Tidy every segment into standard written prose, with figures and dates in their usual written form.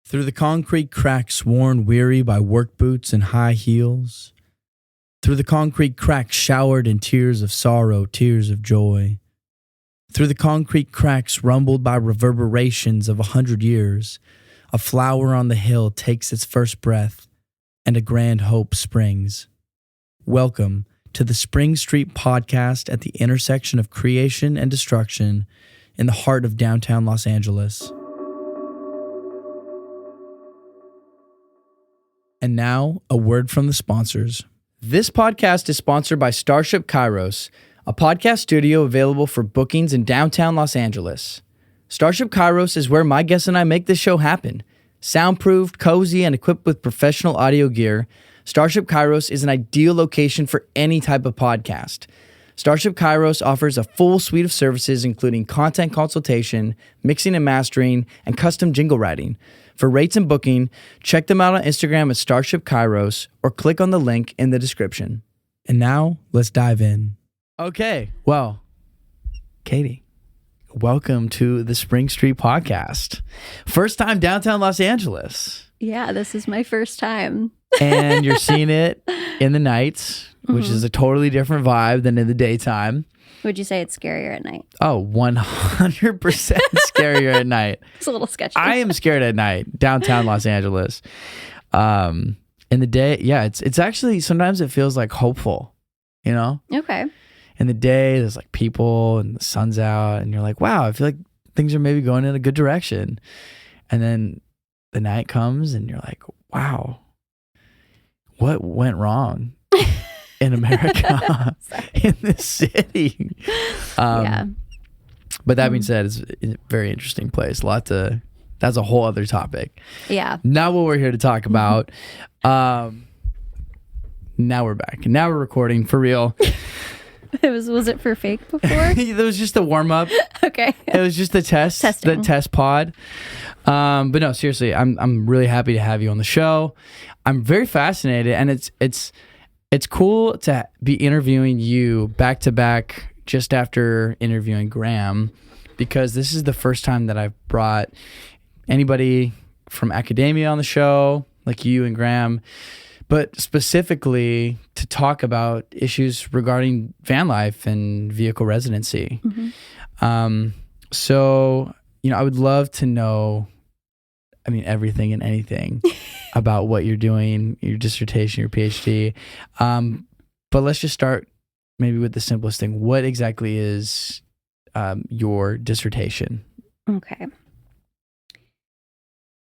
Through the concrete cracks worn weary by work boots and high heels. Through the concrete cracks showered in tears of sorrow, tears of joy. Through the concrete cracks rumbled by reverberations of 100 years, a flower on the hill takes its first breath, and a grand hope springs. Welcome to the Spring Street podcast at the intersection of creation and destruction in the heart of downtown Los Angeles. And now, a word from the sponsors. This podcast is sponsored by Starship Kairos, a podcast studio available for bookings in downtown Los Angeles. Starship Kairos is where my guests and I make this show happen. Soundproofed, cozy, and equipped with professional audio gear, Starship Kairos is an ideal location for any type of podcast. Starship Kairos offers a full suite of services including content consultation, mixing and mastering, and custom jingle writing. For rates and booking, check them out on Instagram at Starship Kairos or click on the link in the description. And now, let's dive in. Okay, well, Katie, welcome to the Spring Street podcast. First time downtown Los Angeles. Yeah, this is my first time. And you're seeing it in the nights, which is a totally different vibe than in the daytime. Would you say it's scarier at night? Oh, 100% scarier at night. It's a little sketchy. I am scared at night, downtown Los Angeles. In the day, yeah, it's actually, sometimes it feels like hopeful, you know? Okay. In the day, there's like people and the sun's out and you're like, wow, I feel like things are maybe going in a good direction. And then the night comes and you're like, wow, what went wrong in America, in this city? Yeah. But that being said, it's a very interesting place. That's a whole other topic. Yeah. Not what we're here to talk about. Now we're back. Now we're recording for real. Was it for fake before? It was just a warm up. Okay. It was just the test, Testing. the test pod. But no, seriously, I'm really happy to have you on the show. I'm very fascinated, and it's cool to be interviewing you back to back just after interviewing Graham, because this is the first time that I've brought anybody from academia on the show, like you and Graham, but specifically to talk about issues regarding van life and vehicle residency. So, I would love to know, everything and anything about what you're doing, your dissertation, your Ph.D. But let's just start maybe with the simplest thing. What exactly is your dissertation? Okay.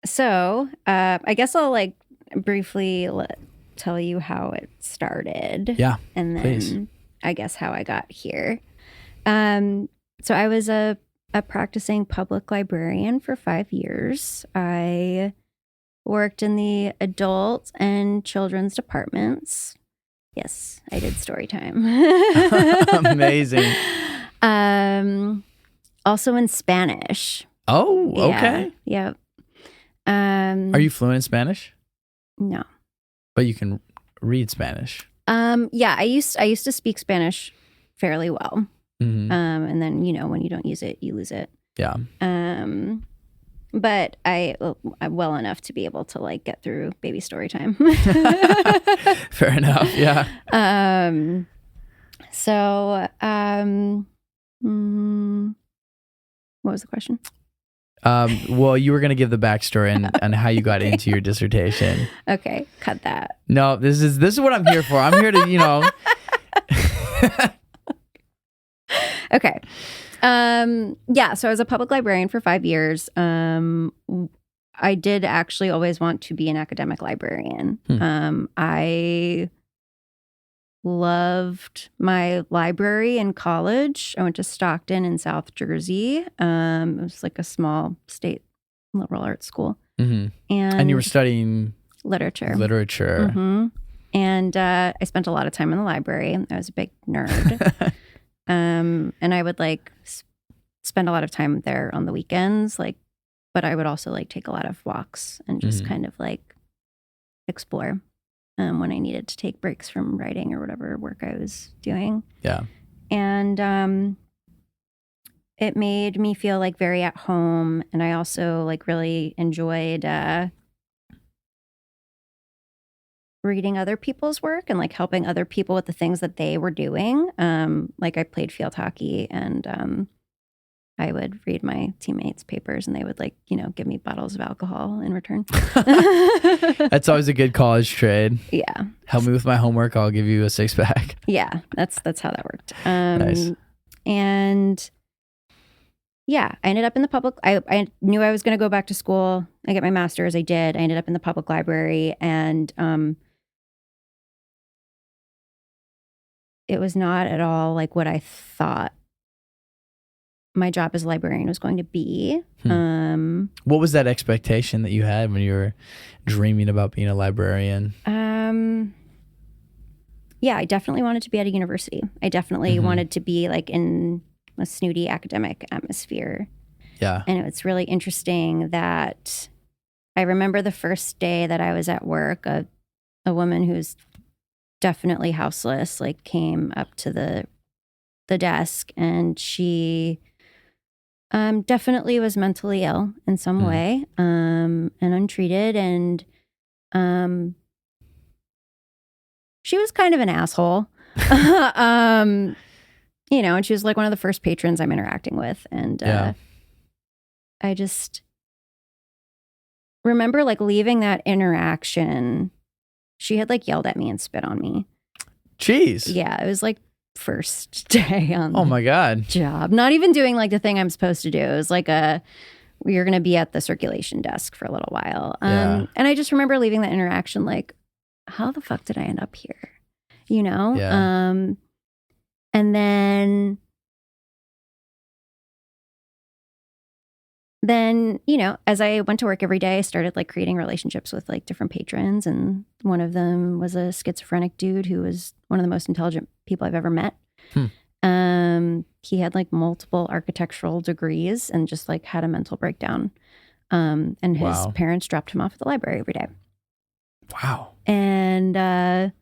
So, I guess I'll briefly tell you how it started. Yeah, and then please. I guess how I got here. So I was a practicing public librarian for 5 years. I worked in the adult and children's departments. Yes, I did story time. Amazing. Also in Spanish. Oh, okay. Yeah. Are you fluent in Spanish? No. But you can read Spanish. Yeah, I used to speak Spanish fairly well. Mm-hmm. And then, when you don't use it, you lose it. Yeah. But I'm well enough to be able to get through baby story time. Fair enough. Yeah. What was the question? Well, you were going to give the backstory and how you got into your dissertation. Okay, cut that. No, this is what I'm here for. I'm here to, Okay. Yeah, so I was a public librarian for 5 years. I did actually always want to be an academic librarian. I loved my library in college. I went to Stockton in South Jersey. It was like a small state liberal arts school. Mm-hmm. And you were studying literature. Mm-hmm. And I spent a lot of time in the library. I was a big nerd. And I would spend a lot of time there on the weekends, but I would also take a lot of walks and just kind of explore when I needed to take breaks from writing or whatever work I was doing. Yeah. And it made me feel like very at home. And I also like really enjoyed reading other people's work and like helping other people with the things that they were doing. Like I played field hockey and I would read my teammates' papers and they would like, give me bottles of alcohol in return. That's always a good college trade. Yeah. Help me with my homework. I'll give you a 6-pack. Yeah. That's how that worked. Nice. And yeah, I ended up in the public. I knew I was going to go back to school. I get my master's. I did. I ended up in the public library and it was not at all like what I thought my job as a librarian was going to be. What was that expectation that you had when you were dreaming about being a librarian? Yeah, I definitely wanted to be at a university. I definitely wanted to be like in a snooty academic atmosphere. Yeah. And it's really interesting that I remember the first day that I was at work, a woman who's definitely houseless, like came up to the desk and she definitely was mentally ill in some way and untreated. And she was kind of an asshole. And she was like one of the first patrons I'm interacting with. And I just remember like leaving that interaction. She had like yelled at me and spit on me. Jeez. Yeah, it was like first day on Oh my God. job. Not even doing like the thing I'm supposed to do. It was like you're going to be at the circulation desk for a little while. And I just remember leaving that interaction like, how the fuck did I end up here? Yeah. And then, as I went to work every day, I started like creating relationships with like different patrons. And one of them was a schizophrenic dude who was one of the most intelligent people I've ever met. He had like multiple architectural degrees and just like had a mental breakdown. And his parents dropped him off at the library every day. Wow. And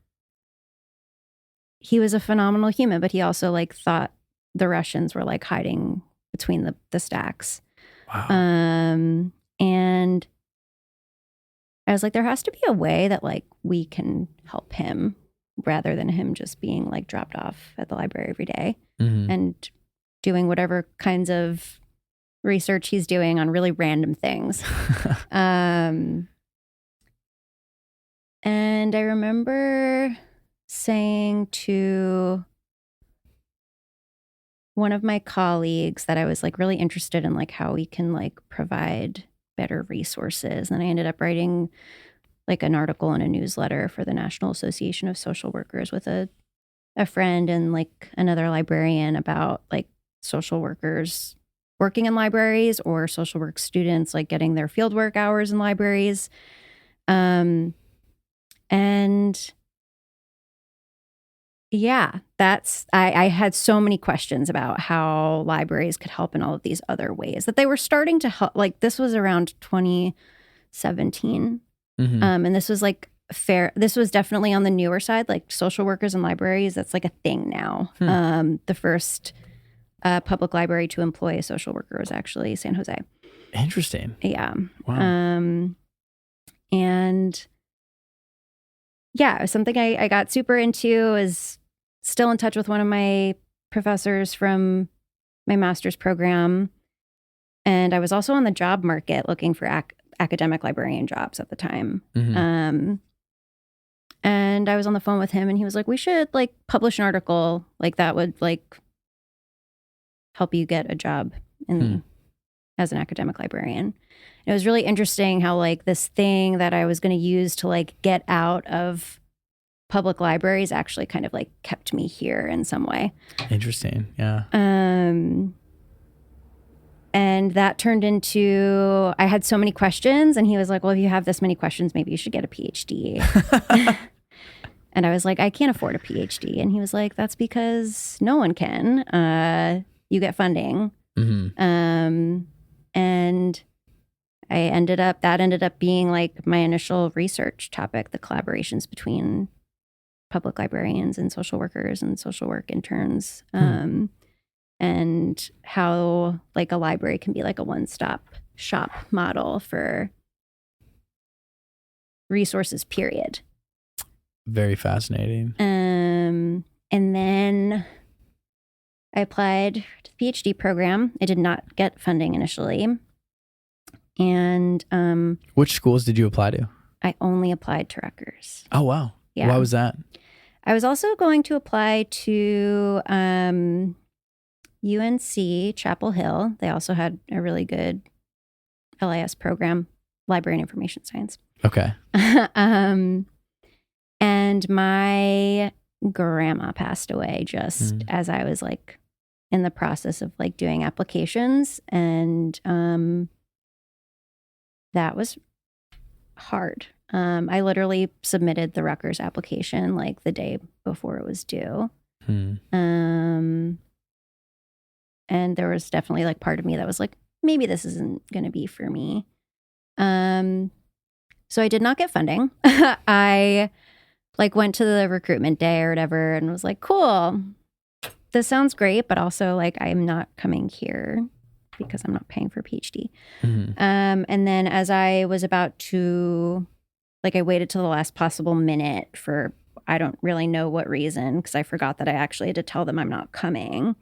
he was a phenomenal human, but he also like thought the Russians were like hiding between the stacks. Wow. And I was like, there has to be a way that like we can help him rather than him just being like dropped off at the library every day and doing whatever kinds of research he's doing on really random things. And I remember saying to one of my colleagues that I was like really interested in like how we can like provide better resources. And I ended up writing like an article in a newsletter for the National Association of Social Workers with a friend and like another librarian about like social workers working in libraries or social work students like getting their fieldwork hours in libraries. And yeah, I had so many questions about how libraries could help in all of these other ways that they were starting to help. Like this was around 2017. And this was like this was definitely on the newer side, like social workers and libraries. That's like a thing now. The first public library to employ a social worker was actually San Jose. Interesting. Yeah. Wow. And yeah, it was something I got super into. Is still in touch with one of my professors from my master's program. And I was also on the job market looking for academic librarian jobs at the time. And I was on the phone with him and he was like, we should like publish an article like that would like help you get a job as an academic librarian. And it was really interesting how like this thing that I was going to use to like get out of public libraries actually kind of like kept me here in some way. Interesting. Yeah. And that turned into, I had so many questions and he was like, well, if you have this many questions, maybe you should get a Ph.D. And I was like, I can't afford a Ph.D. And he was like, that's because no one can. You get funding. And that ended up being like my initial research topic, the collaborations between public librarians and social workers and social work interns. and how like a library can be like a one-stop shop model for resources, period. Very fascinating. And then I applied to the PhD program. I did not get funding initially. And which schools did you apply to? I only applied to Rutgers. Oh, wow. Yeah. Why was that? I was also going to apply to UNC Chapel Hill. They also had a really good LIS program, Librarian Information Science. Okay. And my grandma passed away just as I was like in the process of like doing applications. And that was hard. I literally submitted the Rutgers application like the day before it was due. And there was definitely like part of me that was like, maybe this isn't going to be for me. So I did not get funding. I like went to the recruitment day or whatever and was like, cool, this sounds great, but also like I'm not coming here because I'm not paying for a PhD. And then as I was about to, like I waited till the last possible minute for, I don't really know what reason, because I forgot that I actually had to tell them I'm not coming.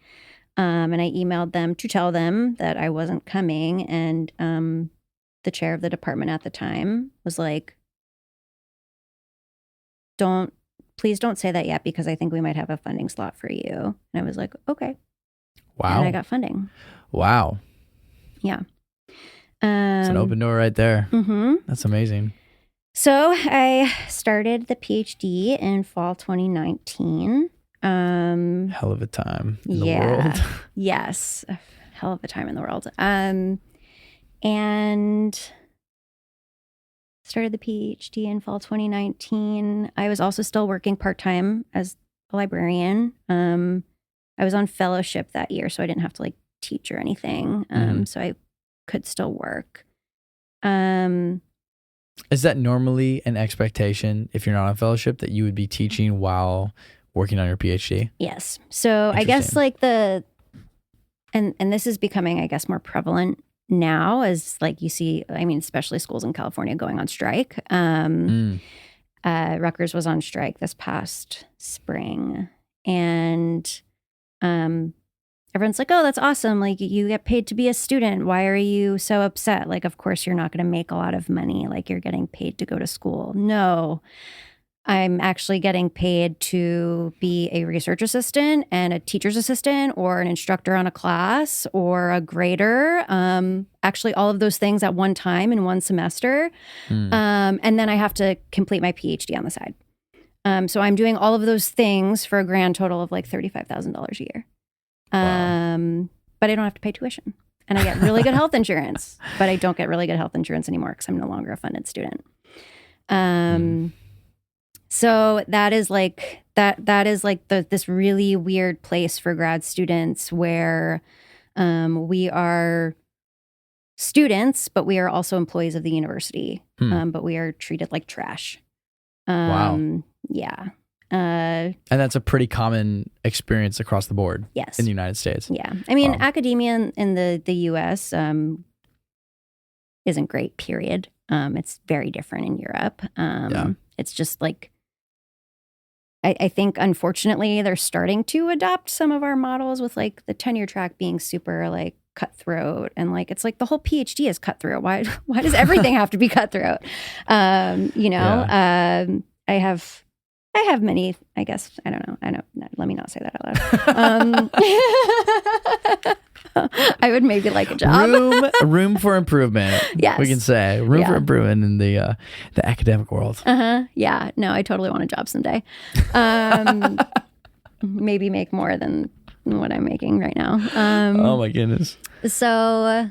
And I emailed them to tell them that I wasn't coming. And the chair of the department at the time was like, please don't say that yet, because I think we might have a funding slot for you. And I was like, okay. Wow. And I got funding. Wow. Yeah. It's an open door right there. Mm-hmm. That's amazing. So I started the PhD in fall 2019. Hell of a time in the world. Yes. A hell of a time in the world. And started the PhD in fall 2019. I was also still working part-time as a librarian. I was on fellowship that year, so I didn't have to like teach or anything. So I could still work. Is that normally an expectation if you're not on fellowship that you would be teaching while working on your PhD? Yes. So I guess like and this is becoming, I guess, more prevalent now as like you see, I mean, especially schools in California going on strike. Rutgers was on strike this past spring, and everyone's like, oh, that's awesome. Like you get paid to be a student. Why are you so upset? Like, of course you're not going to make a lot of money. Like you're getting paid to go to school. No, I'm actually getting paid to be a research assistant and a teacher's assistant or an instructor on a class or a grader. Actually all of those things at one time in one semester. And then I have to complete my PhD on the side. So I'm doing all of those things for a grand total of like $35,000 a year. Wow. But I don't have to pay tuition, and I get really good health insurance, but I don't get really good health insurance anymore because I'm no longer a funded student. So that is like this really weird place for grad students where we are students, but we are also employees of the university, but we are treated like trash. Wow. Yeah. And that's a pretty common experience across the board. Yes. In the United States. Yeah. I mean, academia in the US isn't great, period. It's very different in Europe. It's just like, I think, unfortunately, they're starting to adopt some of our models with like the tenure track being super like cutthroat, and like it's like the whole PhD is cutthroat. Why does everything have to be cutthroat? I have many, I guess, I don't know. Let me not say that out loud. I would maybe like a job. room for improvement. Yes. We can say room for improvement in the academic world. Yeah. No, I totally want a job someday. Maybe make more than what I'm making right now. Oh my goodness. So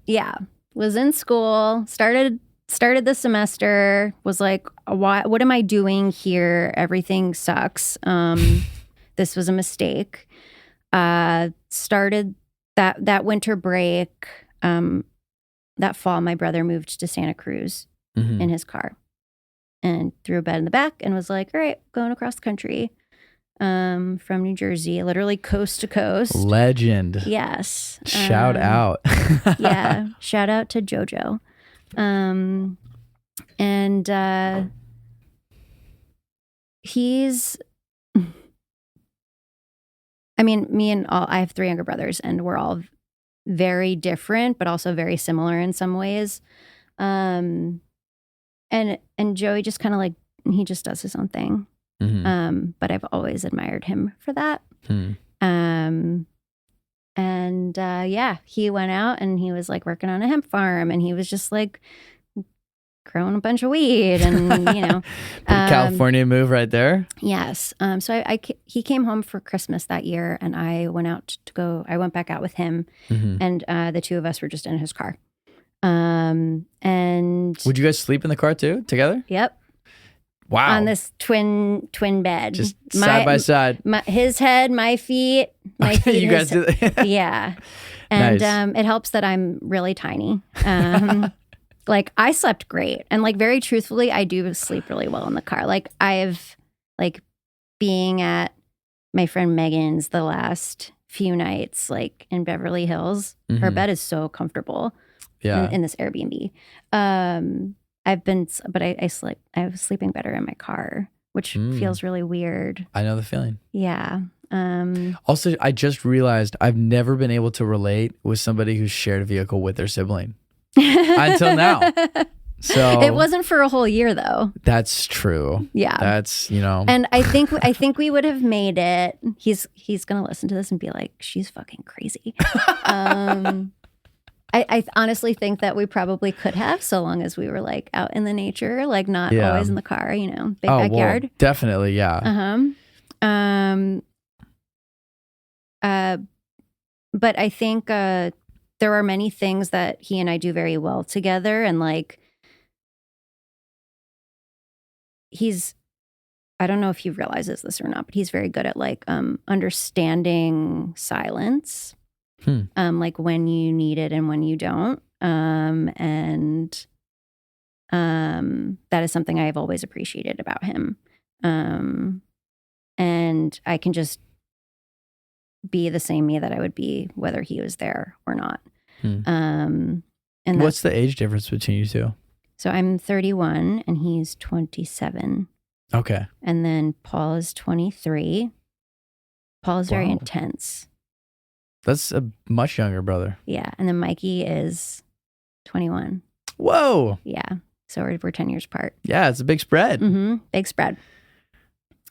yeah, was in school, started the semester, was like, what am I doing here? Everything sucks. This was a mistake. Started that winter break. That fall, my brother moved to Santa Cruz in his car and threw a bed in the back and was like, all right, going across the country. from New Jersey, literally coast to coast. Legend. Yes. Shout out. Yeah. Shout out to JoJo. And he's, I mean, I have 3 younger brothers, and we're all very different, but also very similar in some ways. And Joey just kind of like, he just does his own thing. Mm-hmm. But I've always admired him for that. Yeah, he went out and he was like working on a hemp farm, and he was just like growing a bunch of weed, and California move right there. Yes. So he came home for Christmas that year, and I went back out with him, and the 2 of us were just in his car. And would you guys sleep in the car too, together? Yep. Wow. On this twin bed. Just side by side. His head, my feet, my feet. You guys do that? Yeah. And Nice. it helps that I'm really tiny. Like, I slept great. And like, very truthfully, I do sleep really well in the car. Like, I've like being at my friend Megan's the last few nights, like in Beverly Hills, her bed is so comfortable. Yeah. In this Airbnb. I was sleeping better in my car, which feels really weird. I know the feeling. Yeah. Also, I just realized I've never been able to relate with somebody who's shared a vehicle with their sibling until now. So it wasn't for a whole year though. That's true. Yeah. That's, And I think we would have made it. He's going to listen to this and be like, she's fucking crazy. I honestly think that we probably could have, so long as we were like out in the nature, like not always in the car, big backyard. Well, definitely, yeah. But I think there are many things that he and I do very well together, and like I don't know if he realizes this or not, but he's very good at like understanding silence. Like when you need it and when you don't. And that is something I've always appreciated about him. And I can just be the same me that I would be whether he was there or not. And what's the age difference between you two? So I'm 31 and he's 27. Okay. And then Paul is 23. Paul is very intense. That's a much younger brother. Yeah. And then Mikey is 21. Whoa. Yeah. So we're 10 years apart. Yeah, it's a big spread. Big spread.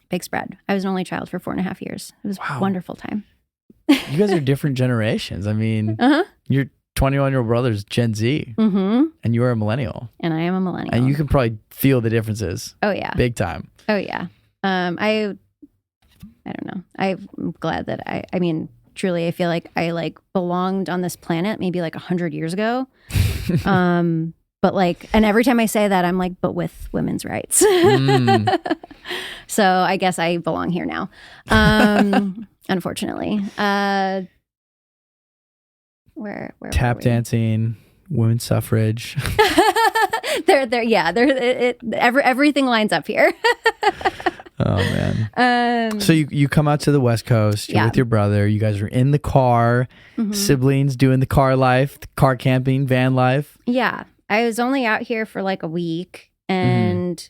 Big spread. I was an only child for 4.5 years. It was a wonderful time. You guys are different generations. I mean, your 21-year-old brother's Gen Z, and you are a millennial. And I am a millennial. And you can probably feel the differences. Oh, yeah. Big time. Oh, yeah. I don't know. I'm glad that I mean, truly, I feel like I like belonged on this planet maybe like 100 years ago. But like, and every time I say that, I'm like, but with women's rights. So I guess I belong here now. Unfortunately. Where tap dancing, women's suffrage. Everything lines up here. Oh man. So you come out to the West Coast, you're with your brother, you guys are in the car, siblings doing the car life, car camping, van life. Yeah. I was only out here for like a week, and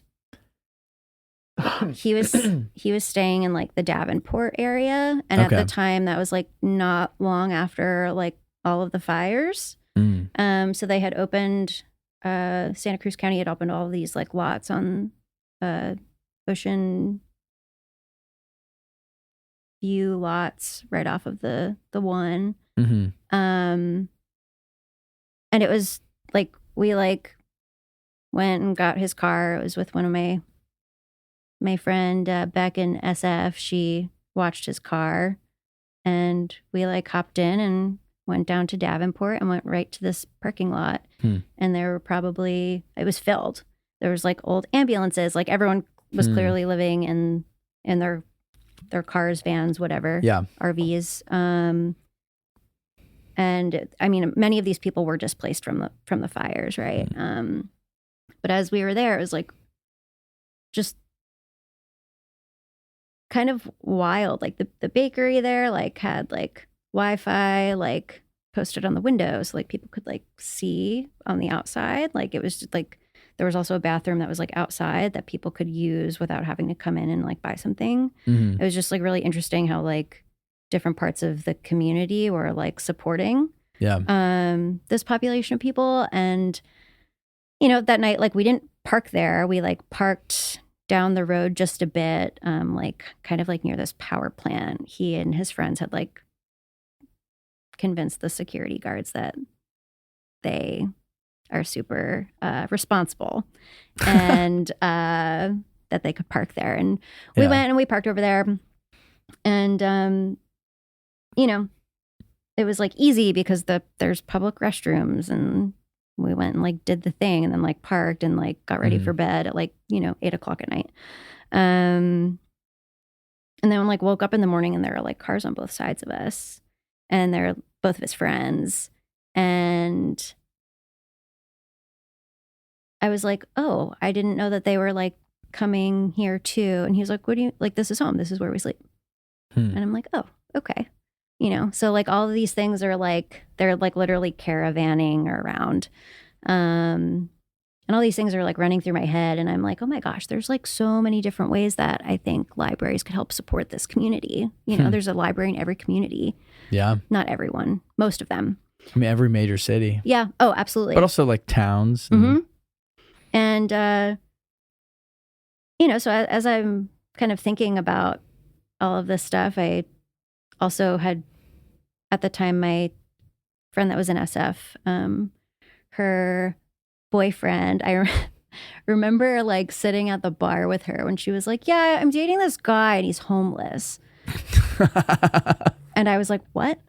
he was staying in like the Davenport area, and at the time that was like not long after like all of the fires. So they had opened Santa Cruz County had opened all of these like lots on Ocean View lots right off of the one. And it was like we like went and got his car. It was with one of my friend Beck in SF. She watched his car, and we like hopped in and went down to Davenport and went right to this parking lot. And there were probably, it was filled. There was like old ambulances, like everyone was clearly living in their cars, vans, whatever, RVs. And I mean, many of these people were displaced from the fires, right? But as we were there, it was like just kind of wild. Like the bakery there like had like Wi-Fi like posted on the windows, so like people could like see on the outside. Like it was just like there was also a bathroom that was like outside that people could use without having to come in and like buy something. It was just like really interesting how like different parts of the community were like supporting this population of people. And you know, that night like we didn't park there. We like parked down the road just a bit, like kind of like near this power plant. He and his friends had like convinced the security guards that they are super responsible and that they could park there. And we went and we parked over there. And, you know, it was like easy because there's public restrooms, and we went and like did the thing and then like parked and like got ready for bed at like, you know, 8:00 at night. And then like woke up in the morning and there were like cars on both sides of us, and they're both of his friends. And I was like, oh, I didn't know that they were like coming here too. And he was like, what do you like? This is home. This is where we sleep. And I'm like, oh, okay. You know, so like all of these things are like, they're like literally caravanning around. And all these things are like running through my head. And I'm like, oh my gosh, there's like so many different ways that I think libraries could help support this community. You know, there's a library in every community. Yeah. Not everyone, most of them. I mean, every major city. Yeah. Oh, absolutely. But also like towns. And, you know, so as I'm kind of thinking about all of this stuff, I also had, at the time, my friend that was in SF, her boyfriend, I remember like sitting at the bar with her when she was like, yeah, I'm dating this guy and he's homeless. And I was like, what?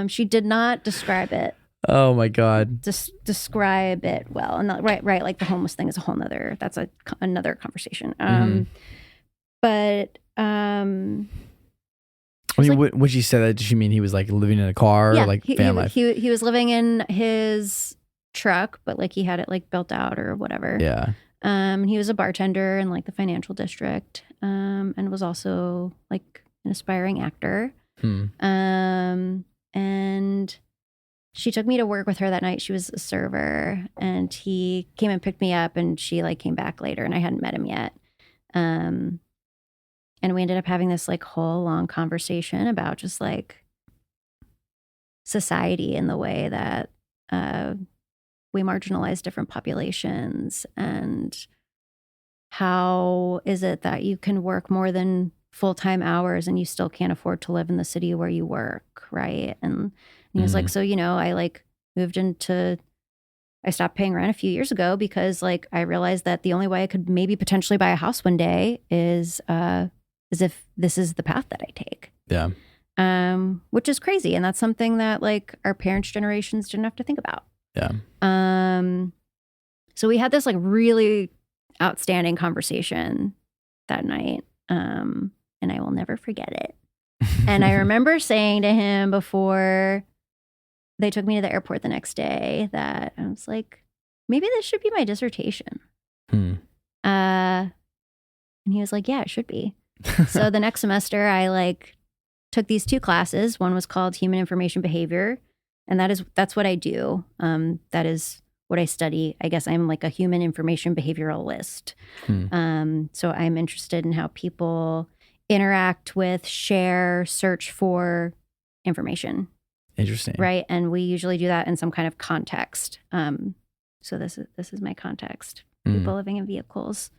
She did not describe it. Oh my God. Describe it well. And right. Like the homeless thing is a whole nother, that's another conversation. But, I mean, like, when she said that, did she mean he was like living in a car or like van life? He was living in his truck, but like he had it like built out or whatever. Yeah. He was a bartender in like the financial district, and was also like an aspiring actor. And she took me to work with her that night. She was a server, and he came and picked me up, and she like came back later, and I hadn't met him yet. And we ended up having this like whole long conversation about just like society and the way that we marginalize different populations, and how is it that you can work more than full-time hours and you still can't afford to live in the city where you work, right? And he was like, so, you know, I like I stopped paying rent a few years ago because like I realized that the only way I could maybe potentially buy a house one day is if this is the path that I take. Yeah. Which is crazy. And that's something that like our parents' generations didn't have to think about. Yeah. So we had this like really outstanding conversation that night. And I will never forget it. And I remember saying to him before they took me to the airport the next day that I was like, maybe this should be my dissertation. And he was like, yeah, it should be. So the next semester I like took these 2 classes. One was called Human Information Behavior. And that's what I do. That is what I study. I guess I'm like a human information behavioralist. So I'm interested in how people interact with, share, search for information. Interesting. Right. And we usually do that in some kind of context. So this is my context. People living in vehicles.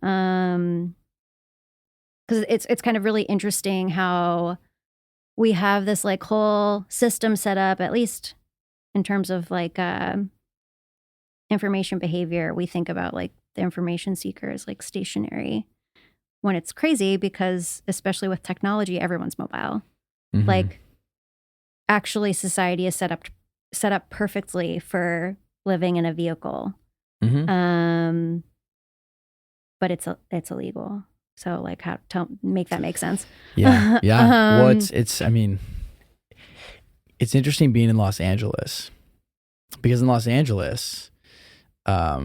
Because it's kind of really interesting how we have this like whole system set up, at least in terms of like information behavior. We think about like the information seeker as like stationary, when it's crazy because especially with technology, everyone's mobile. Like actually society is set up perfectly for living in a vehicle. But it's illegal. So like how to make that make sense. Yeah. Well, it's interesting being in Los Angeles, because in Los Angeles, I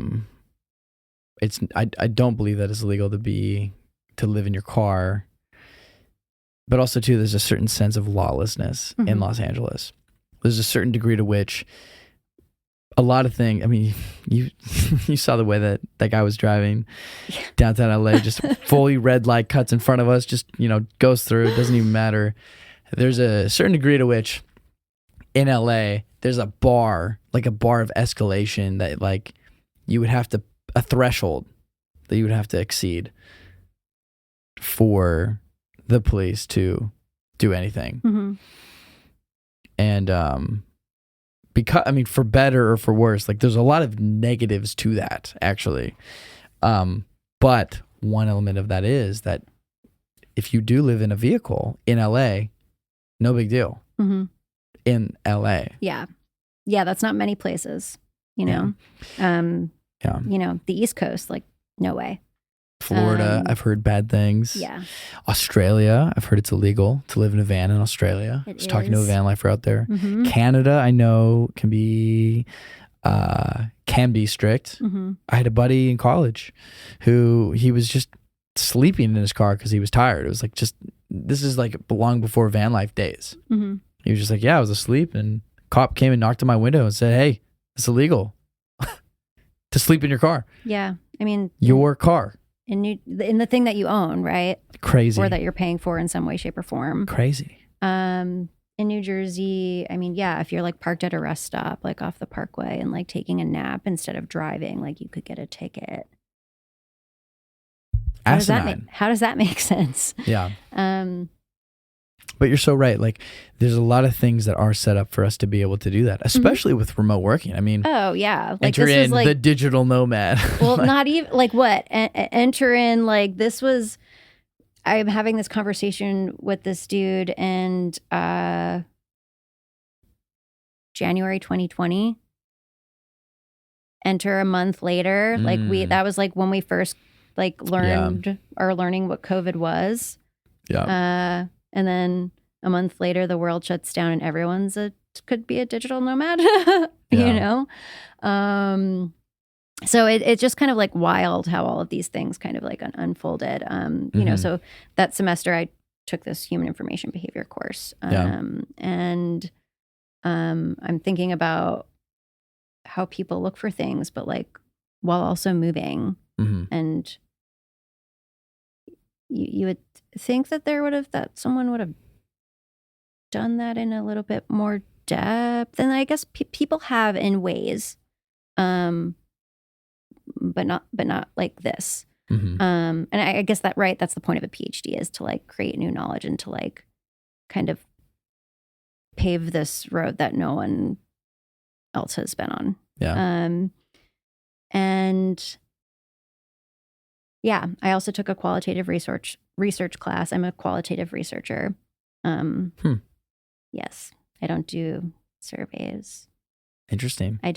don't believe that it's illegal to live in your car but also too, there's a certain sense of lawlessness in Los Angeles. There's a certain degree to which a lot of things, I mean, you saw the way that guy was driving downtown LA, just fully red light cuts in front of us, just, goes through, it doesn't even matter. There's a certain degree to which in LA, there's a bar of escalation that like you would have to, a threshold that you would have to exceed for the police to do anything. And, because, I mean, for better or for worse, like there's a lot of negatives to that actually. But one element of that is that if you do live in a vehicle in LA, no big deal. In LA. Yeah. That's not many places, the East Coast, like no way. Florida, I've heard bad things. Yeah. Australia, I've heard it's illegal to live in a van in Australia. I was talking to a van lifer out there. Canada, I know can be strict. I had a buddy in college who he was just sleeping in his car because he was tired. It was like this is like long before van life days. He was just like, I was asleep, and cop came and knocked on my window and said, "Hey, it's illegal to sleep in your car." Yeah, I mean, your car. In the thing that you own, right? Crazy. Or that you're paying for in some way, shape, or form. Crazy. In New Jersey, I mean, if you're like parked at a rest stop, like off the parkway, and like taking a nap instead of driving, like you could get a ticket. How does that make sense? Yeah. But you're so right. Like, there's a lot of things that are set up for us to be able to do that, especially with remote working. I mean, like enter this in was like the digital nomad. Well, not even like what enter in like this was. I'm having this conversation with this dude, and January 2020. Enter a month later, like that was like when we first like learning what COVID was. Yeah. And then a month later, the world shuts down, and everyone's could be a digital nomad, So it's just kind of like wild how all of these things kind of like unfolded. So that semester I took this human information behavior course, and I'm thinking about how people look for things, but like while also moving, and you would think that someone would have done that in a little bit more depth, and I guess people have in ways, but not like this. And I guess that's the point of a PhD, is to like create new knowledge and to like kind of pave this road that no one else has been on. I also took a qualitative research class. I'm a qualitative researcher. Yes, I don't do surveys. Interesting. I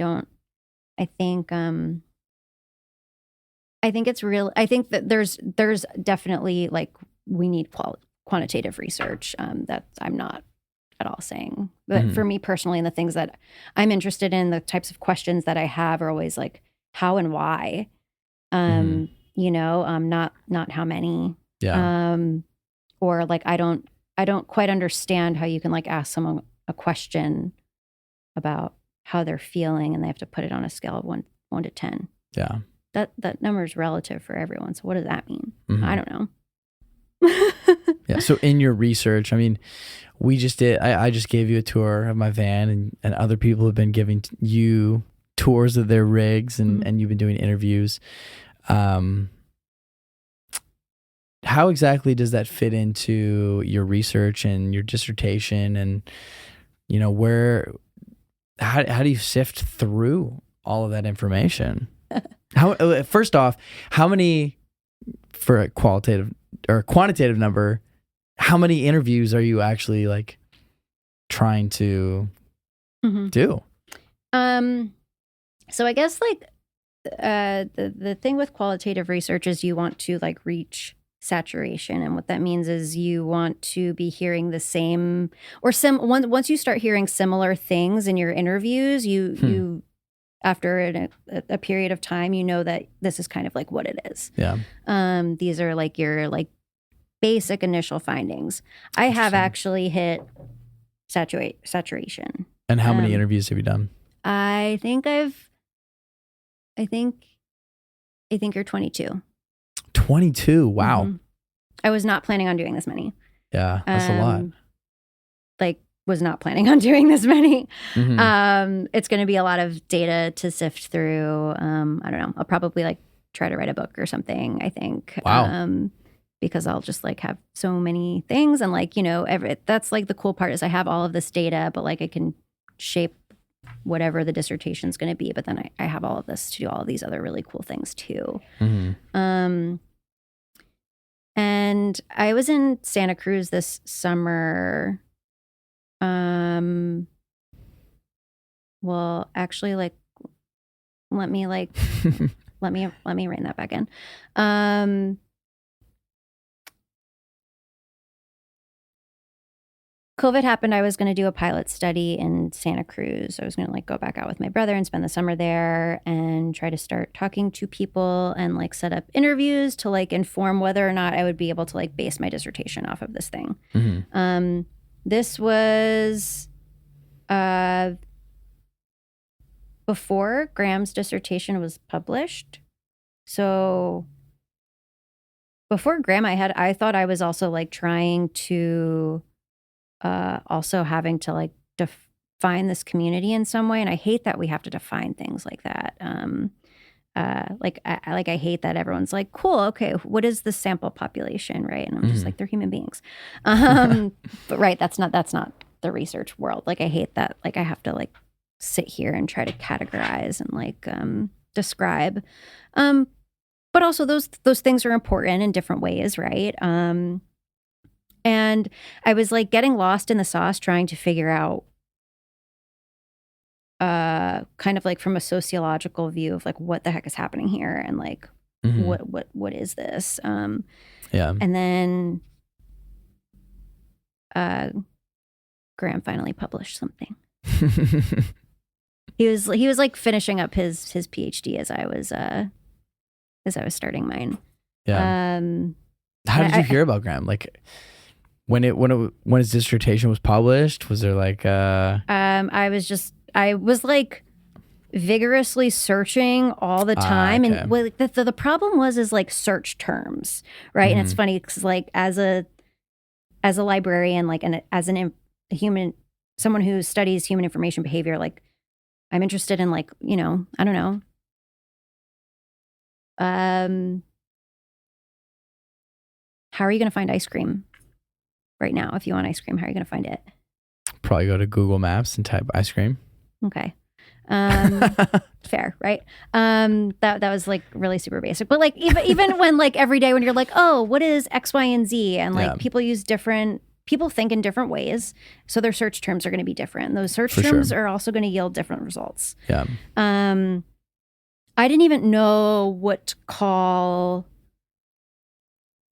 think it's real. I think that there's definitely like we need quantitative research. That I'm not at all saying, but for me personally, and the things that I'm interested in, the types of questions that I have are always like how and why. Not how many. Or like I don't quite understand how you can like ask someone a question about how they're feeling and they have to put it on a scale of 1 to 10. Yeah. That number is relative for everyone. So what does that mean? I don't know. Yeah. So in your research, I mean, we just did, I just gave you a tour of my van, and other people have been giving you tours of their rigs, and you've been doing interviews. How exactly does that fit into your research and your dissertation, and how do you sift through all of that information? First off, how many, for a qualitative or quantitative number, how many interviews are you actually like trying to do? So I guess like the thing with qualitative research is you want to like reach saturation, and what that means is you want to be hearing the same or once you start hearing similar things in your interviews, you after a period of time, you know that this is kind of like what it is. Yeah. These are like your like basic initial findings. I have actually hit saturation. And how many interviews have you done? I think you're 22. 22. Wow. Mm-hmm. I was not planning on doing this many. Yeah, that's a lot. Was not planning on doing this many. Mm-hmm. It's going to be a lot of data to sift through. I don't know. I'll probably like try to write a book or something, I think. Wow. Because I'll just like have so many things. And like, that's like the cool part is I have all of this data, but like I can shape whatever the dissertation is going to be. But then I have all of this to do all of these other really cool things too. Mm-hmm. And I was in Santa Cruz this summer. Well, actually, like, let me rein that back in. COVID happened. I was going to do a pilot study in Santa Cruz. I was going to like go back out with my brother and spend the summer there and try to start talking to people and like set up interviews to like inform whether or not I would be able to like base my dissertation off of this thing. Mm-hmm. This was before Graham's dissertation was published. So before Graham, I thought I was also like trying to also having to like define this community in some way. And I hate that we have to define things like that. I hate that everyone's like, cool, okay, what is the sample population, right? And I'm just like, they're human beings. But right, that's not the research world. Like I hate that. Like I have to like sit here and try to categorize and like describe. But also those things are important in different ways, right? And I was like getting lost in the sauce trying to figure out kind of like from a sociological view of like what the heck is happening here and like what is this? And then Graham finally published something. He was like finishing up his PhD as I was starting mine. Yeah. How did you hear about Graham? Like when his dissertation was published, was there like I was like vigorously searching all the time. Okay. And like the problem is like search terms, right? And it's funny because like as a librarian, like as someone who studies human information behavior, like I'm interested in like, I don't know. How are you going to find ice cream right now? If you want ice cream, how are you going to find it? Probably go to Google Maps and type ice cream. Okay. Fair, right? That was like really super basic. But like even when like every day when you're like, oh, what is X, Y, and Z? And like people think in different ways. So their search terms are going to be different. Those search terms are also going to yield different results. Yeah. I didn't even know what to call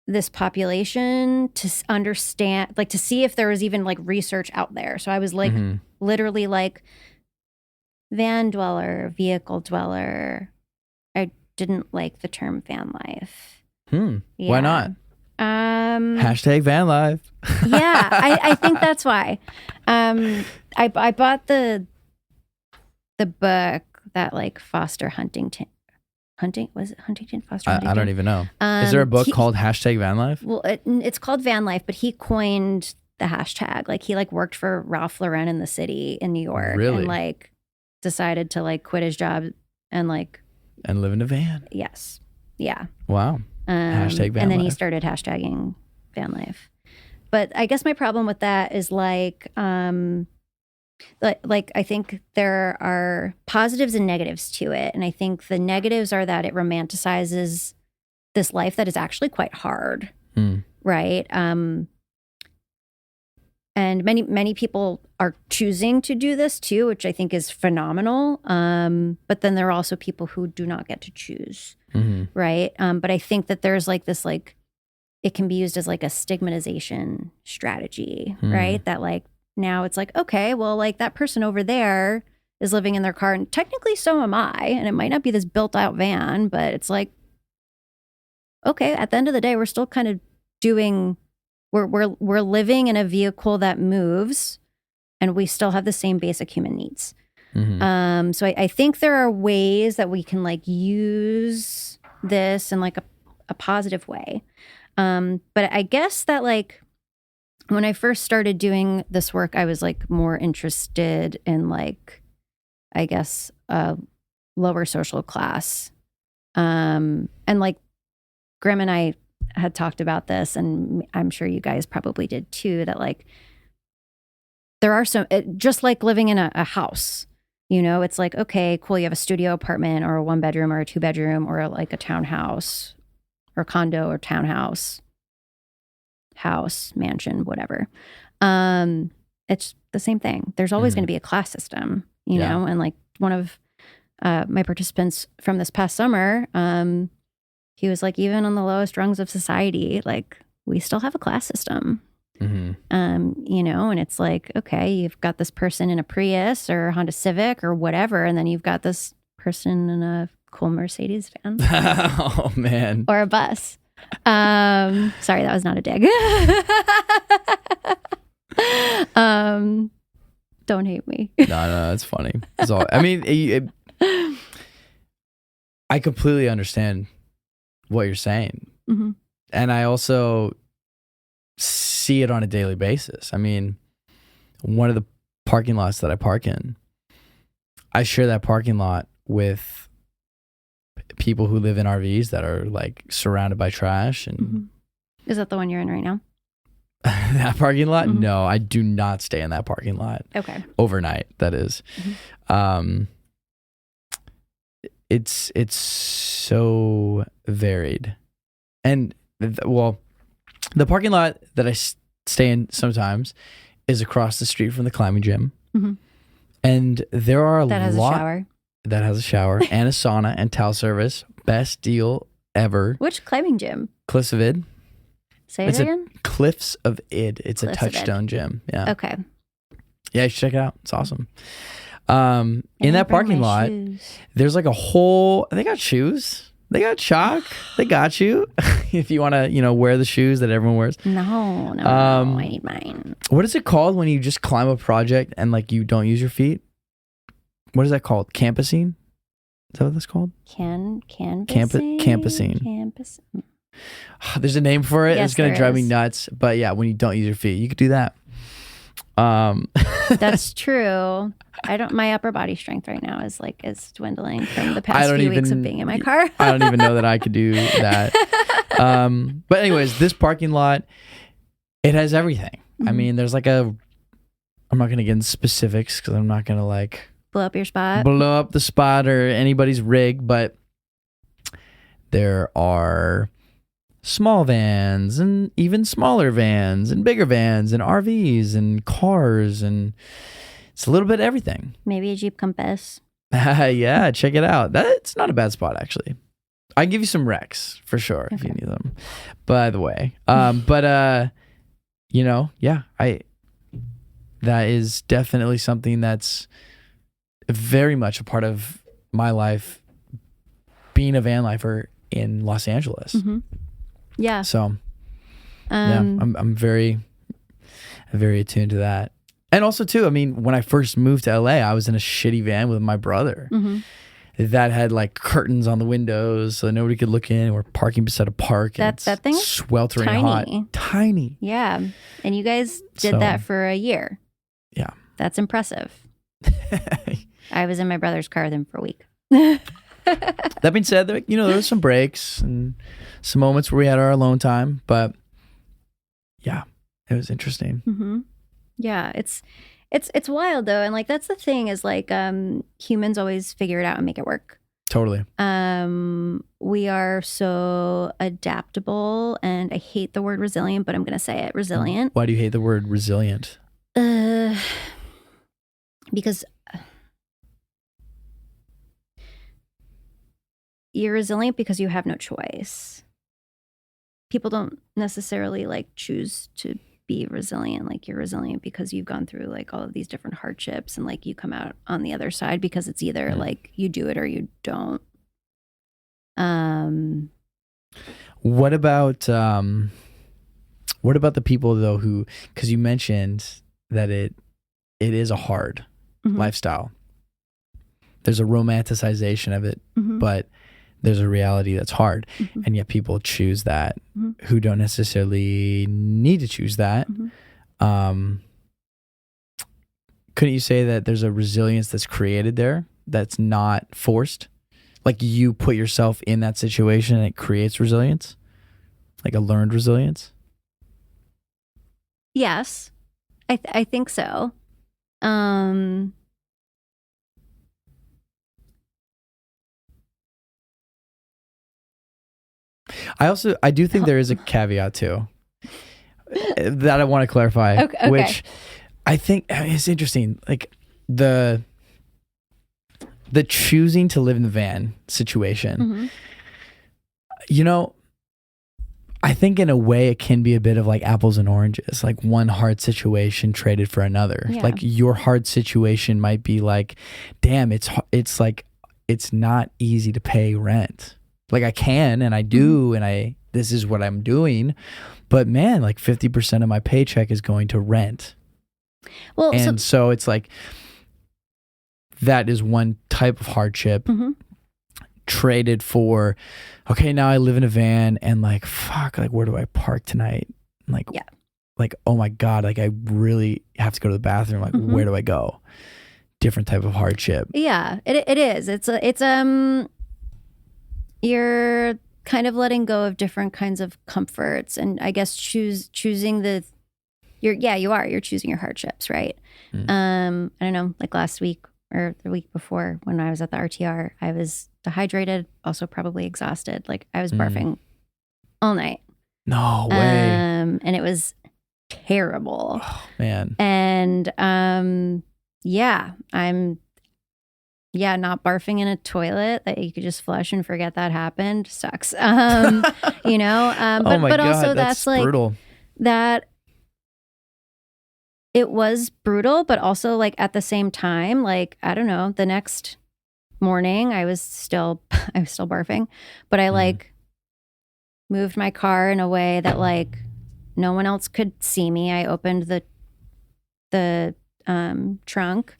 this population to understand, like to see if there was even like research out there. So I was like literally like van dweller, vehicle dweller. I didn't like the term van life. Yeah. Why not? Hashtag van life. Yeah, I think that's why. I bought the book that like Foster Huntington was it Huntington Foster Huntington? I don't even know. Is there a book called hashtag van life? Well, it's called Van Life, but he coined the hashtag. Like he like worked for Ralph Lauren in the city in New York. Really? And like decided to like quit his job and live in a van. Yes. Yeah. Wow. Hashtag van and then life. he started hashtagging van life. But I guess my problem with that is like I think there are positives and negatives to it. And I think the negatives are that it romanticizes this life that is actually quite hard. Right. And many people are choosing to do this too, which I think is phenomenal. But then there are also people who do not get to choose. Right. But I think that there's like this, like, it can be used as like a stigmatization strategy, right? That like, now it's like, okay, well, like that person over there is living in their car and technically so am I. And it might not be this built out van, but it's like, okay, at the end of the day, we're still kind of we're living in a vehicle that moves, and we still have the same basic human needs. Mm-hmm. So I think there are ways that we can like use this in like a positive way. But I guess that like when I first started doing this work, I was like more interested in like, I guess, lower social class. And like Graham and I had talked about this, and I'm sure you guys probably did too, that like there are just like living in a house, you know, it's like, okay, cool. You have a studio apartment or a 1-bedroom or a 2-bedroom or like a townhouse or condo or townhouse, house, mansion, whatever. It's the same thing. There's always going to be a class system, you know, and like one of my participants from this past summer, he was like, even on the lowest rungs of society, like we still have a class system. Mm-hmm. You know, and it's like, okay, you've got this person in a Prius or Honda Civic or whatever, and then you've got this person in a cool Mercedes van. Oh man. Or a bus. Sorry, that was not a dig. Don't hate me. No, it's funny. It's all. I mean, I completely understand what you're saying, and I also see it on a daily basis. I mean, one of the parking lots that I park in, I share that parking lot with people who live in RVs that are like surrounded by trash. And is that the one you're in right now? that parking lot? No, I do not stay in that parking lot. Okay. Overnight, that is. It's so varied. And the parking lot that I stay in sometimes is across the street from the climbing gym. And there are that has a shower. That has a shower and a sauna and towel service. Best deal ever. Which climbing gym? Cliffs of Id. Say it again? Cliffs of Id. It's Cliffs a touchstone gym. Yeah. Okay. Yeah, you should check it out. It's awesome. In that parking lot, there's like a whole, they got shoes. They got chalk. They got you. If you want to, you know, wear the shoes that everyone wears. No, I need mine. What is it called when you just climb a project and like you don't use your feet? What is that called? Campusing? Is that what that's called? Campusing. Campusing. There's a name for it. Yes, it's going to drive me nuts. But yeah, when you don't use your feet, you could do that. That's true. My upper body strength right now is dwindling from the past few weeks of being in my car. I don't even know that I could do that. But anyways, this parking lot, it has everything. I mean, there's like I'm not going to get into specifics because I'm not going to like blow up your spot, blow up the spot or anybody's rig, but there are small vans and even smaller vans and bigger vans and RVs and cars, and it's a little bit of everything. Maybe a Jeep Compass. Yeah, check it out. It's not a bad spot, actually. I can give you some recs for sure if you need them, by the way. You know, yeah, that is definitely something that's very much a part of my life, being a van lifer in Los Angeles. Yeah. So, yeah, I'm very attuned to that. And also too, I mean, when I first moved to LA, I was in a shitty van with my brother that had like curtains on the windows so nobody could look in. We're parking beside a park. That thing's sweltering tiny. hot. Tiny. Yeah. And you guys did that for a year. Yeah. That's impressive. I was in my brother's car with him for a week. That being said, there were some breaks and some moments where we had our alone time, but yeah, it was interesting. Yeah, it's wild though, and like that's the thing is like humans always figure it out and make it work. Totally. We are so adaptable, and I hate the word resilient, but I'm gonna say it, resilient. Why do you hate the word resilient? Because you're resilient because you have no choice. People don't necessarily like choose to be resilient. Like you're resilient because you've gone through like all of these different hardships and like you come out on the other side because it's either like you do it or you don't. What about What about the people though who, because you mentioned that it is a hard lifestyle. There's a romanticization of it, but there's a reality that's hard. And yet people choose that who don't necessarily need to choose that. Couldn't you say that there's a resilience that's created there that's not forced? Like you put yourself in that situation and it creates resilience? Like a learned resilience? Yes, I think so. I do think there is a caveat too that I want to clarify, okay. which I think is interesting. Like the choosing to live in the van situation, you know, I think in a way it can be a bit of like apples and oranges, like one hard situation traded for another. Yeah. Like your hard situation might be like, damn, it's like, it's not easy to pay rent. Like I can, and I do, and this is what I'm doing. But man, like 50% of my paycheck is going to rent. Well, and so it's like, that is one type of hardship traded for, okay, now I live in a van and like, fuck, like where do I park tonight? Like, like, oh my God, like I really have to go to the bathroom. Like, where do I go? Different type of hardship. Yeah, it is. It's you're kind of letting go of different kinds of comforts, and I guess choosing you're choosing your hardships, right? I don't know, like last week or the week before when I was at the RTR, I was dehydrated, also probably exhausted. Like I was barfing all night. No way. And it was terrible. Oh, man. And I'm not barfing in a toilet that you could just flush and forget that happened sucks. You know, oh my but God, also that's like brutal. That it was brutal, but also like at the same time, like, I don't know, the next morning I was still barfing, but I like moved my car in a way that like no one else could see me. I opened the trunk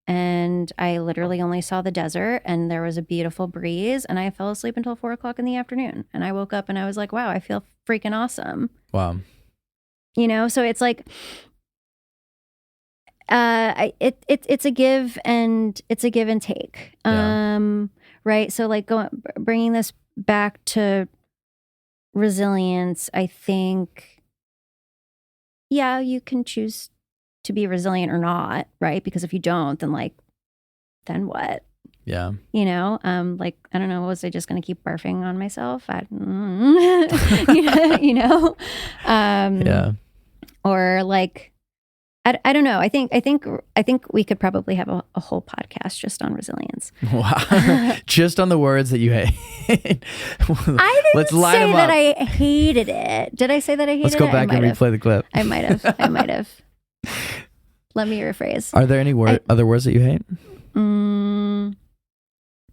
and I literally only saw the desert, and there was a beautiful breeze, and I fell asleep until 4:00 in the afternoon. And I woke up and I was like, wow, I feel freaking awesome. Wow. You know, so it's like, it's a give and take. Right. So like bringing this back to resilience, I think, yeah, you can choose to be resilient or not, right? Because if you don't, then what? Yeah. You know, like, I don't know, was I just going to keep barfing on myself? You know? Yeah. Or like, I don't know. I think we could probably have a whole podcast just on resilience. Wow. Just on the words that you hate. I didn't say that I hated it. Did I say that I hated it? Let's go back and replay the clip. I might have. Let me rephrase. Are there any other words that you hate?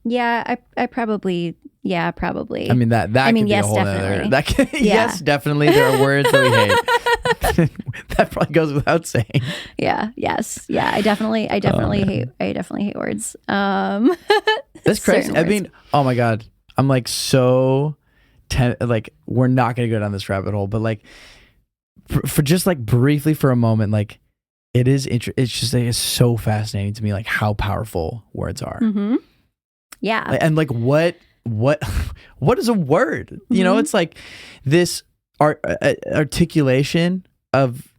Yeah, I probably. Yeah, probably. I mean that could be yes, a whole definitely. Other. Yes, definitely. There are words that we hate. That probably goes without saying. Yeah. Yes. Yeah. I definitely hate words. That's crazy. I mean, oh my God, I'm like so. Like we're not gonna go down this rabbit hole, but like for just like briefly for a moment, like it is. It's just like, it's so fascinating to me, like how powerful words are. Yeah. And like what is a word? You know, it's like this articulation of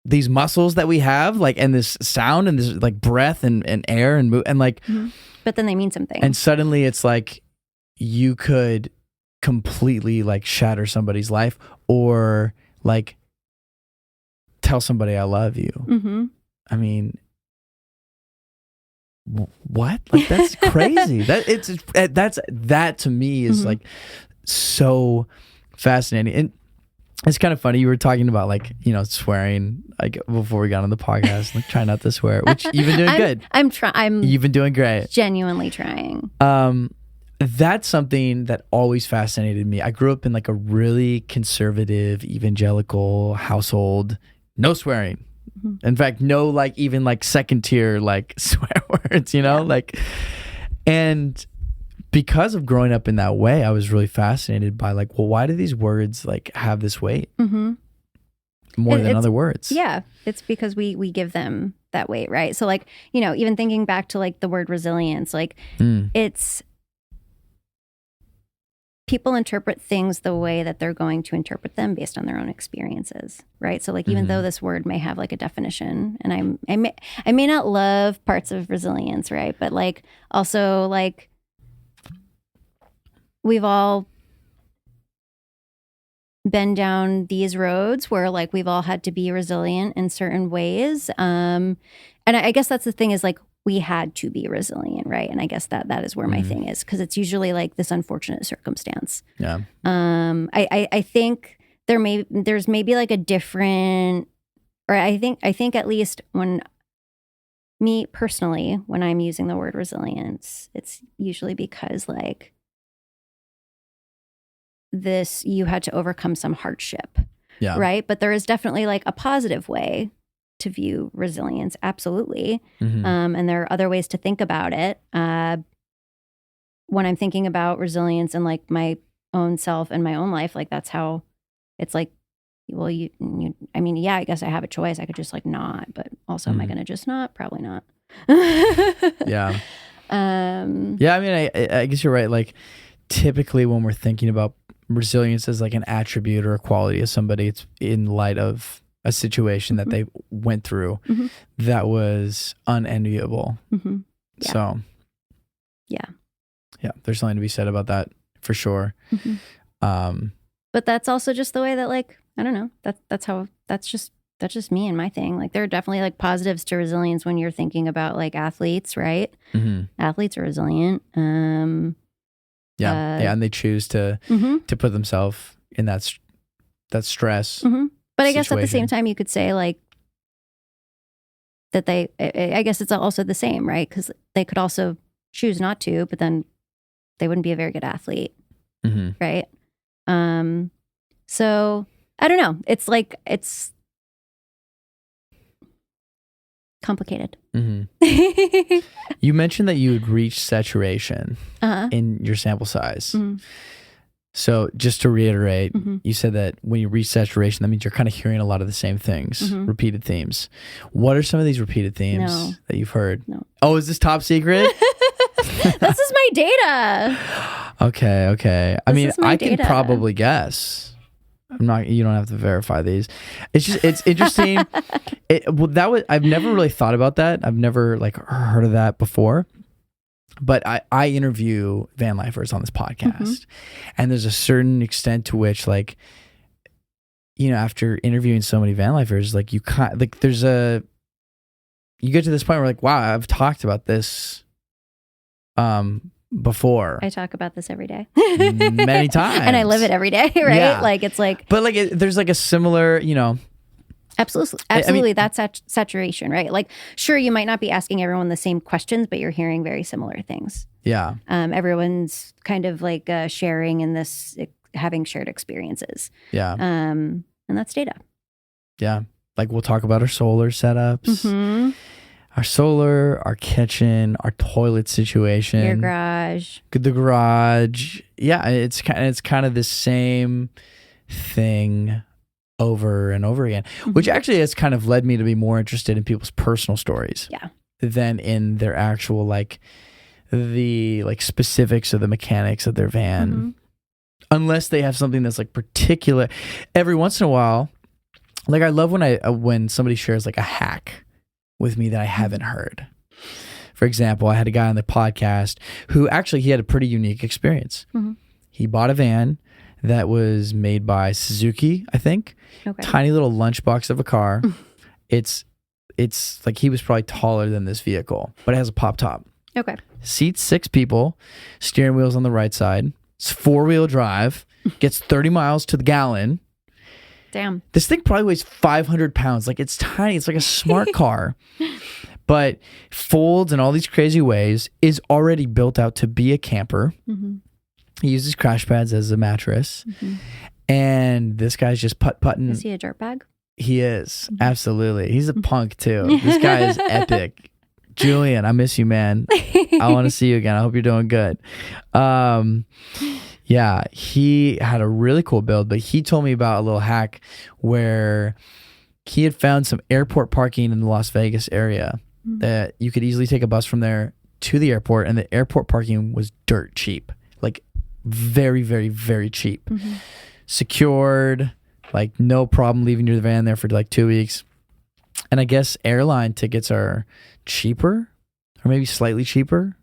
these muscles that we have, like, and this sound and this like breath and air and move and like, but then they mean something. And suddenly it's like you could completely like shatter somebody's life or like tell somebody I love you. I mean, what? Like that's crazy. That to me is like so fascinating. And it's kind of funny. You were talking about like, you know, swearing like before we got on the podcast, like try not to swear, which you've been doing good. I'm You've been doing great. Genuinely trying. that's something that always fascinated me. I grew up in like a really conservative evangelical household. No swearing. In fact, no like even like second tier like swear words, like, and because of growing up in that way, I was really fascinated by like, well, why do these words like have this weight more than other words? Yeah, it's because we give them that weight, right? So like, even thinking back to like the word resilience, like it's people interpret things the way that they're going to interpret them based on their own experiences, right? So like, even though this word may have like a definition, and I may not love parts of resilience, right? But like also like we've all been down these roads where like we've all had to be resilient in certain ways. And I guess that's the thing is like we had to be resilient, right? And I guess that is where my thing is, because it's usually like this unfortunate circumstance. Yeah. I think there's maybe like a different, or I think at least when me personally, when I'm using the word resilience, it's usually because like you had to overcome some hardship, right? But there is definitely like a positive way to view resilience, absolutely. And there are other ways to think about it. When I'm thinking about resilience and like my own self and my own life, like that's how it's like, well, I mean, yeah, I guess I have a choice. I could just like not, but also am I going to just not? Probably not. Yeah. I mean, I guess you're right. Like typically when we're thinking about resilience as like an attribute or a quality of somebody, it's in light of a situation that they went through that was unenviable. Yeah. So yeah, there's something to be said about that for sure. But that's also just the way that like, I don't know, that's just me and my thing. Like there are definitely like positives to resilience when you're thinking about like athletes, right? Athletes are resilient. And they choose to put themselves in that stress. But I guess at the same time, you could say like that I guess it's also the same, right? Because they could also choose not to, but then they wouldn't be a very good athlete, right? So I don't know. It's like, it's complicated. You mentioned that you had reached saturation in your sample size. So just to reiterate, you said that when you reach saturation, that means you're kind of hearing a lot of the same things, repeated themes. What are some of these repeated themes that you've heard? No. Oh, is this top secret? This is my data. Okay. I mean, I can probably guess. You don't have to verify these. It's interesting. I've never really thought about that. I've never like heard of that before. But I interview van lifers on this podcast, and there's a certain extent to which, like, after interviewing so many van lifers, like you get to this point where like, wow, I've talked about this before. I talk about this every day, many times, and I live it every day, right? Yeah. Like it's like, but like there's like a similar, Absolutely. I mean, that's saturation, right? Like, sure, you might not be asking everyone the same questions, but you're hearing very similar things. Yeah. Everyone's kind of like sharing in this, having shared experiences. Yeah. And that's data. Yeah. Like we'll talk about our solar setups, our solar, our kitchen, our toilet situation, your garage, the garage. Yeah. It's kind of the same thing over and over again, which actually has kind of led me to be more interested in people's personal stories than in their actual like the like specifics of the mechanics of their van, unless they have something that's like particular. Every once in a while, like I love when somebody shares like a hack with me that I haven't heard. For example, I had a guy on the podcast who actually he had a pretty unique experience. He bought a van that was made by Suzuki, I think. Okay. Tiny little lunchbox of a car. It's like he was probably taller than this vehicle, but it has a pop top. Okay. Seats 6 people, steering wheel's on the right side. It's 4-wheel drive, gets 30 miles to the gallon. Damn. This thing probably weighs 500 pounds. Like it's tiny. It's like a smart car. but folds in all these crazy ways, is already built out to be a camper. Mm-hmm. He uses crash pads as a mattress. Mm-hmm. And this guy's just putt-putting. Is he a dirtbag? He is. Mm-hmm. Absolutely. He's a punk too. This guy is epic. Julian, I miss you, man. I want to see you again. I hope you're doing good. Yeah, he had a really cool build, but he told me about a little hack where he had found some airport parking in the Las Vegas area that you could easily take a bus from there to the airport, and the airport parking was dirt cheap, like very, very, very cheap. Mm-hmm. Secured, like no problem leaving your van there for like 2 weeks. And I guess airline tickets are cheaper, or maybe slightly cheaper,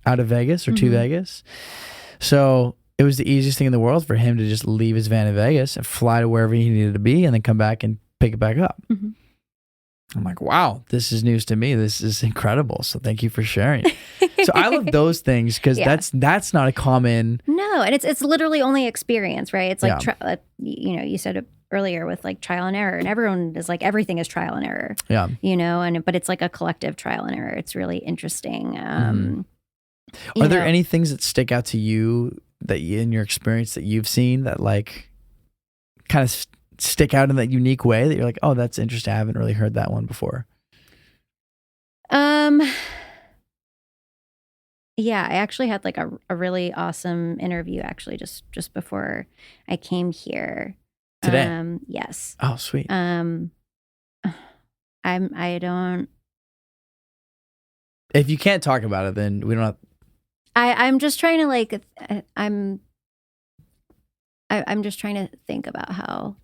out of Vegas or to Vegas. So it was the easiest thing in the world for him to just leave his van in Vegas and fly to wherever he needed to be and then come back and pick it back up. Mm-hmm. I'm like, wow, this is news to me. This is incredible. So thank you for sharing. So I love those things because that's not a common. No, and it's literally only experience, right? It's like, you said it earlier with like trial and error, and everyone is like, everything is trial and error. Yeah. But it's like a collective trial and error. It's really interesting. Are there any things that stick out to you that in your experience that you've seen that like kind of stick out in that unique way that you're like, oh, that's interesting. I haven't really heard that one before. Yeah, I actually had like a really awesome interview actually just before I came here. Today? Yes. Oh, sweet. I don't. If you can't talk about it, then we don't have. I'm just trying to like, I'm just trying to think about how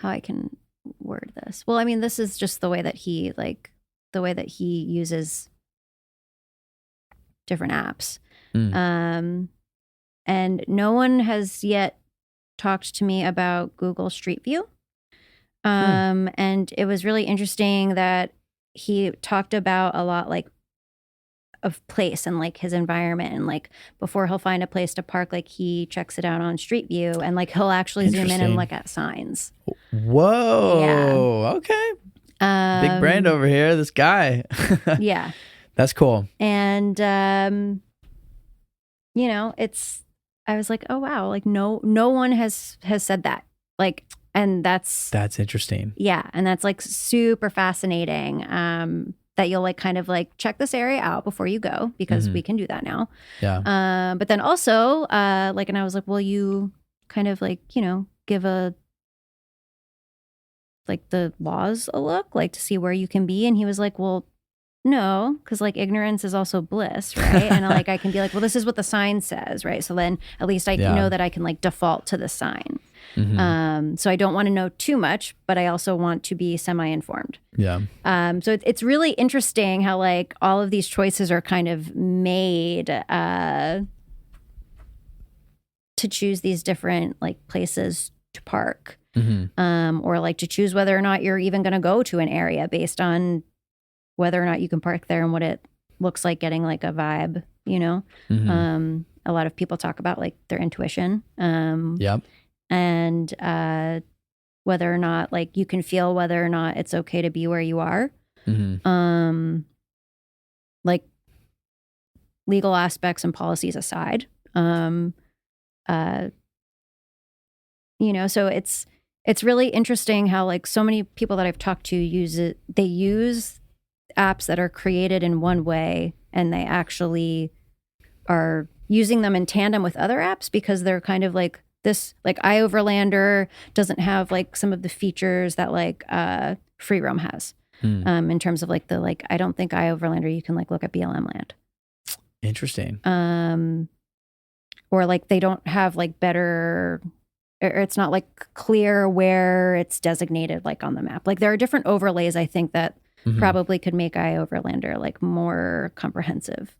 I can word this. Well, I mean, this is just the way that he uses different apps. And no one has yet talked to me about Google Street View. And it was really interesting that he talked about a lot like of place and like his environment, and like before he'll find a place to park, like he checks it out on Street View, and like he'll actually zoom in and look at signs. Whoa. Yeah. Okay. Big brand over here, this guy. Yeah. That's cool. And I was like, oh wow, like no one has said that. Like, and that's interesting. Yeah. And that's like super fascinating. That you'll like kind of like check this area out before you go, because we can do that now. Yeah. But then also and I was like, will you kind of like, give like the laws a look, like to see where you can be? And he was like, well, no, because like ignorance is also bliss, right? And like I can be like, well, this is what the sign says, right? So then at least I know that I can like default to the sign. So I don't want to know too much, but I also want to be semi-informed. Yeah. So it's really interesting how like all of these choices are kind of made to choose these different like places to park, or like to choose whether or not you're even going to go to an area based on whether or not you can park there and what it looks like getting like a vibe, a lot of people talk about like their intuition. Yep. And whether or not like you can feel whether or not it's okay to be where you are. Like legal aspects and policies aside. So it's really interesting how like so many people that I've talked to they use apps that are created in one way, and they actually are using them in tandem with other apps because they're kind of like this, like iOverlander doesn't have like some of the features that like Free Roam has, in terms of like the like I don't think iOverlander you can like look at BLM land. Interesting. Or like they don't have like better, or it's not like clear where it's designated like on the map. Like there are different overlays I think that probably could make iOverlander like more comprehensive.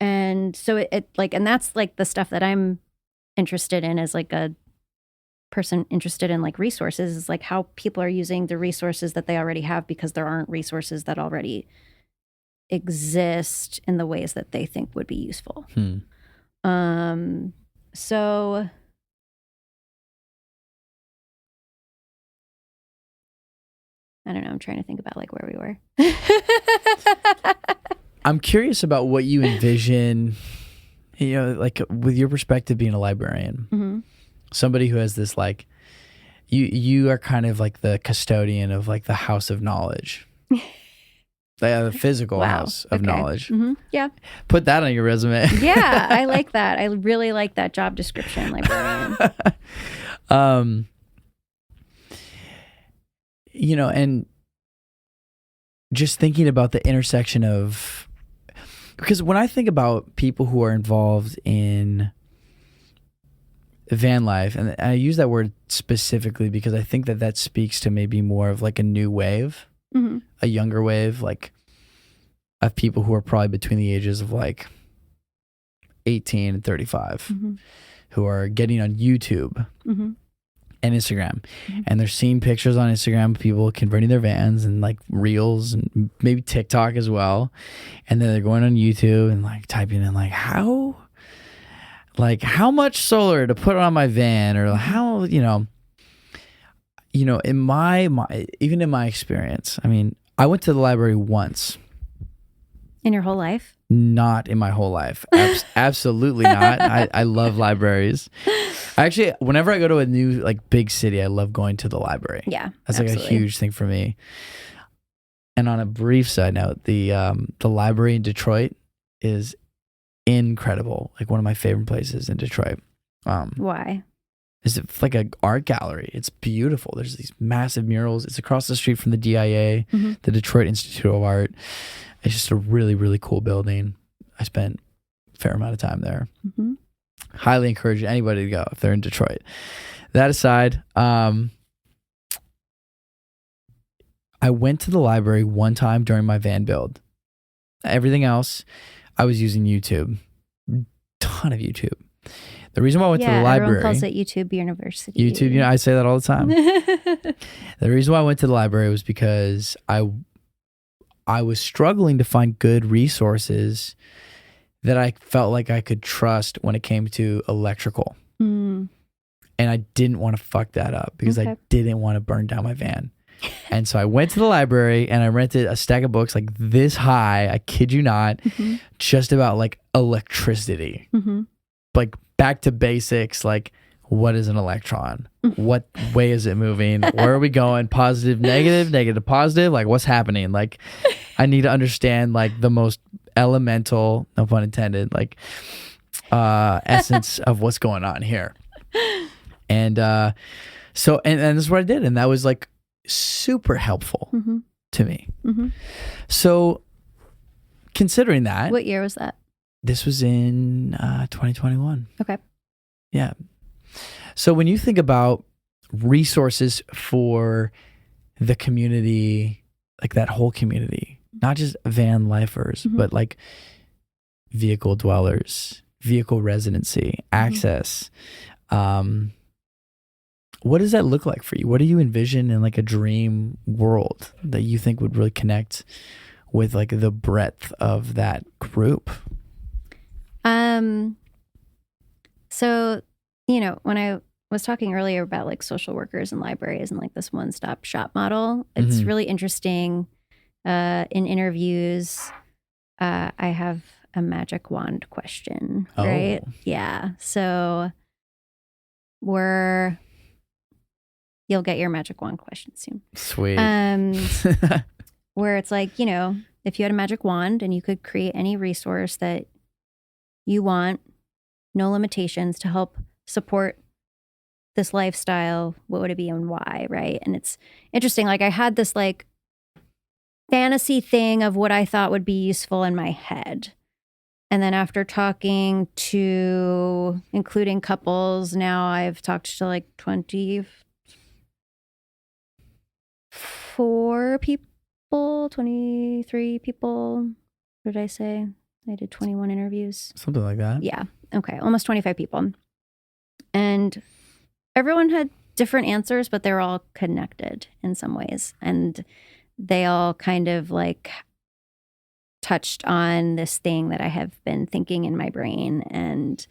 And so it like, and that's like the stuff that I'm interested in as like a person interested in like resources, is like how people are using the resources that they already have, because there aren't resources that already exist in the ways that they think would be useful. So I don't know. I'm trying to think about like where we were. I'm curious about what you envision, like with your perspective being a librarian, somebody who has this like, you are kind of like the custodian of like the house of knowledge. The physical house of knowledge. Yeah. Put that on your resume. Yeah, I like that. I really like that job description, librarian. And just thinking about the intersection of, because when I think about people who are involved in van life, and I use that word specifically because I think that speaks to maybe more of like a new wave. A younger wave, like of people who are probably between the ages of like 18 and 35, who are getting on YouTube and Instagram, and they're seeing pictures on Instagram of people converting their vans and like reels and maybe TikTok as well, and then they're going on YouTube and like typing in like how much solar to put on my van, or how in my even in my experience, I mean, I went to the library once. In your whole life? Not in my whole life. Absolutely not. I love libraries. Actually, whenever I go to a new like big city, I love going to the library. Yeah, that's absolutely. like a huge thing for me. And on a brief side note, the library in Detroit is incredible. Like one of my favorite places in Detroit. Why? It's like an art gallery. It's beautiful. There's these massive murals. It's across the street from the DIA, the Detroit Institute of Art. It's just a really, really cool building. I spent a fair amount of time there. Highly encourage anybody to go if they're in Detroit. That aside, I went to the library one time during my van build. Everything else, I was using YouTube. Ton of YouTube. The reason why I went to the library... everyone calls it YouTube University. YouTube, I say that all the time. The reason why I went to the library was because I was struggling to find good resources that I felt like I could trust when it came to electrical. And I didn't want to fuck that up because I didn't want to burn down my van. And so I went to the library and I rented a stack of books like this high, I kid you not, just about like electricity. Like back to basics, like what is an electron? What way is it moving? Where are we going? Positive, negative, positive? Like what's happening? Like I need to understand like the most elemental, no pun intended, like essence of what's going on here. And so and this is what I did. And that was like super helpful to me. So considering that. What year was that? This was in 2021. Okay. Yeah. So when you think about resources for the community, like that whole community, not just van lifers, but like vehicle dwellers, vehicle residency, access, what does that look like for you? What do you envision in like a dream world that you think would really connect with like the breadth of that group? So, when I was talking earlier about like social workers and libraries and like this one-stop shop model, it's really interesting. In interviews, I have a magic wand question, right? Yeah. So you'll get your magic wand question soon. Sweet. Where it's like, if you had a magic wand and you could create any resource that you want, no limitations, to help support this lifestyle, what would it be and why, right? And it's interesting. Like I had this like fantasy thing of what I thought would be useful in my head. And then after talking to, including couples, now I've talked to like 24 people, 23 people. What did I say? I did 21 interviews. Something like that. Yeah. Okay. Almost 25 people. And everyone had different answers, but they're all connected in some ways. And they all kind of like touched on this thing that I have been thinking in my brain. And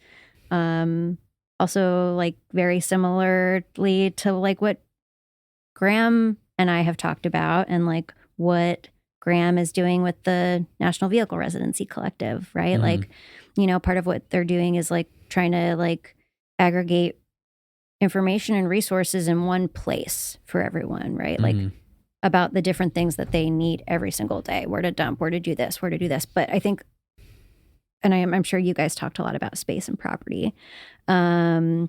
also like very similarly to like what Graham and I have talked about, and like what Graham is doing with the National Vehicle Residency Collective, right? Like, you know, part of what they're doing is like trying to like aggregate information and resources in one place for everyone, right? Like about the different things that they need every single day, where to dump, where to do this, where to do this. But I think, and I'm sure you guys talked a lot about space and property, but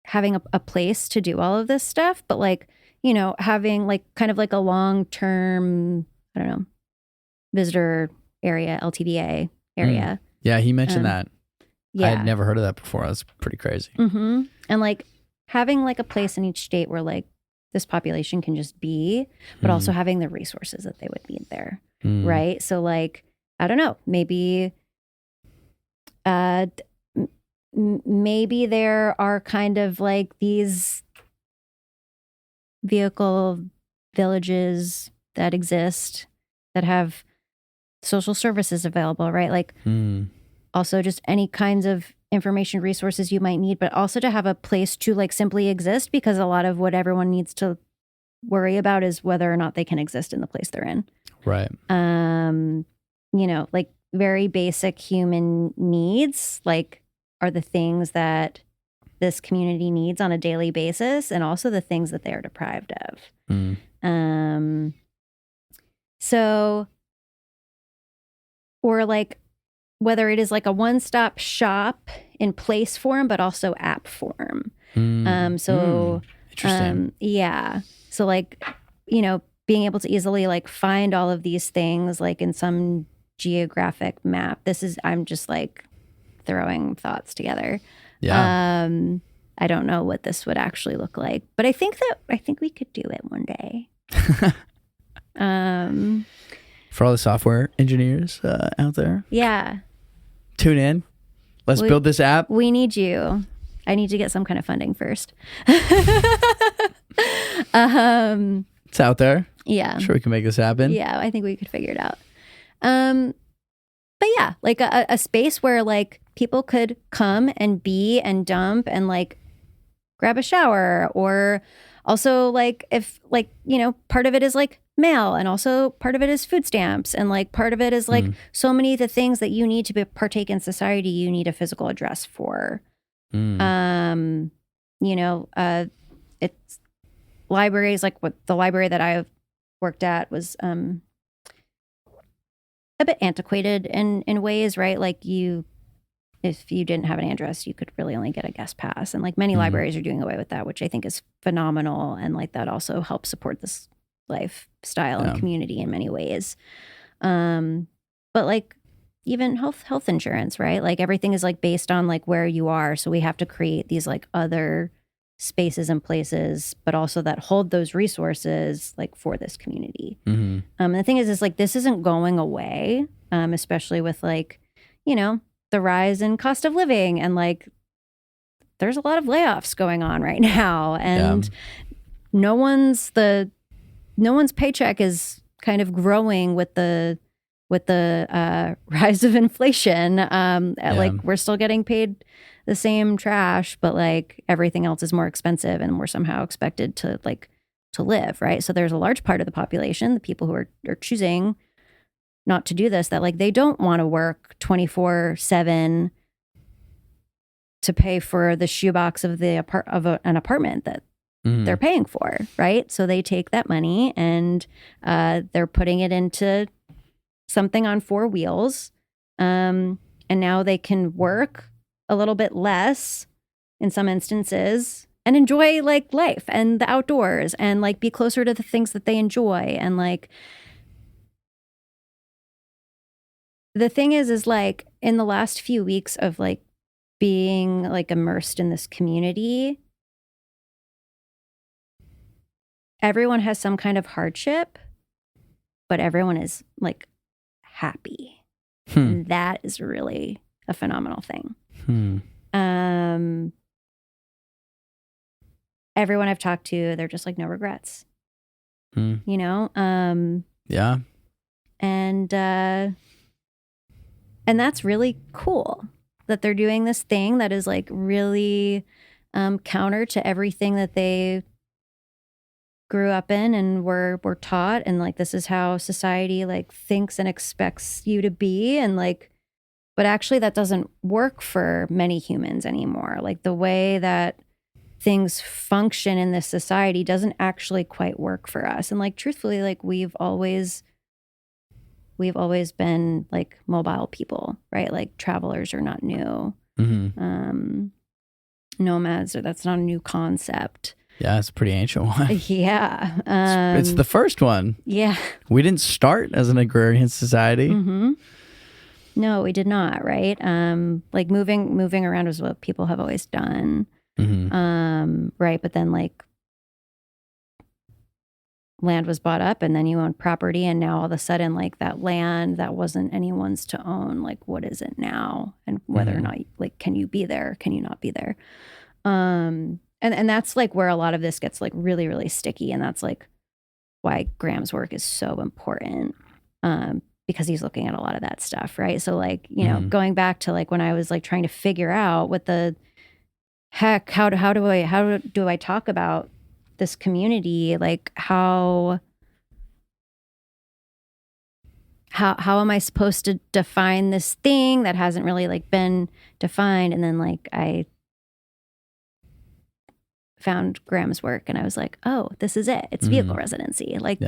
having a place to do all of this stuff, but like, you know, having like kind of like a long-term, I don't know, visitor area, LTVA area. Yeah, he mentioned that. Yeah. I had never heard of that before. That's pretty crazy. And like having like a place in each state where like this population can just be, but also having the resources that they would need there. Right. So like, I don't know, maybe, maybe there are kind of like these vehicle villages that exist that have social services available, right? Like also just any kinds of information resources you might need, but also to have a place to like simply exist, because a lot of what everyone needs to worry about is whether or not they can exist in the place they're in. Right. You know, like very basic human needs, like are the things that this community needs on a daily basis, and also the things that they are deprived of. So, or like, whether it is like a one-stop shop in place form, but also app form. Interesting. Yeah. So like, you know, being able to easily like find all of these things like in some geographic map. I'm just like throwing thoughts together. Yeah. I don't know what this would actually look like, but I think we could do it one day. For all the software engineers out there. Yeah. Tune in. Let's build this app. We need you. I need to get some kind of funding first. It's out there. Yeah. I'm sure we can make this happen. Yeah, I think we could figure it out. But yeah, like a space where like people could come and be and dump and like grab a shower, or also like if like, you know, part of it is like mail, and also part of it is food stamps, and like part of it is like so many of the things that you need to partake in society, you need a physical address for. You know, it's libraries, like what the library that I worked at was a bit antiquated in ways, right? Like if you didn't have an address, you could really only get a guest pass, and like many libraries are doing away with that, which I think is phenomenal, and like that also helps support this lifestyle and community in many ways. But like even health insurance, right? Like everything is like based on like where you are. So we have to create these like other spaces and places, but also that hold those resources like for this community. And the thing is like this isn't going away, especially with like, you know, the rise in cost of living, and like there's a lot of layoffs going on right now, and no one's paycheck is kind of growing with the rise of inflation. Like we're still getting paid the same trash, but like everything else is more expensive, and we're somehow expected to live, right? So there's a large part of the population, the people who are choosing not to do this, that like they don't want to work 24/7 to pay for the shoebox of an apartment that they're paying for, right? So they take that money and they're putting it into something on four wheels, and now they can work a little bit less in some instances and enjoy like life and the outdoors, and like be closer to the things that they enjoy. And like the thing is like in the last few weeks of like being like immersed in this community, everyone has some kind of hardship, but everyone is like happy. And that is really a phenomenal thing. Everyone I've talked to, they're just like no regrets. You know? Yeah. And that's really cool that they're doing this thing that is like really counter to everything that they grew up in and were taught, and like this is how society like thinks and expects you to be, and like, but actually that doesn't work for many humans anymore. Like the way that things function in this society doesn't actually quite work for us. And like truthfully, like we've always been like mobile people, right? Like travelers are not new. Nomads, that's not a new concept. Yeah, it's a pretty ancient one. Yeah. It's the first one. Yeah. We didn't start as an agrarian society. No, we did not, right? Like moving around was what people have always done. Right. But then like land was bought up and then you owned property, and now all of a sudden like that land that wasn't anyone's to own, like what is it now? And whether or not like can you be there? Can you not be there? And that's like where a lot of this gets like really, really sticky. And that's like why Graham's work is so important. Because he's looking at a lot of that stuff, right? So like, you know, going back to like when I was like trying to figure out what the heck, how do I talk about this community? Like how am I supposed to define this thing that hasn't really like been defined? And then like I found Graham's work and I was like, oh, this is it. It's vehicle residency. Like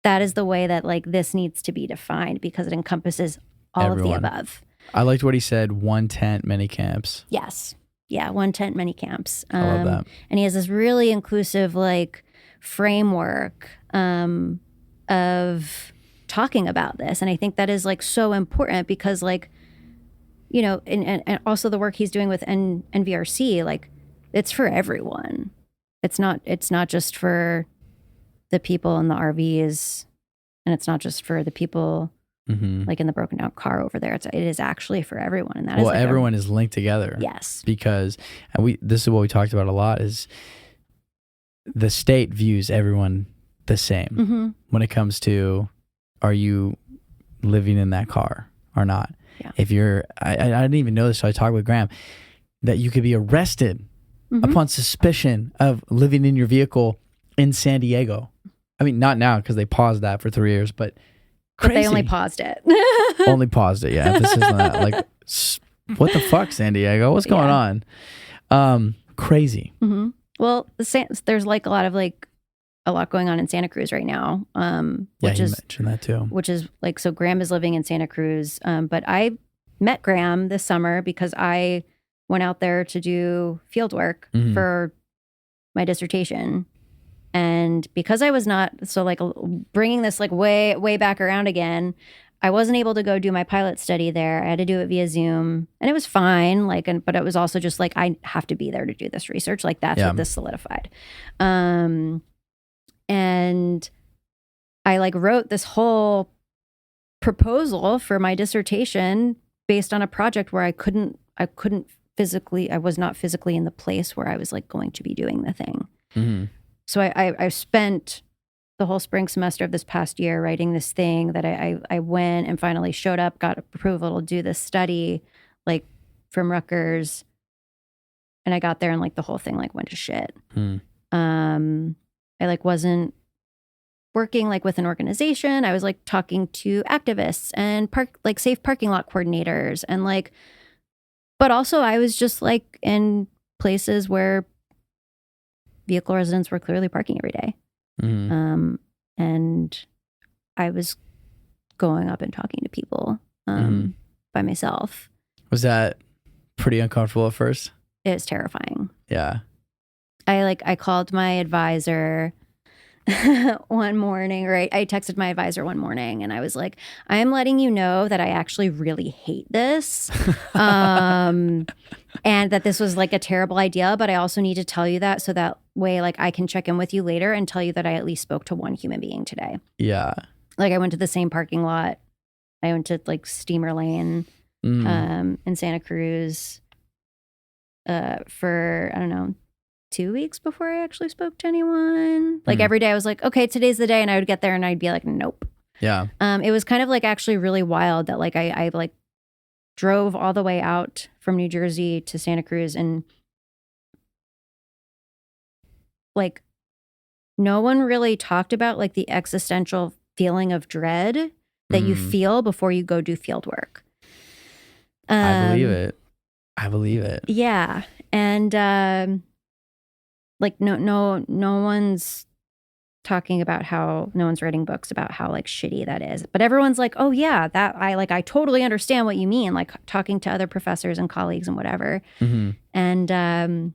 that is the way that like this needs to be defined, because it encompasses all of the above. I liked what he said, 1 tent, many camps. Yes. Yeah, 1 tent, many camps. I love that. And he has this really inclusive like framework of talking about this. And I think that is like so important because like, you know, and also the work he's doing with NVRC, like it's for everyone. It's not just for the people in the RVs, and it's not just for the people like in the broken down car over there. It is actually for everyone, and that is like everyone is linked together. Yes, because this is what we talked about a lot, is the state views everyone the same when it comes to, are you living in that car or not? Yeah. If you're, I didn't even know this, so I talked with Graham, that you could be arrested upon suspicion of living in your vehicle in San Diego. I mean, not now because they paused that for 3 years, but crazy. But they only paused it. Only paused it, yeah. Emphasis on that. Like, what the fuck, San Diego? What's going on? Crazy. Well, there's like a lot going on in Santa Cruz right now. Which is, mentioned that too. Which is like, so Graham is living in Santa Cruz. But I met Graham this summer because I went out there to do field work for my dissertation. And because I was not, so like bringing this like way back around again, I wasn't able to go do my pilot study there. I had to do it via Zoom, and it was fine. Like, but it was also just like, I have to be there to do this research. Like that's what this solidified. And I like wrote this whole proposal for my dissertation based on a project where I was not physically in the place where I was like going to be doing the thing. So I spent the whole spring semester of this past year writing this thing that I went and finally showed up, got approval to do this study like from Rutgers. And I got there and like the whole thing like went to shit. I like wasn't working like with an organization. I was like talking to activists and safe parking lot coordinators, and like, but also I was just like in places where vehicle residents were clearly parking every day. And I was going up and talking to people by myself. Was that pretty uncomfortable at first? It was terrifying. Yeah. I called my advisor one morning, right? I texted my advisor one morning and I was like, I am letting you know that I actually really hate this. And that this was like a terrible idea, but I also need to tell you that so that way like I can check in with you later and tell you that I at least spoke to one human being today. Yeah. Like I went to the same parking lot. I went to like Steamer Lane in Santa Cruz for, I don't know, 2 weeks before I actually spoke to anyone. Like every day I was like, okay, today's the day. And I would get there and I'd be like, nope. Yeah. It was kind of like actually really wild that like I like drove all the way out from New Jersey to Santa Cruz, and like no one really talked about like the existential feeling of dread that you feel before you go do field work. I believe it. Yeah. And like no one's talking about how no one's writing books about how like shitty that is. But everyone's like, oh yeah, that I totally understand what you mean, like talking to other professors and colleagues and whatever. Mm-hmm. And I'm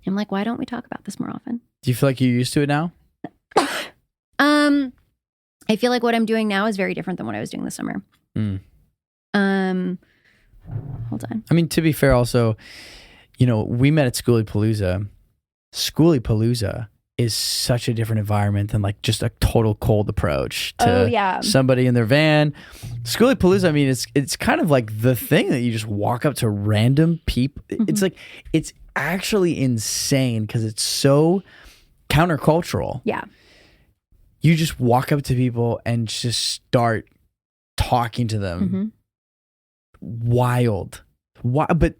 like, why don't we talk about this more often? Do you feel like you're used to it now? I feel like what I'm doing now is very different than what I was doing this summer. Hold on. I mean, to be fair, also, you know, we met at Schoolypalooza. Schoolypalooza is such a different environment than like just a total cold approach to somebody in their van. Schoolypalooza, I mean, it's kind of like the thing that you just walk up to random people. It's like, it's actually insane because it's so countercultural. Yeah. You just walk up to people and just start talking to them. Wild. But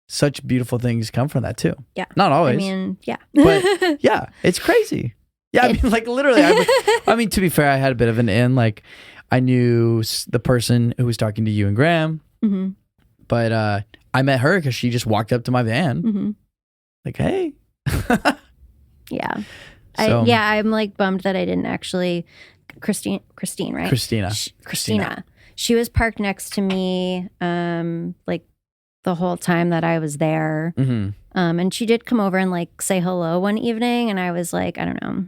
such beautiful things come from that too. Yeah. Not always. I mean, yeah. But yeah, it's crazy. Yeah, I mean, like literally, I mean, to be fair, I had a bit of an in. Like, I knew the person who was talking to you and Graham, but I met her because she just walked up to my van. Like, hey. Yeah. So, I'm like bummed that I didn't actually. Christine, right? Christina. She was parked next to me, like the whole time that I was there. And she did come over and like say hello one evening, and I was like, I don't know,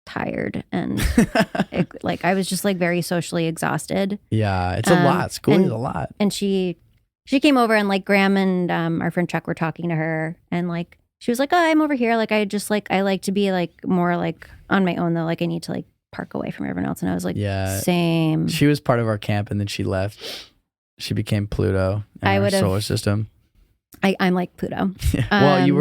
tired, and like I was just like very socially exhausted. Yeah, it's a lot. School is a lot. And she came over, and like Graham and our friend Chuck were talking to her, and like she was like, oh, I'm over here. Like I just like I like to be like more like on my own though. Like I need to like park away from everyone else. And I was like, yeah, same. She was part of our camp, and then she left. She became Pluto in our solar system. I'm like Pluto. Yeah. Well, you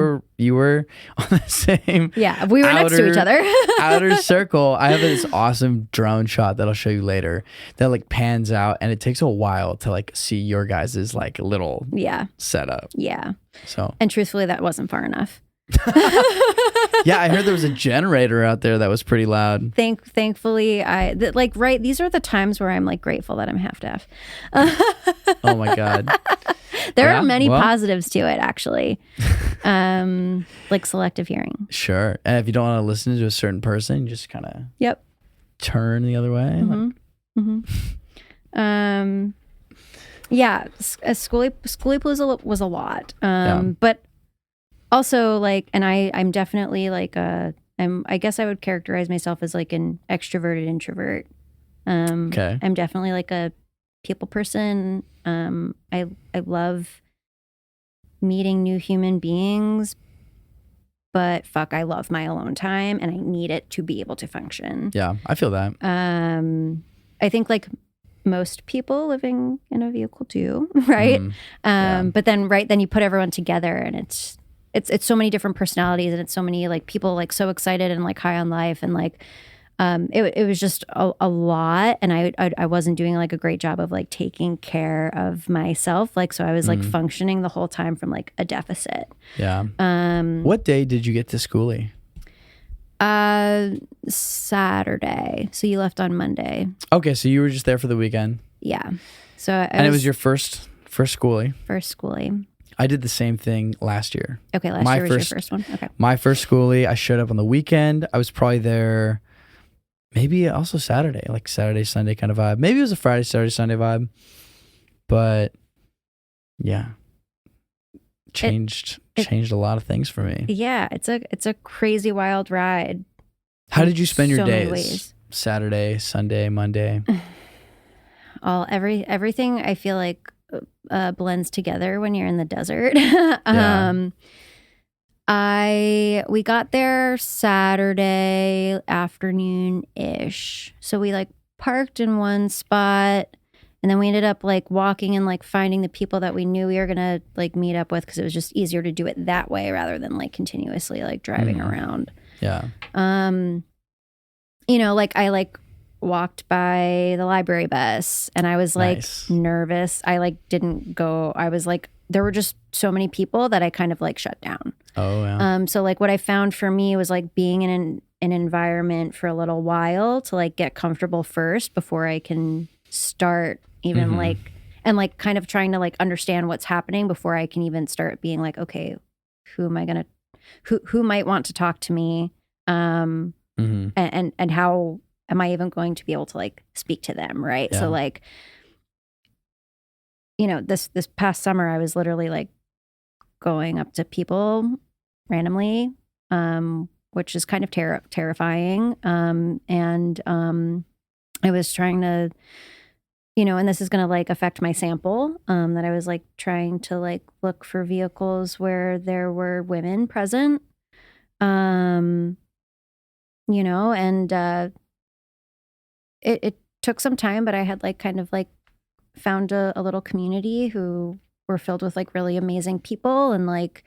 were on the same. Yeah, we were next to each other. outer circle. I have this awesome drone shot that I'll show you later that like pans out, and it takes a while to like see your guys's like little setup. Yeah. So, and truthfully, that wasn't far enough. Yeah, I heard there was a generator out there that was pretty loud. Thankfully, these are the times where I'm like grateful that I'm half-deaf. Oh my God. There are many positives to it, actually. Like selective hearing. Sure. And if you don't want to listen to a certain person, you just kind of turn the other way. Yeah, Schoolypalooza was a lot. But also, like, and I'm definitely like I guess I would characterize myself as like an extroverted introvert. Okay. I'm definitely like a people person. I love meeting new human beings, but fuck, I love my alone time, and I need it to be able to function. Yeah, I feel that. I think like most people living in a vehicle do, right? But then you put everyone together, and it's so many different personalities, and it's so many like people like so excited and like high on life, and like it was just a lot, and I wasn't doing like a great job of like taking care of myself, like so I was like functioning the whole time from like a deficit. Yeah. What day did you get to Schooly? Saturday. So you left on Monday. Okay, so you were just there for the weekend. Yeah. So it was your first Schooly. First Schooly. I did the same thing last year. Okay, last year was your first one. Okay. My first Schooly, I showed up on the weekend. I was probably there maybe also Saturday, like Saturday, Sunday kind of vibe. Maybe it was a Friday, Saturday, Sunday vibe. But yeah. Changed a lot of things for me. Yeah, it's a crazy wild ride. How did you spend your days? Saturday, Sunday, Monday? Everything I feel like blends together when you're in the desert. We got there Saturday afternoon-ish. So we like parked in one spot, and then we ended up like walking and like finding the people that we knew we were gonna like meet up with, because it was just easier to do it that way rather than like continuously like driving around. Yeah. You know, like I like walked by the library bus, and I was like nervous. I like didn't go. I was like, there were just so many people that I kind of like shut down. Oh, yeah. So like what I found for me was like being in an environment for a little while to like get comfortable first before I can start even like, and like kind of trying to like understand what's happening before I can even start being like, okay, who am I going to, who might want to talk to me? And how am I even going to be able to like speak to them? Right. Yeah. So like, you know, this past summer, I was literally like going up to people randomly, which is kind of terrifying. I was trying to, you know, and this is going to like affect my sample, that I was like trying to like look for vehicles where there were women present, you know, and it took some time, but I had like kind of like found a little community who were filled with like really amazing people, and like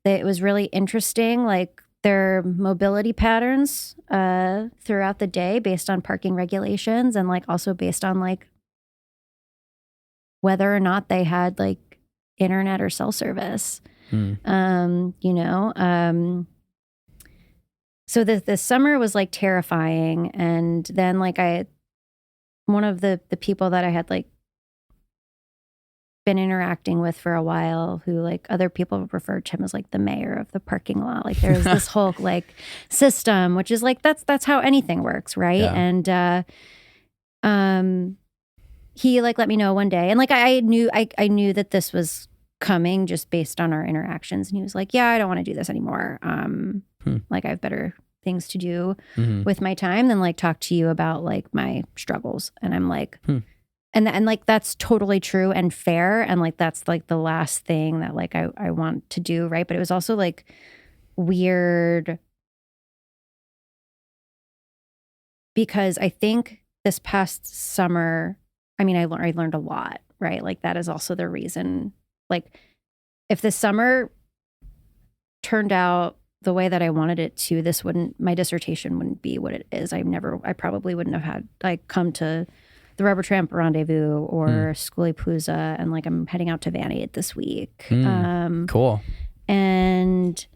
it was really interesting, like their mobility patterns throughout the day based on parking regulations, and like also based on like whether or not they had like internet or cell service. You know, so this summer was like terrifying. And then like one of the people that I had like been interacting with for a while, who like other people referred to him as like the mayor of the parking lot. Like there's this whole like system, which is like, that's how anything works. Right. Yeah. And, he like let me know one day, and like I knew that this was coming just based on our interactions. And he was like, yeah, I don't want to do this anymore. Like I have better things to do with my time than like talk to you about like my struggles. And I'm like, and like, that's totally true and fair. And like, that's like the last thing that like I want to do. Right. But it was also like weird because I think this past summer, I mean, I learned a lot, right? Like that is also the reason, like if the summer turned out the way that I wanted it to, my dissertation wouldn't be what it is. I probably wouldn't have had like come to the Rubber Tramp Rendezvous or Schoolypalooza, and like I'm heading out to Van 8 this week. Cool. And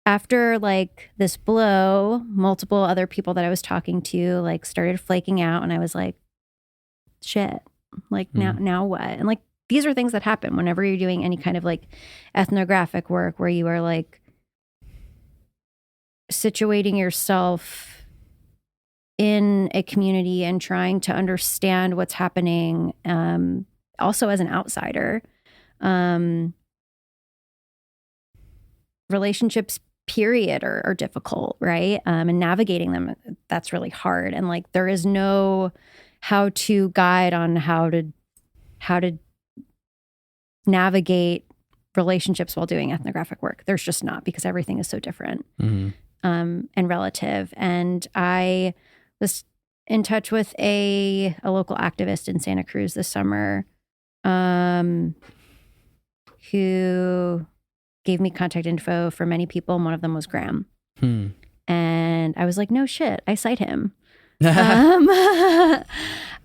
after like this blow, multiple other people that I was talking to like started flaking out, and I was like, shit, like now what? And like these are things that happen whenever you're doing any kind of like ethnographic work where you are like situating yourself in a community and trying to understand what's happening, also as an outsider. Relationships period are difficult, right? And navigating them, that's really hard. And like there is no how-to guide on how to navigate relationships while doing ethnographic work. There's just not, because everything is so different and relative. And I was in touch with a local activist in Santa Cruz this summer, who gave me contact info for many people, and one of them was Graham. And I was like, no shit, I cite him.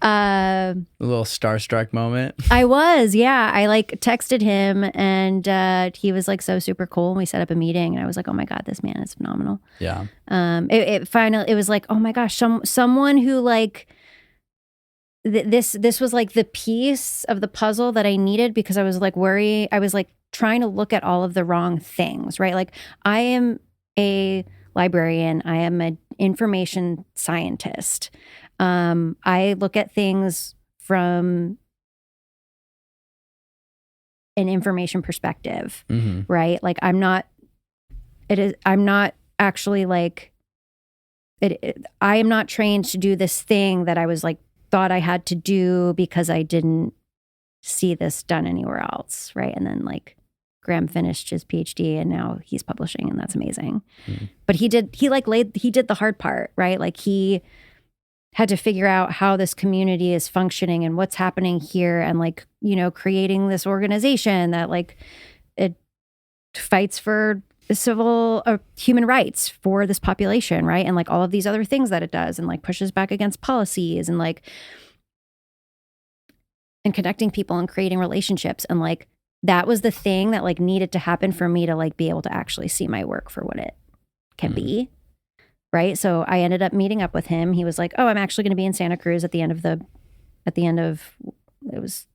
A little starstruck moment. I was, yeah. I like texted him, and he was like so super cool. And we set up a meeting, and I was like, oh my God, this man is phenomenal. Yeah. It was like, oh my gosh, someone who like this was like the piece of the puzzle that I needed, because I was like worried. I was like trying to look at all of the wrong things, right? Like I am a librarian. I am an information scientist. I look at things from an information perspective, right? Like I'm not actually like I am not trained to do this thing that I was like thought I had to do because I didn't see this done anywhere else, right? And then like Graham finished his PhD, and now he's publishing, and that's amazing. But he did the hard part, right? Like he had to figure out how this community is functioning and what's happening here, and like, you know, creating this organization that like it fights for civil human rights for this population, right? And like all of these other things that it does, and like pushes back against policies, and like and connecting people and creating relationships, and like that was the thing that like needed to happen for me to like be able to actually see my work for what it can be. Right. So I ended up meeting up with him. He was like, oh, I'm actually going to be in Santa Cruz at the end of it was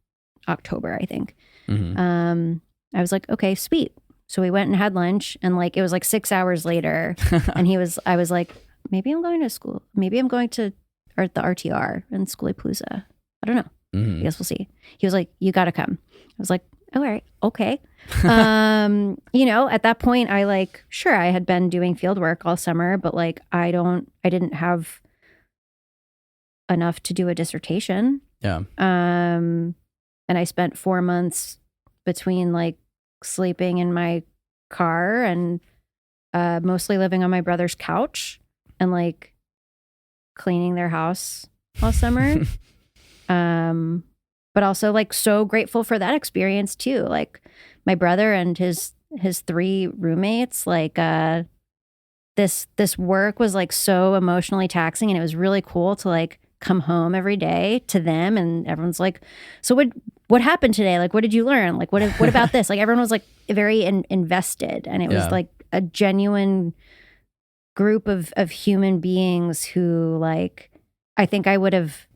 October, I think. I was like, okay, sweet. So we went and had lunch, and like, it was like 6 hours later and I was like, maybe I'm going to school. Maybe I'm going to the RTR in Schoolapalooza. I don't know. I guess we'll see. He was like, you got to come. I was like, all right, okay. You know, at that point I like, sure, I had been doing field work all summer, but like, I didn't have enough to do a dissertation. Yeah. And I spent 4 months between like sleeping in my car and mostly living on my brother's couch and like cleaning their house all summer. But also like so grateful for that experience too. Like my brother and his 3 roommates, like this work was like so emotionally taxing, and it was really cool to like come home every day to them, and everyone's like, so what happened today? Like, what did you learn? Like, what about this? Like, everyone was like very invested, and it was like a genuine group of human beings who, like, I think I would have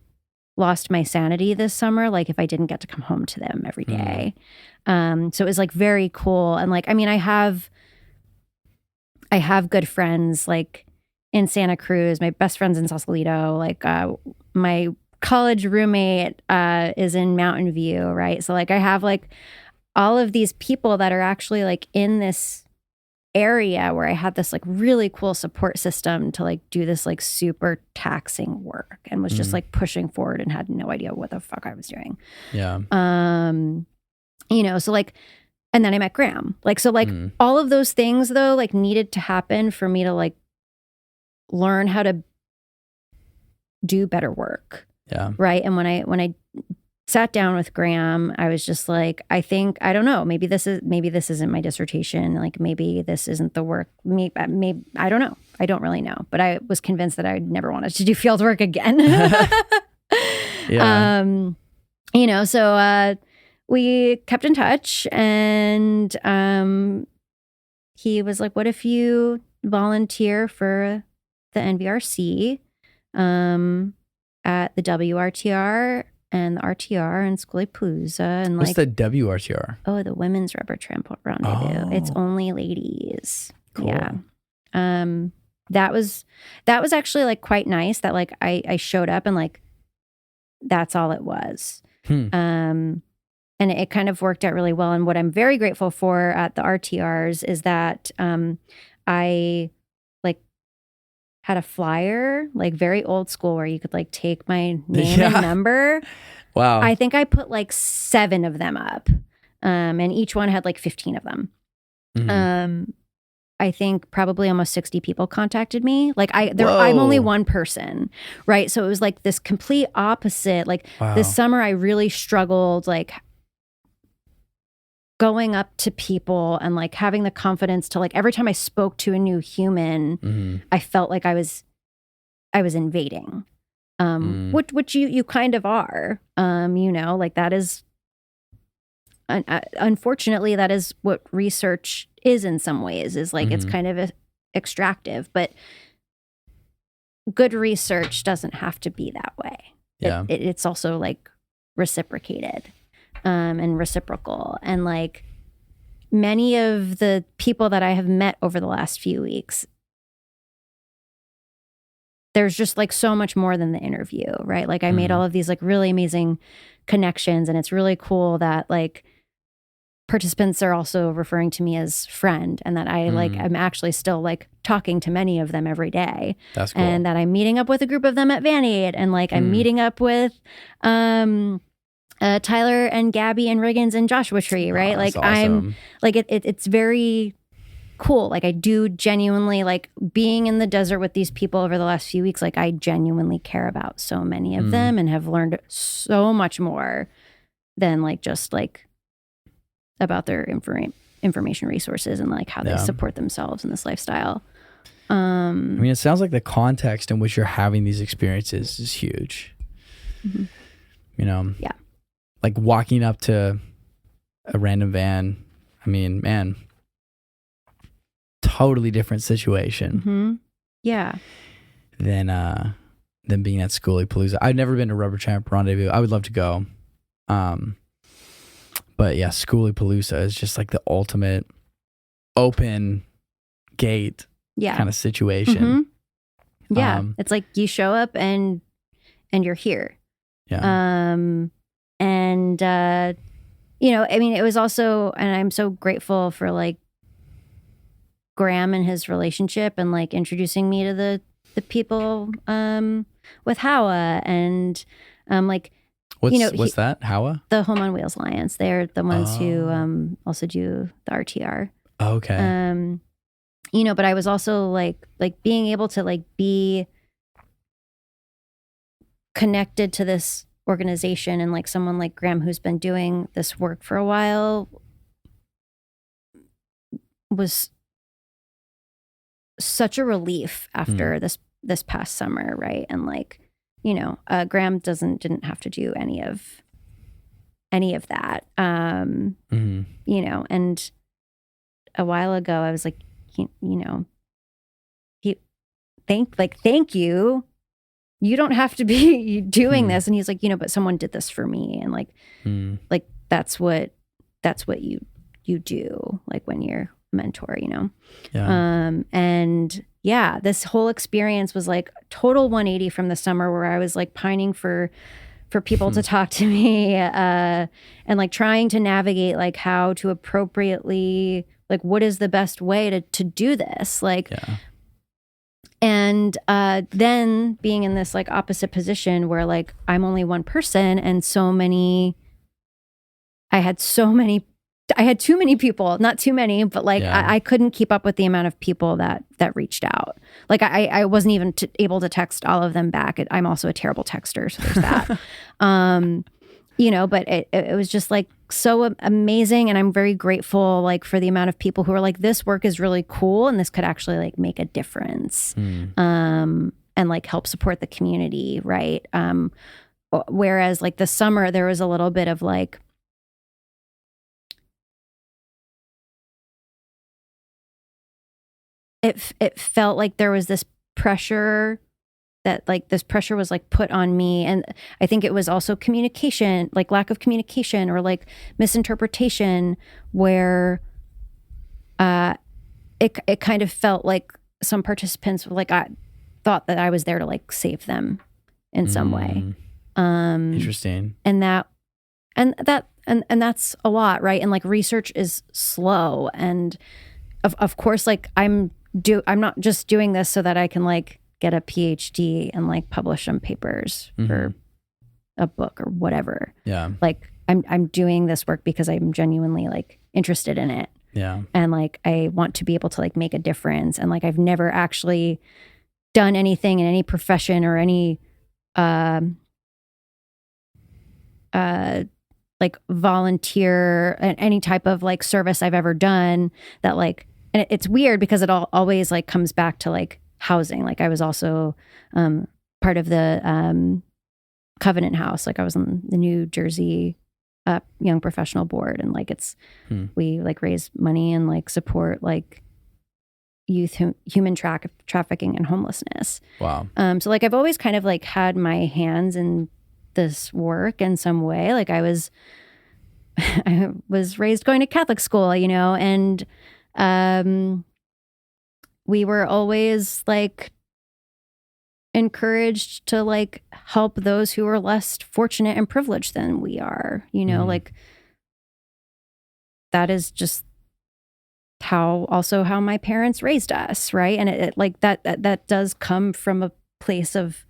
lost my sanity this summer, like if I didn't get to come home to them every day. So it was like very cool. And like, I mean, I have good friends like in Santa Cruz, my best friend's in Sausalito, like my college roommate is in Mountain View, right? So like I have like all of these people that are actually like in this area where I had this like really cool support system to like do this like super taxing work, and was just like pushing forward and had no idea what the fuck I was doing. Yeah. You know, so like, and then I met Graham. Like, so like all of those things though, like needed to happen for me to like learn how to do better work. Yeah. Right. And when I sat down with Graham, I was just like, I don't know, maybe this isn't my dissertation. Like maybe this isn't the work. Maybe I don't know. I don't really know. But I was convinced that I never wanted to do field work again. Yeah. You know, so we kept in touch, and he was like, what if you volunteer for the NVRC at the WRTR and the RTR and Schoolapalooza, and what's like the WRTR? Oh, the Women's Rubber Tramp Rendezvous. Oh. It's only ladies. Cool. Yeah. That was actually like quite nice that like I showed up and like that's all it was. And it kind of worked out really well. And what I'm very grateful for at the RTRs is that I like had a flyer, like very old school, where you could like take my name and number. Wow. I think I put like 7 of them up, and each one had like 15 of them. I think probably almost 60 people contacted me. Like I'm only one person, right? So it was like this complete opposite. Like this summer, I really struggled, like going up to people and like having the confidence to like every time I spoke to a new human, I felt like I was invading, which you kind of are, you know, like that is, unfortunately, that is what research is in some ways, is like it's kind of extractive, but good research doesn't have to be that way. Yeah. It's also like reciprocated. And reciprocal. And like many of the people that I have met over the last few weeks, there's just like so much more than the interview, right? Like I made all of these like really amazing connections, and it's really cool that like participants are also referring to me as friend, and that I like I'm actually still like talking to many of them every day. That's cool. And that I'm meeting up with a group of them at Vanlife, and like I'm meeting up with Tyler and Gabby and Riggins and Joshua Tree, right? Like like awesome. I'm like it's very cool. Like I do genuinely like being in the desert with these people over the last few weeks. Like I genuinely care about so many of them, and have learned so much more than like just like about their information resources and like how they support themselves in this lifestyle. I mean, it sounds like the context in which you're having these experiences is huge. You know? Yeah. Like walking up to a random van. I mean, man, totally different situation. Mm-hmm. Yeah. Than being at Schoolie Palooza. I've never been to Rubber Champ Rendezvous. I would love to go. But yeah, Schoolie Palooza is just like the ultimate open gate kind of situation. Mm-hmm. Yeah. It's like you show up and you're here. Yeah. You know, I mean, it was also, and I'm so grateful for like Graham and his relationship and like introducing me to the people with Howa and like, what's that? Howa? The Home on Wheels Alliance. They're the ones who also do the RTR. Okay. You know, but I was also like being able to like be connected to this organization and like someone like Graham who's been doing this work for a while was such a relief after this past summer, right? And like, you know, Graham didn't have to do any of that. You know, and a while ago I was like, you know, thank you. You don't have to be doing this. And he's like, you know, but someone did this for me. And like, like that's what you do, like when you're a mentor, you know? Yeah. And yeah, this whole experience was like total 180 from the summer where I was like pining for people to talk to me, and like trying to navigate like how to appropriately, like what is the best way to do this? Like, and then being in this like opposite position where like I'm only one person and I had too many people, not too many, but like I couldn't keep up with the amount of people that reached out. Like I wasn't even able to text all of them back. I'm also a terrible texter, so there's that. You know, but it was just like so amazing. And I'm very grateful like for the amount of people who are like, this work is really cool and this could actually like make a difference. And like help support the community. Right. Whereas like the summer, there was a little bit of like, it felt like there was this pressure that like this pressure was like put on me. And I think it was also communication, like lack of communication or like misinterpretation where it kind of felt like some participants like I thought that I was there to like save them in some way. Interesting. And that's a lot, right? And like research is slow. And of course, like I'm not just doing this so that I can like get a PhD and like publish some papers for a book or whatever. Yeah. Like I'm doing this work because I'm genuinely like interested in it. Yeah. And like I want to be able to like make a difference. And like I've never actually done anything in any profession or any like volunteer and any type of like service I've ever done that like, and it's weird because it always like comes back to like housing. Like I was also part of the Covenant House. Like I was on the New Jersey Young Professional Board, and like it's we like raise money and like support like youth human trafficking and homelessness. Wow. So like I've always kind of like had my hands in this work in some way. Like I was raised going to Catholic school, you know, and we were always like encouraged to like help those who are less fortunate and privileged than we are, you know, like that is just how my parents raised us. Right. And it like that does come from a place of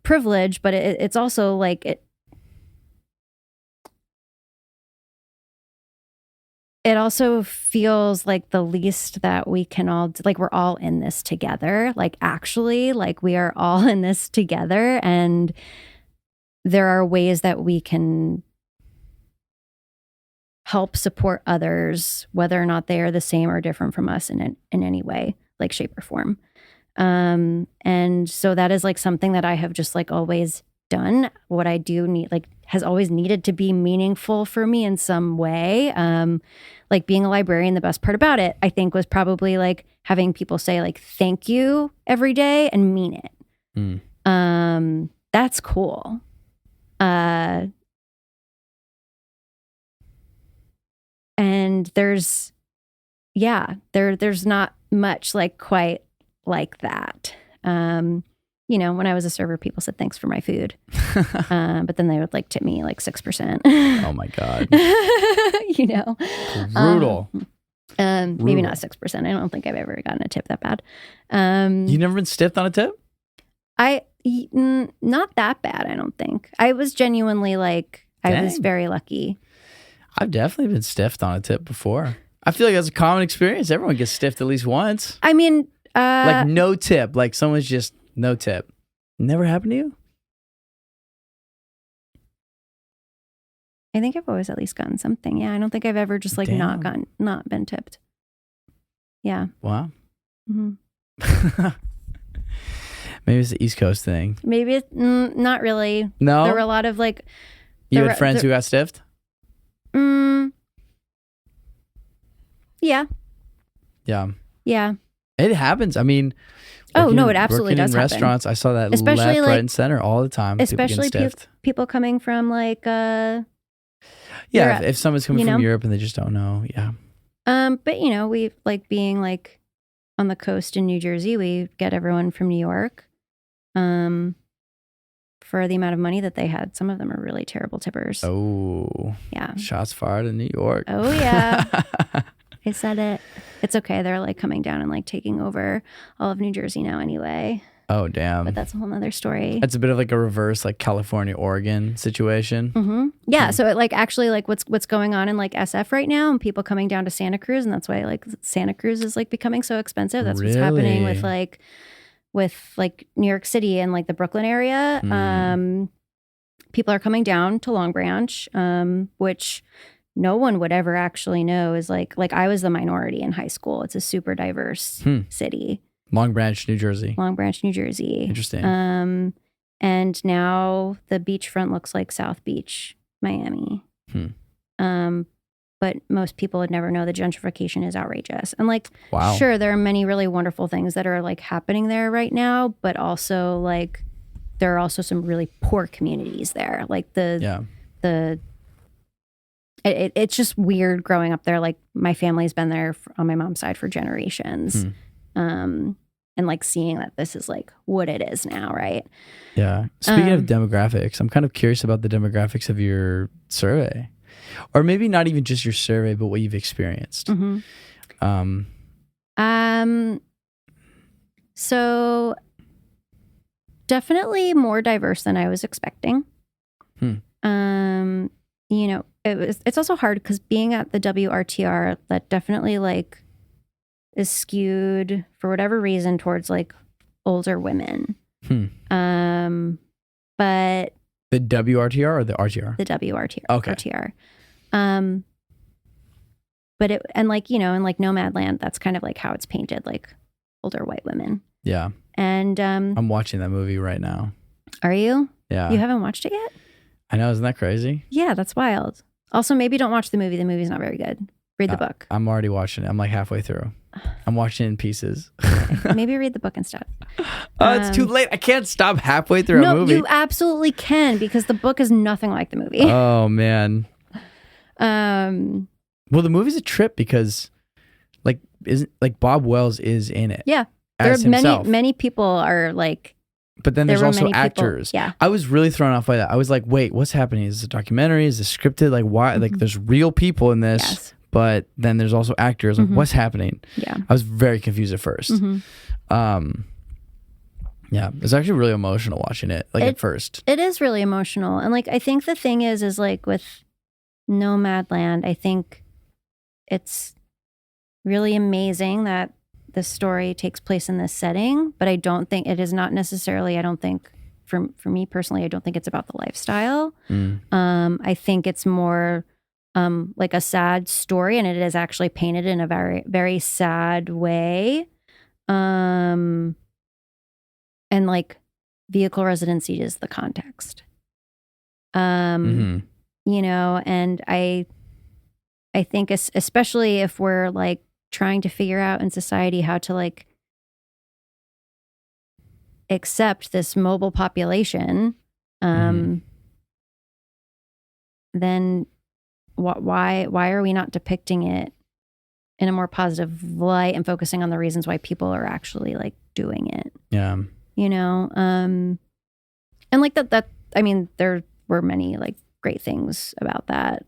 privilege, but it's also like it also feels like the least that we can all like we're all in this together. Like actually, like we are all in this together, and there are ways that we can help support others, whether or not they are the same or different from us in any way, like shape or form. And so that is like something that I have just like always done. What I do need like has always needed to be meaningful for me in some way. Like being a librarian, the best part about it, I think, was probably like having people say like thank you every day and mean it. That's cool. And there's not much like quite like that. You know, when I was a server, people said thanks for my food, but then they would like tip me like 6%. Oh my God. You know, Brutal. Maybe not 6%. I don't think I've ever gotten a tip that bad. You never been stiffed on a tip? Not that bad. I don't think. I was genuinely like, I was very lucky. I've definitely been stiffed on a tip before. I feel like that's a common experience. Everyone gets stiffed at least once. I mean, like no tip. Like someone's just no tip. Never happened to you? I think I've always at least gotten something. Yeah, I don't think I've ever just like not been tipped. Yeah. Wow. Mm-hmm. Maybe it's the East Coast thing. Maybe it's not really. No? There were a lot of like... You had friends who got stiffed? Yeah. Yeah. Yeah. It happens. I mean... Oh, no, it absolutely does in restaurants, I saw that especially left, like, right, and center all the time. Especially people coming from like... yeah, Europe, if someone's coming from Europe and they just don't know, yeah. But you know, we like being like on the coast in New Jersey, we get everyone from New York. For the amount of money that they had, some of them are really terrible tippers. Oh, yeah. Shots fired in New York. Oh yeah. I said it. It's okay. They're like coming down and like taking over all of New Jersey now anyway. Oh, damn. But that's a whole nother story. It's a bit of like a reverse like California, Oregon situation. Mm-hmm. Yeah. So it like actually like what's going on in like SF right now and people coming down to Santa Cruz. And that's why like Santa Cruz is like becoming so expensive. That's what's happening with like New York City and like the Brooklyn area. People are coming down to Long Branch, which no one would ever actually know is like I was the minority in high school. It's a super diverse city. Long Branch, New Jersey. Long Branch, New Jersey. Interesting. And now the beachfront looks like South Beach, Miami. But most people would never know the gentrification is outrageous. And like, wow. Sure, there are many really wonderful things that are like happening there right now, but also like there are also some really poor communities there. Like it's just weird growing up there. Like my family's been there on my mom's side for generations. And like seeing that this is like what it is now, right? Yeah. Speaking of demographics, I'm kind of curious about the demographics of your survey. Or maybe not even just your survey, but what you've experienced. So definitely more diverse than I was expecting. You know, it's also hard because being at the WRTR, that definitely like is skewed for whatever reason towards like older women. But the WRTR or the RTR? The WRTR. Okay. RTR. But it, and like, you know, in like Nomadland, that's kind of like how it's painted, like older white women. Yeah. And I'm watching that movie right now. Are you? Yeah. You haven't watched it yet? I know, isn't that crazy? Yeah, that's wild. Also, maybe don't watch the movie. The movie's not very good. Read the book. I'm already watching it. I'm like halfway through. I'm watching it in pieces. Okay. Maybe read the book instead. Oh, it's too late. I can't stop halfway through a movie. No, you absolutely can because the book is nothing like the movie. Oh, man. Well, the movie's a trip because like Bob Wells is in it. Yeah. As there are himself. many people are like. But then there's also actors. Yeah. I was really thrown off by that. I was like, wait, what's happening? Is this a documentary? Is this scripted? Like, why? Like, there's real people in this. Yes. But then there's also actors. Like, what's happening? Yeah. I was very confused at first. Yeah. It's actually really emotional watching it. Like at first. It is really emotional. And like, I think the thing is like with Nomadland, I think it's really amazing that the story takes place in this setting, but I don't think it is not necessarily, I don't think for me personally, I don't think it's about the lifestyle. I think it's more like a sad story, and it is actually painted in a very, very sad way. And like vehicle residency is the context. You know, and I think especially if we're like trying to figure out in society how to like accept this mobile population, then why are we not depicting it in a more positive light and focusing on the reasons why people are actually like doing it? Yeah. You know, and like that I mean, there were many like great things about that.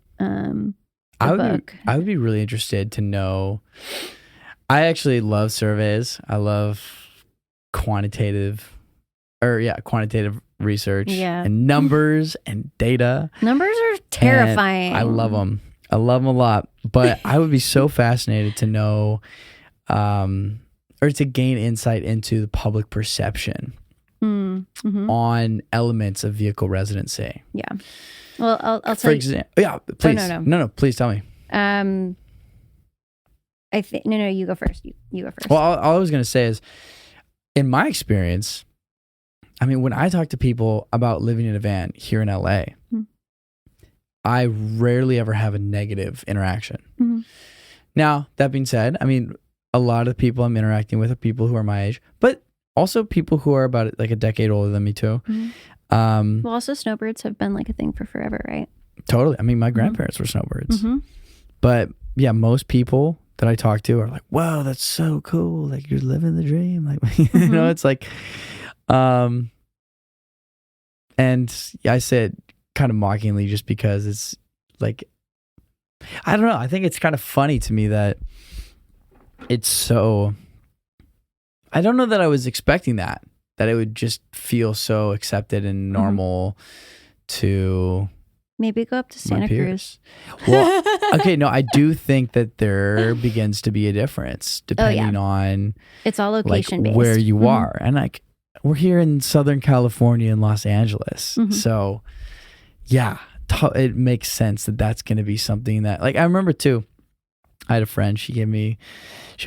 I would be really interested to know. I actually love surveys. I love quantitative research and numbers and data. Numbers are terrifying. And I love them. I love them a lot. But I would be so fascinated to know, or to gain insight into the public perception on elements of vehicle residency. Yeah. Well, I'll tell For example, yeah, please. Oh, no, please tell me. I think no, you go first. You go first. Well, all I was going to say is, in my experience, I mean, when I talk to people about living in a van here in LA, I rarely ever have a negative interaction. Now, that being said, I mean, a lot of the people I'm interacting with are people who are my age, but also people who are about like a decade older than me too. Well, also snowbirds have been like a thing for forever, right? Totally. I mean, my grandparents were snowbirds. But yeah, most people that I talk to are like, "Wow, that's so cool! Like you're living the dream." Like you know, it's like, and I said kind of mockingly just because it's like, I don't know. I think it's kind of funny to me that it's so. I don't know that I was expecting that it would just feel so accepted and normal to. Maybe go up to Santa Cruz. Well, okay, no, I do think that there begins to be a difference depending on it's all location based where you are, and like we're here in Southern California in Los Angeles, so yeah, it makes sense that that's going to be something that like I remember too. I had a friend. She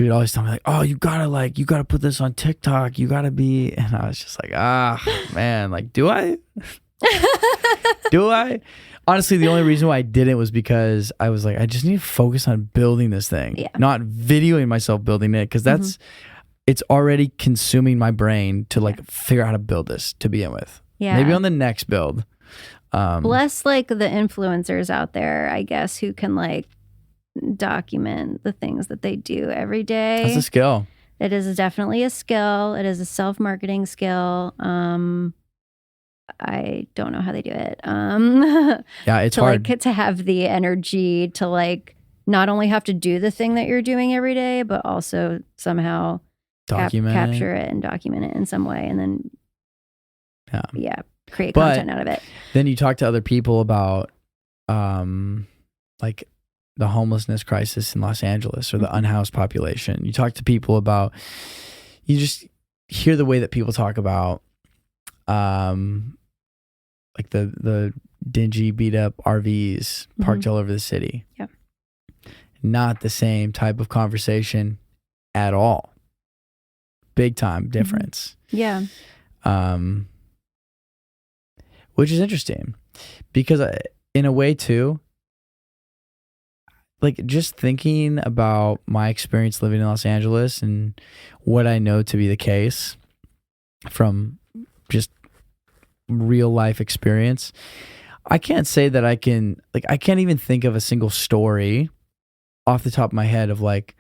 would always tell me like, "Oh, you gotta put this on TikTok. You gotta be," and I was just like, man, like, do I? Do I? Honestly, the only reason why I didn't was because I was like, I just need to focus on building this thing, not videoing myself building it, because it's already consuming my brain to like figure out how to build this to begin with. Yeah, maybe on the next build. Bless like the influencers out there, I guess, who can like document the things that they do every day. That's a skill. It is definitely a skill. It is a self-marketing skill. I don't know how they do it. Yeah, it's hard. Like, to have the energy to like not only have to do the thing that you're doing every day, but also somehow capture it and document it in some way, and then create content out of it. Then you talk to other people about like the homelessness crisis in Los Angeles or the unhoused population. You talk to people about, you just hear the way that people talk about like the dingy, beat up RVs parked all over the city. Yep. Not the same type of conversation at all. Big time difference. Yeah. Which is interesting because in a way too, like just thinking about my experience living in Los Angeles and what I know to be the case from just real life experience, I can't say that I can't even think of a single story off the top of my head of like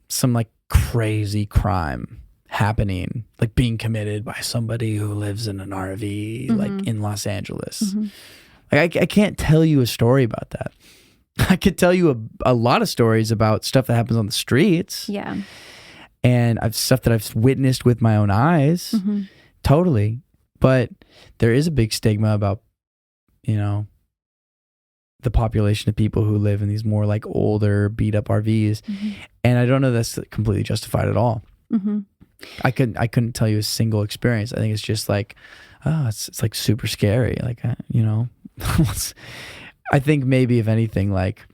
some like crazy crime happening, like being committed by somebody who lives in an RV like in Los Angeles. Like I can't tell you a story about that. I could tell you a lot of stories about stuff that happens on the streets. Yeah. And stuff that I've witnessed with my own eyes. Totally. But there is a big stigma about, you know, the population of people who live in these more like older beat up RVs. And I don't know that's completely justified at all. I couldn't tell you a single experience. I think it's just like, oh, it's like super scary. Like, you know, I think maybe if anything, like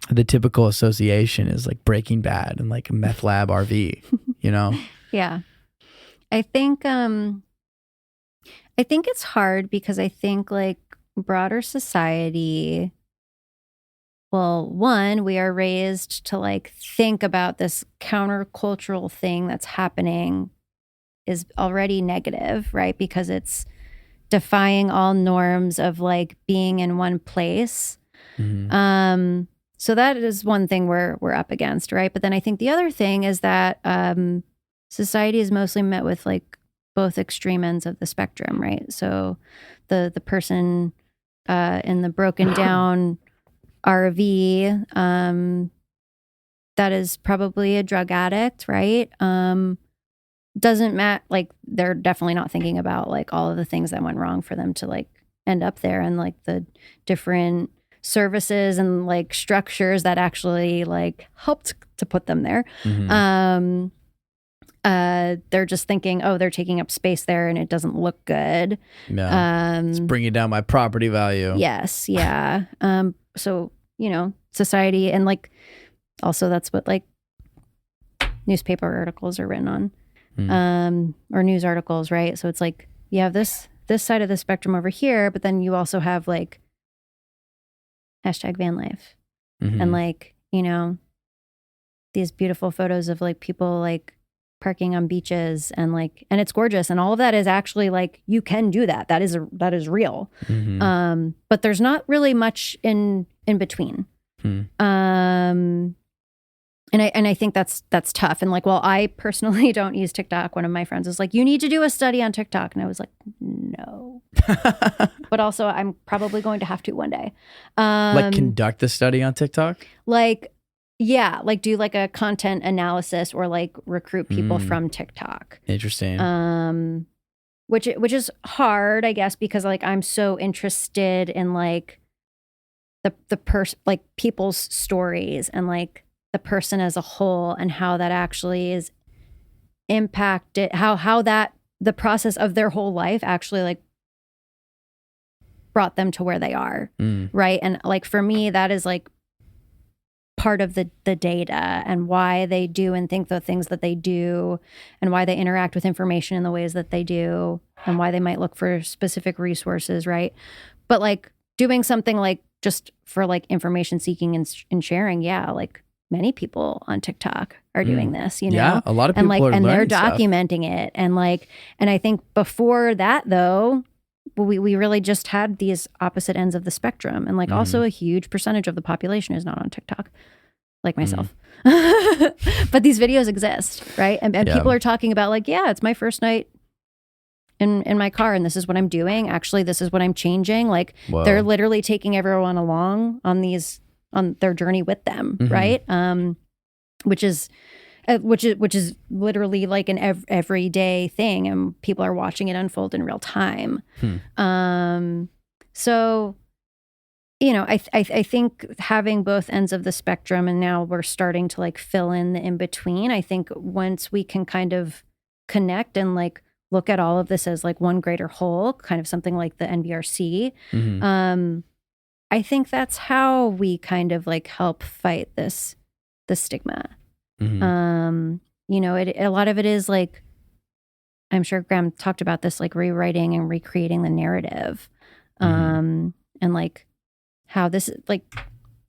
the typical association is like Breaking Bad and like a meth lab RV, you know? Yeah. I think I think it's hard because I think like broader society, well, one, we are raised to like think about this countercultural thing that's happening is already negative, right? Because it's defying all norms of like being in one place. So that is one thing we're up against, right? But then I think the other thing is that society is mostly met with like both extreme ends of the spectrum, right? So the person in the broken down RV that is probably a drug addict, right? Doesn't matter, like they're definitely not thinking about like all of the things that went wrong for them to like end up there, and like the different services and like structures that actually like helped to put them there. They're just thinking, oh, they're taking up space there and it doesn't look good. It's bringing down my property value. Yes. Yeah. So, you know, society, and like also that's what like newspaper articles are written on. Or news articles, right? So it's like you have this side of the spectrum over here, but then you also have like #vanlife and like, you know, these beautiful photos of like people like parking on beaches and like, and it's gorgeous, and all of that is actually like you can do that. That is real. But there's not really much in between. And I think that's tough. And like, well, I personally don't use TikTok. One of my friends was like, you need to do a study on TikTok. And I was like, no. But also I'm probably going to have to one day. Like conduct a study on TikTok? Like, yeah, like do like a content analysis or like recruit people from TikTok. Interesting. Which is hard, I guess, because like I'm so interested in like like people's stories and like the person as a whole, and how that actually is impacted, how that the process of their whole life actually like brought them to where they are. Right. And like for me, that is like part of the data and why they do and think the things that they do, and why they interact with information in the ways that they do, and why they might look for specific resources. Right. But like doing something like just for like information seeking and sharing. Yeah. Like many people on TikTok are doing this, you know? Yeah, a lot of people and like, are and they're learning stuff. documenting it. And like, and I think before that though, we really just had these opposite ends of the spectrum. And like also a huge percentage of the population is not on TikTok, like myself. But these videos exist, right? And people are talking about like, yeah, it's my first night in my car and this is what I'm doing. Actually, this is what I'm changing. Like they're literally taking everyone along on their journey with them, right? Which is literally like an everyday thing, and people are watching it unfold in real time. So, you know, I think having both ends of the spectrum, and now we're starting to like fill in the in between. I think once we can kind of connect and like look at all of this as like one greater whole, kind of something like the NBRC. I think that's how we kind of like help fight the stigma. You know, a lot of it is like, I'm sure Graham talked about this, like rewriting and recreating the narrative. And like how this, like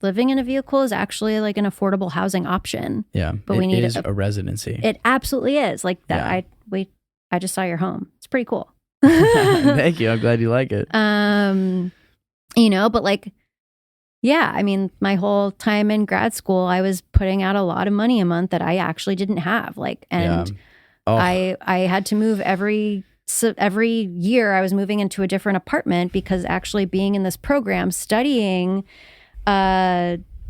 living in a vehicle is actually like an affordable housing option. Yeah. But we need a residency. It absolutely is like that. Yeah. I just saw your home. It's pretty cool. Thank you. I'm glad you like it. You know, but like, yeah, I mean, my whole time in grad school, I was putting out a lot of money a month that I actually didn't have. Like, and I had to move every year. I was moving into a different apartment because actually being in this program, studying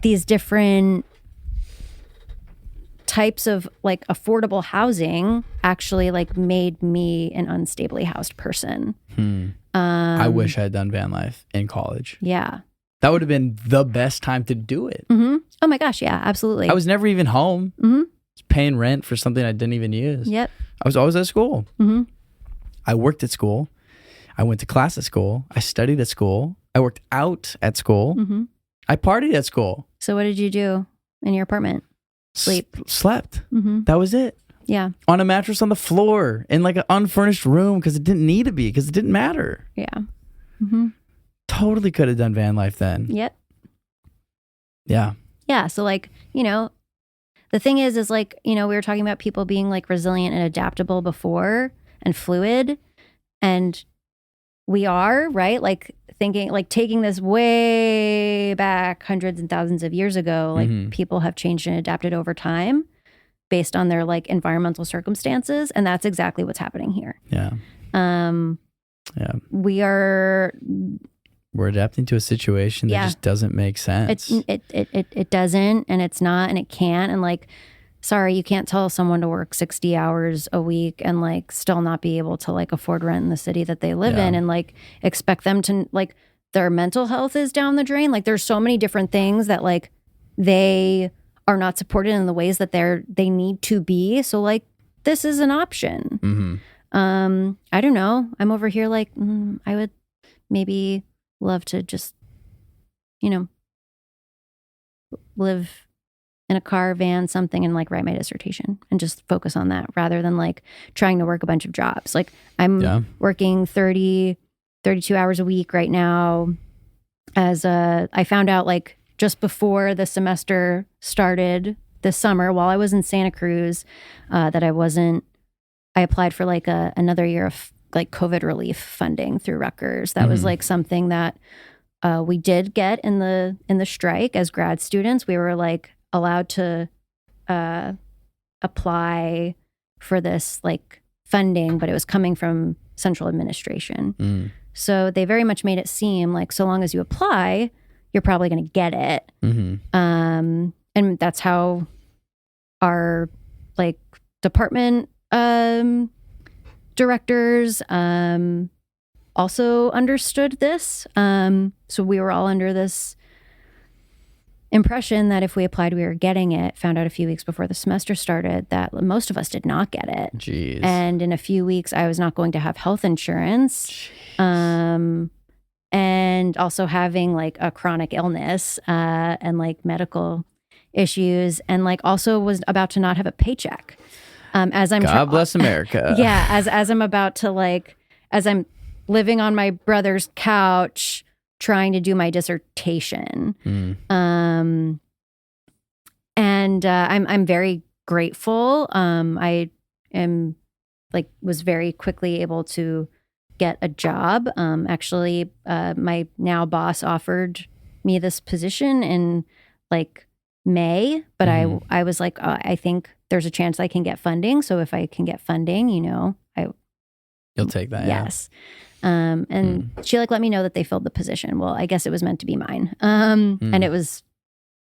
these different types of like affordable housing actually like made me an unstably housed person. I wish I had done van life in college. Yeah. That would have been the best time to do it. Oh my gosh. Yeah, absolutely. I was never even home. I was paying rent for something I didn't even use. Yep. I was always at school. I worked at school. I went to class at school. I studied at school. I worked out at school. I partied at school. So what did you do in your apartment? Sleep. Slept. That was it. Yeah. On a mattress on the floor in like an unfurnished room because it didn't need to be, because it didn't matter. Yeah. Mm-hmm. Totally could have done van life then. Yep. Yeah. Yeah. So like, you know, the thing is like, you know, we were talking about people being like resilient and adaptable before and fluid. And we are, right? Like thinking, like taking this way back hundreds and thousands of years ago, like people have changed and adapted over time based on their like environmental circumstances. And that's exactly what's happening here. Yeah. Yeah. We're adapting to a situation that just doesn't make sense. It doesn't, and it's not, and it can't. And like, sorry, you can't tell someone to work 60 hours a week and like still not be able to like afford rent in the city that they live in, and like expect them to like, their mental health is down the drain. Like there's so many different things that like they are not supported in the ways that they need to be. So like this is an option. I don't know. I'm over here like I would maybe love to just, you know, live in a car, van, something, and like write my dissertation and just focus on that rather than like trying to work a bunch of jobs. Like I'm working 32 hours a week right now. I found out like just before the semester started this summer while I was in Santa Cruz, that I applied for like another year of like COVID relief funding through Rutgers. That was like something that we did get in the strike as grad students. We were like allowed to apply for this like funding, but it was coming from central administration. So they very much made it seem like so long as you apply, you're probably going to get it. And that's how our like department directors also understood this. So we were all under this impression that if we applied, we were getting it. Found out a few weeks before the semester started that most of us did not get it. Jeez. And in a few weeks, I was not going to have health insurance. And also having like a chronic illness and like medical issues, and like also was about to not have a paycheck. As I'm God bless America. Yeah, as I'm about to like, as I'm living on my brother's couch trying to do my dissertation. And I'm very grateful. I am like was very quickly able to get a job. Actually, my now boss offered me this position in like May, but I was like, I think there's a chance I can get funding. So if I can get funding, you know, you'll take that. Yes. And she like let me know that they filled the position. Well, I guess it was meant to be mine. And it was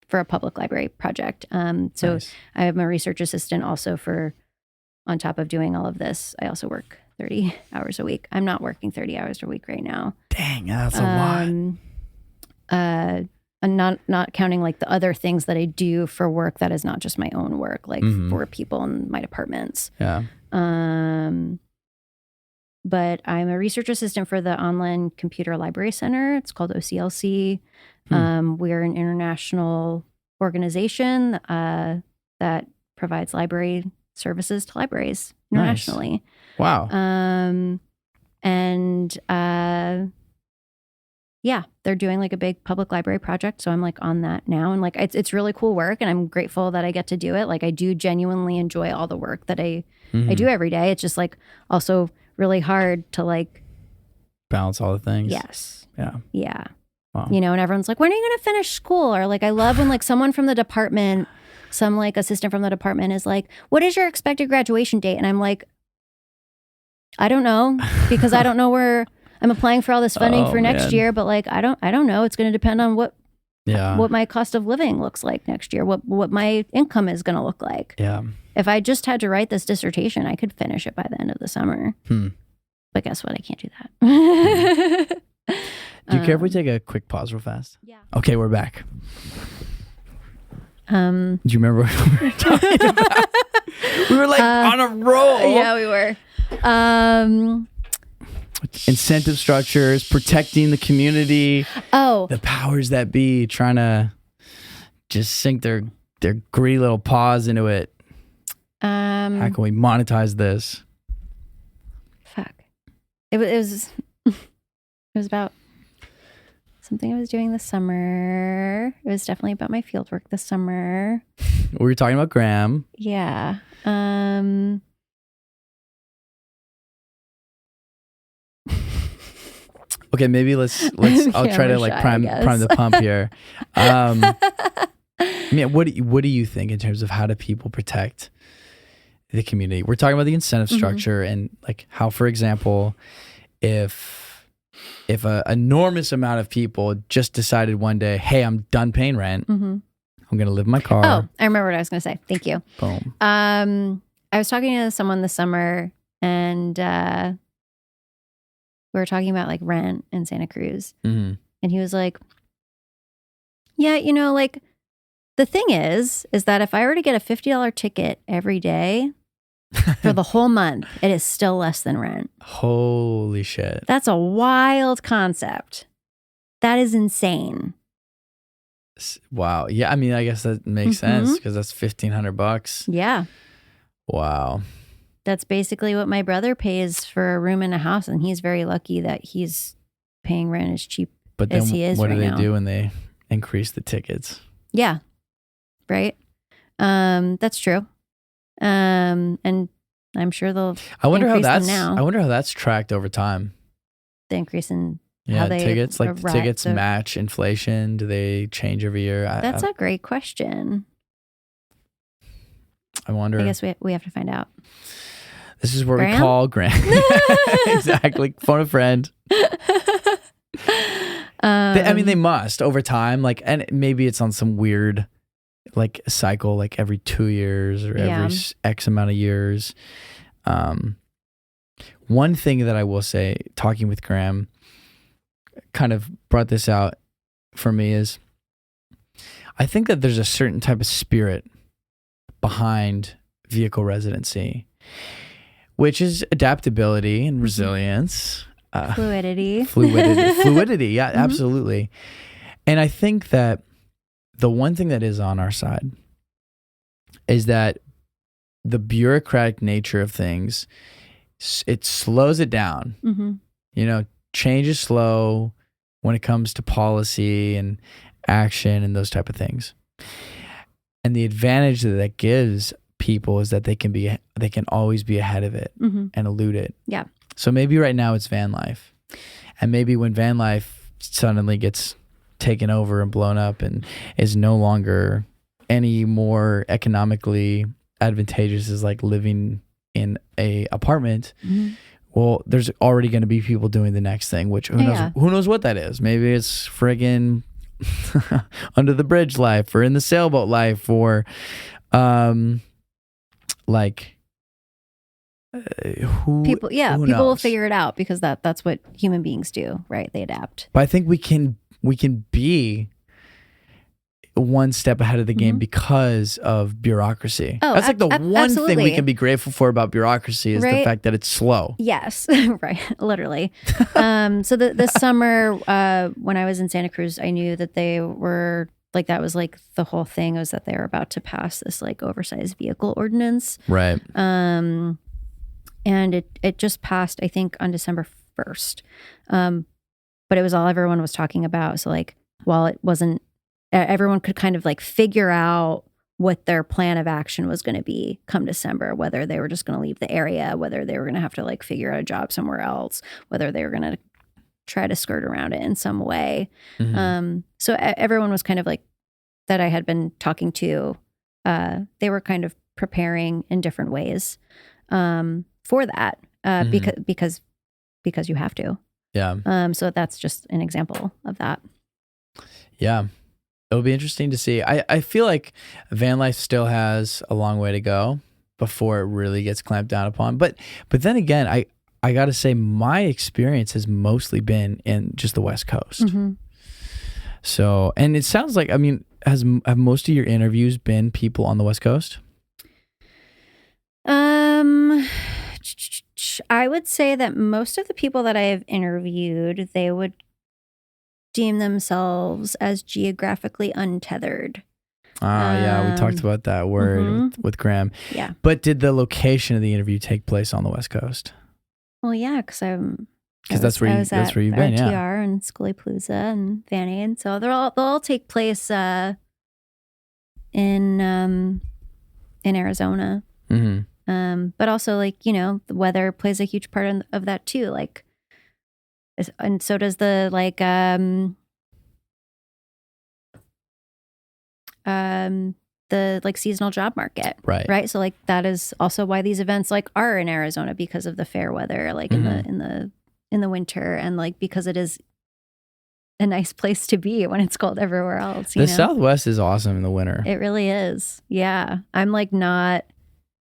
for a public library project. So nice. I am a research assistant also on top of doing all of this. I also work 30 hours a week. I'm not working 30 hours a week right now. Dang, that's a lot. And not counting like the other things that I do for work that is not just my own work, like for people in my departments. Yeah. But I'm a research assistant for the Online Computer Library Center. It's called OCLC. We're an international organization that provides library services to libraries internationally. Nice. Wow. Yeah, they're doing like a big public library project. So I'm like on that now. And like, it's really cool work, and I'm grateful that I get to do it. Like I do genuinely enjoy all the work that I do every day. It's just like also really hard to like balance all the things. Yes. Yeah. Yeah. Wow. You know, and everyone's like, when are you going to finish school? Or like, I love when like someone from the department, some like assistant from the department is like, what is your expected graduation date? And I'm like, I don't know, because I don't know where I'm applying for all this funding for next year, but like, I don't know. It's going to depend on what my cost of living looks like next year, what my income is going to look like. Yeah. If I just had to write this dissertation, I could finish it by the end of the summer. But guess what? I can't do that. Do you care if we take a quick pause real fast? Yeah. Okay, we're back. Do you remember what we were talking about? We were like on a roll. Yeah, we were. Incentive structures, protecting the community. Oh. The powers that be trying to just sink their greedy little paws into it. How can we monetize this? Fuck. It was it was about something I was doing this summer. It was definitely about my field work this summer. We were talking about Graham. Yeah. Okay, maybe let's I'll try to like prime the pump here. What do you think in terms of how do people protect the community? We're talking about the incentive structure and like how, for example, if an enormous amount of people just decided one day, hey, I'm done paying rent. I'm going to live in my car. Oh, I remember what I was going to say. Thank you. Boom. I was talking to someone this summer and we were talking about like rent in Santa Cruz. And he was like, yeah, you know, like the thing is that if I were to get a $50 ticket every day for the whole month, it is still less than rent. Holy shit. That's a wild concept. That is insane. Wow. Yeah. I mean, I guess that makes sense because that's $1,500. Yeah. Wow. That's basically what my brother pays for a room in a house, and he's very lucky that he's paying rent as cheap as he is right now. What do they do when they increase the tickets? Yeah, right. That's true. And I'm sure they'll. I wonder how that's tracked over time. The increase in tickets tickets match inflation. Do they change every year? That's a great question. I wonder. I guess we have to find out. This is where we call Graham. Exactly. Phone a friend. They must over time, like, and maybe it's on some weird, like, cycle, like every 2 years or every X amount of years. One thing that I will say, talking with Graham, kind of brought this out for me is, I think that there's a certain type of spirit behind vehicle residency, which is adaptability and resilience. Fluidity. Yeah, absolutely. And I think that the one thing that is on our side is that the bureaucratic nature of things, it slows it down. You know, change is slow when it comes to policy and action and those type of things. And the advantage that gives people is that they can always be ahead of it and elude it. Yeah. So maybe right now it's van life. And maybe when van life suddenly gets taken over and blown up and is no longer any more economically advantageous as like living in a apartment, well, there's already going to be people doing the next thing, which who knows what that is. Maybe it's friggin' under the bridge life or in the sailboat life or people will figure it out because that's what human beings do, right? They adapt. But I think we can be one step ahead of the game because of bureaucrossy. That's like the one thing we can be grateful for about bureaucracy is the fact that it's slow. Yes, right, literally. So this summer when I was in Santa Cruz, I knew that they were like, that was like the whole thing was that they were about to pass this like oversized vehicle ordinance. Right. And it just passed, I think, on December 1st. But it was all everyone was talking about. So like, while it wasn't, everyone could kind of like figure out what their plan of action was going to be come December, whether they were just going to leave the area, whether they were going to have to like figure out a job somewhere else, whether they were going to try to skirt around it in some way. So everyone was kind of like, that I had been talking to, they were kind of preparing in different ways for that because you have to. Yeah. So that's just an example of that. Yeah. It'll be interesting to see. I feel like van life still has a long way to go before it really gets clamped down upon. But then again, I got to say my experience has mostly been in just the West Coast. So, and it sounds like, I mean, have most of your interviews been people on the West Coast? I would say that most of the people that I have interviewed, they would deem themselves as geographically untethered. Yeah, we talked about that word with Graham. Yeah. But did the location of the interview take place on the West Coast? Well, yeah, because that's where you've been, yeah. RTR and Schoolypalooza and Vanny, and so they'll all take place in Arizona. But also, like, the weather plays a huge part of that too. Like, and so does the the like seasonal job market, right? So like that is also why these events like are in Arizona, because of the fair weather, like in the winter, and like because it is a nice place to be when it's cold everywhere else. The Southwest is awesome in the winter. It really is. Yeah, I'm like not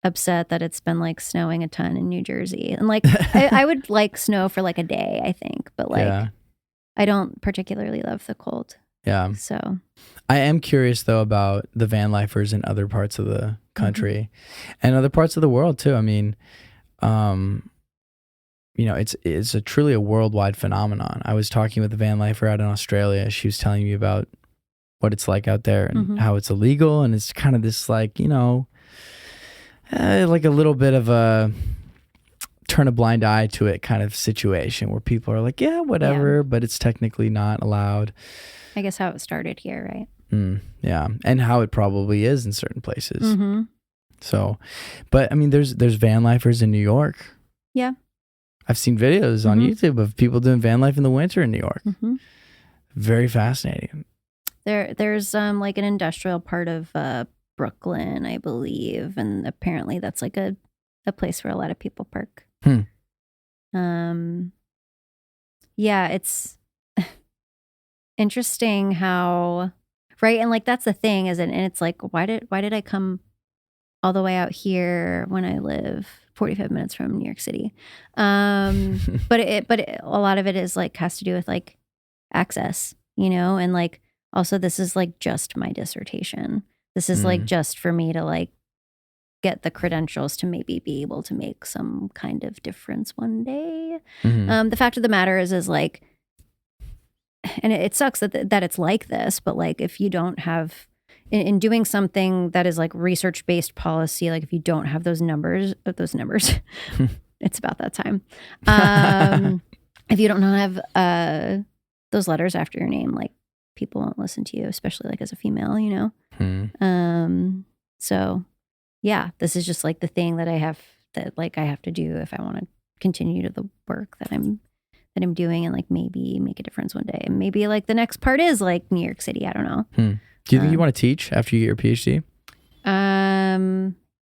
upset that it's been like snowing a ton in New Jersey, and like I would like snow for like a day, I think, but like I don't particularly love the cold. Yeah. So I am curious though about the van lifers in other parts of the country and other parts of the world too. I mean, it's a truly a worldwide phenomenon. I was talking with a van lifer out in Australia. She was telling me about what it's like out there and how it's illegal, and it's kind of this like, like a little bit of a turn a blind eye to it kind of situation where people are like, yeah, whatever, but it's technically not allowed. I guess how it started here, right? Yeah, and how it probably is in certain places. So, but I mean, there's van lifers in New York. Yeah, I've seen videos on YouTube of people doing van life in the winter in New York. Very fascinating. There's like an industrial part of Brooklyn, I believe, and apparently that's like a place where a lot of people park. Yeah, it's interesting how, right? And like that's the thing, isn't it? And it's like, why did I come all the way out here when I live 45 minutes from New York City? But a lot of it is like has to do with like access, and like also this is like just my dissertation. This is like just for me to like get the credentials to maybe be able to make some kind of difference one day. The fact of the matter is like, and it sucks that it's like this, but like if you don't have in doing something that is like research-based policy, like if you don't have those numbers, it's about that time. If you don't have those letters after your name, like people won't listen to you, especially like as a female, So yeah, this is just like the thing that I have to do if I want to continue to the work that I'm doing and like maybe make a difference one day. And maybe like the next part is like New York City. I don't know. Do you think you want to teach after you get your PhD?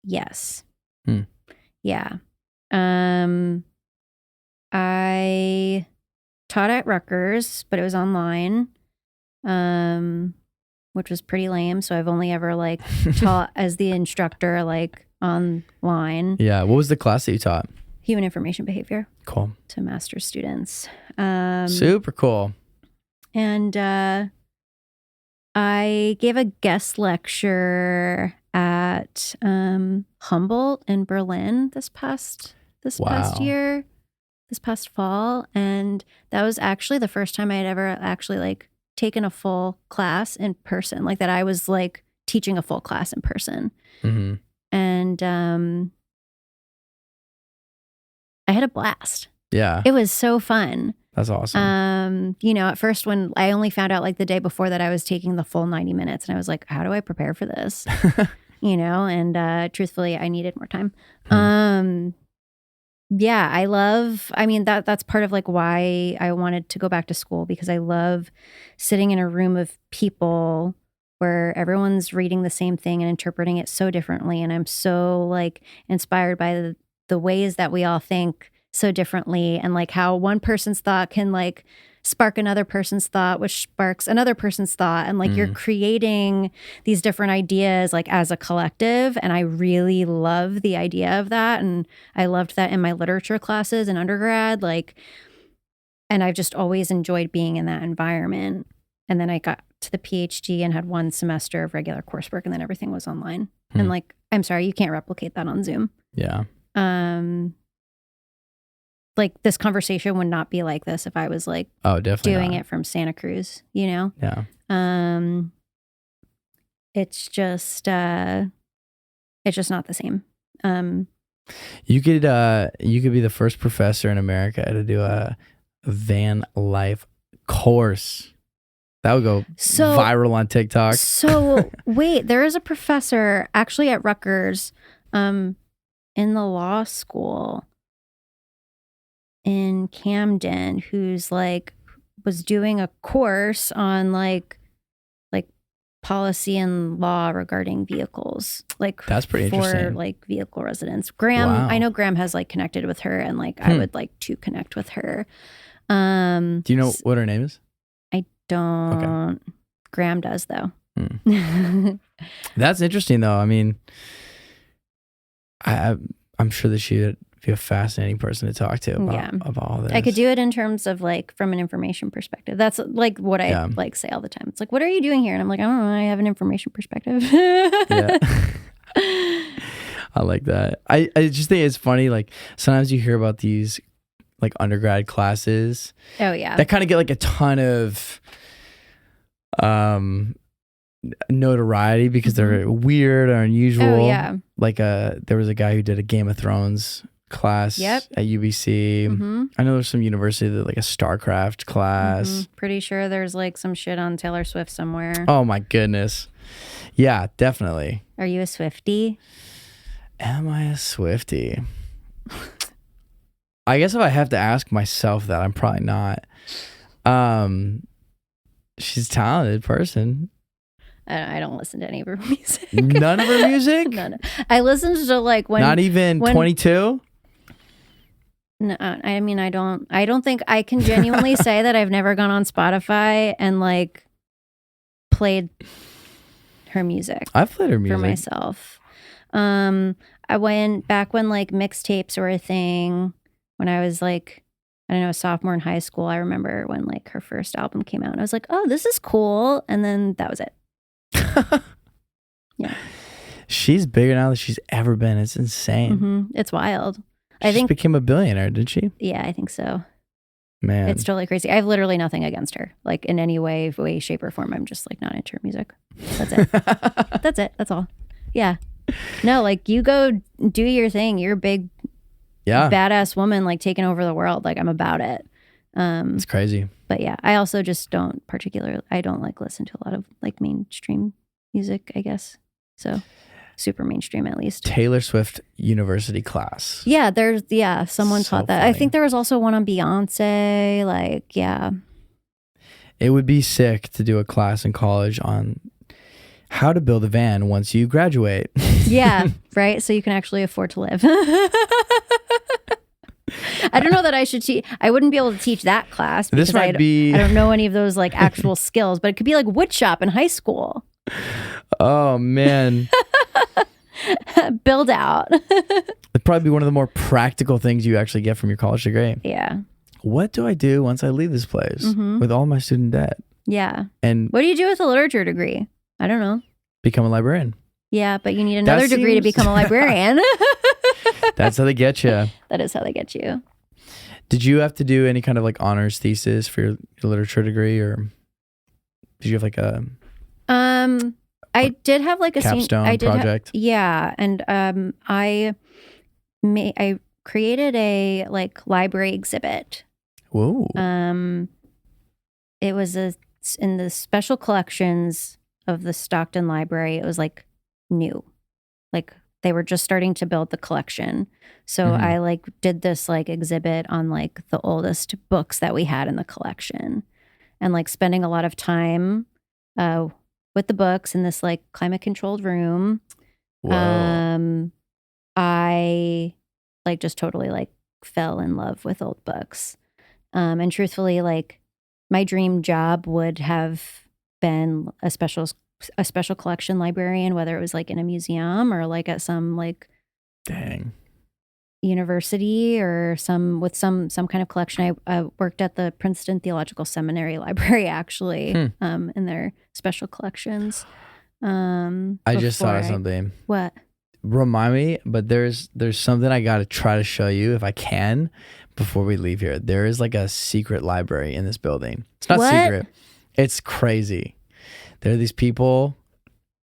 Yes. Yeah. I taught at Rutgers, but it was online, which was pretty lame. So I've only ever like taught as the instructor, like online. Yeah. What was the class that you taught? Human information behavior. Cool. To master's students. Super cool. And I gave a guest lecture at Humboldt in Berlin this past year, this past fall, and that was actually the first time I had ever actually like taken a full class in person, like that I was like teaching a full class in person. And I had a blast. Yeah. It was so fun. That's awesome. At first when I only found out like the day before that I was taking the full 90 minutes and I was like, how do I prepare for this? And truthfully, I needed more time. Yeah, that's part of like why I wanted to go back to school, because I love sitting in a room of people where everyone's reading the same thing and interpreting it so differently. And I'm so like inspired by the ways that we all think so differently, and like how one person's thought can like spark another person's thought, which sparks another person's thought. And like you're creating these different ideas like as a collective. And I really love the idea of that. And I loved that in my literature classes in undergrad, and I've just always enjoyed being in that environment. And then I got to the PhD and had one semester of regular coursework, and then everything was online. And like, I'm sorry, you can't replicate that on Zoom. Yeah. Like this conversation would not be like this if I was like definitely doing not. it from Santa Cruz, Yeah. it's just not the same. You could be the first professor in America to do a van life course. That would go viral on TikTok. So wait, there is a professor actually at Rutgers, in the law school in Camden, who's like was doing a course on like policy and law regarding vehicles. Like that's pretty interesting. For like vehicle residents. Graham, Wow. I know Graham has like connected with her, and like I would like to connect with her. Do you know what her name is? I don't. Okay. Graham does though. That's interesting though. I mean, I'm sure that she would be a fascinating person to talk to about all this. I could do it in terms of like from an information perspective. That's like what I like say all the time. It's like, what are you doing here? And I'm like, I don't know. I have an information perspective. Yeah. I like that. I just think it's funny. Like sometimes you hear about these like undergrad classes. Oh yeah. That kind of get like a ton of notoriety because they're weird or unusual. Oh yeah. Like there was a guy who did a Game of Thrones class at UBC. I know there's some university that like a StarCraft class. Pretty sure there's like some shit on Taylor Swift somewhere. Oh my goodness. Yeah, definitely. Are you a Swiftie? Am I a Swiftie? I guess if I have to ask myself that, I'm probably not. She's a talented person. I don't listen to any of her music. None of her music? None. I listened to like when... Not even 22? No, I mean, I don't think I can genuinely say that I've never gone on Spotify and like played her music. I've played her music. For myself. I went back when like mixtapes were a thing, when I was like, I don't know, a sophomore in high school. I remember when like her first album came out and I was like, oh, this is cool. And then that was it. Yeah. She's bigger now than she's ever been. It's insane. It's wild. She just became a billionaire, didn't she? Yeah, I think so. Man. It's totally crazy. I have literally nothing against her. Like in any way, shape, or form. I'm just like not into her music. That's it. That's it. That's all. Yeah. No, like you go do your thing. You're a big badass woman like taking over the world. Like I'm about it. It's crazy. But yeah, I also just don't I don't like listen to a lot of like mainstream music, I guess. So super mainstream at least. Taylor Swift University class. Yeah, someone taught that. Funny. I think there was also one on Beyonce. Like, yeah. It would be sick to do a class in college on how to build a van once you graduate. Yeah, right? So you can actually afford to live. I don't know that I should teach. I wouldn't be able to teach that class because I don't know any of those like actual skills, but it could be like wood shop in high school. Oh man. Build out. It'd probably be one of the more practical things you actually get from your college degree. Yeah. What do I do once I leave this place with all my student debt? Yeah. And what do you do with a literature degree? I don't know. Become a librarian. Yeah, but you need another degree to become a librarian. That's how they get you. That is how they get you. Did you have to do any kind of like honors thesis for your literature degrey, or did you have like a I did have like a capstone project? Yeah, and I created a like library exhibit. Whoa. It was in the special collections of the Stockton Library. It was like new, like they were just starting to build the collection. So I like did this like exhibit on like the oldest books that we had in the collection, and like spending a lot of time with the books in this like climate controlled room. Whoa. I like just totally like fell in love with old books. And truthfully, like my dream job would have been a special collection librarian, whether it was like in a museum or like at some like university or some kind of collection. I worked at the Princeton Theological Seminary Library actually, in their special collections. I just thought of something. What? Remind me, but there's something I got to try to show you if I can before we leave here. There is like a secret library in this building. It's not secret. It's crazy. There are these people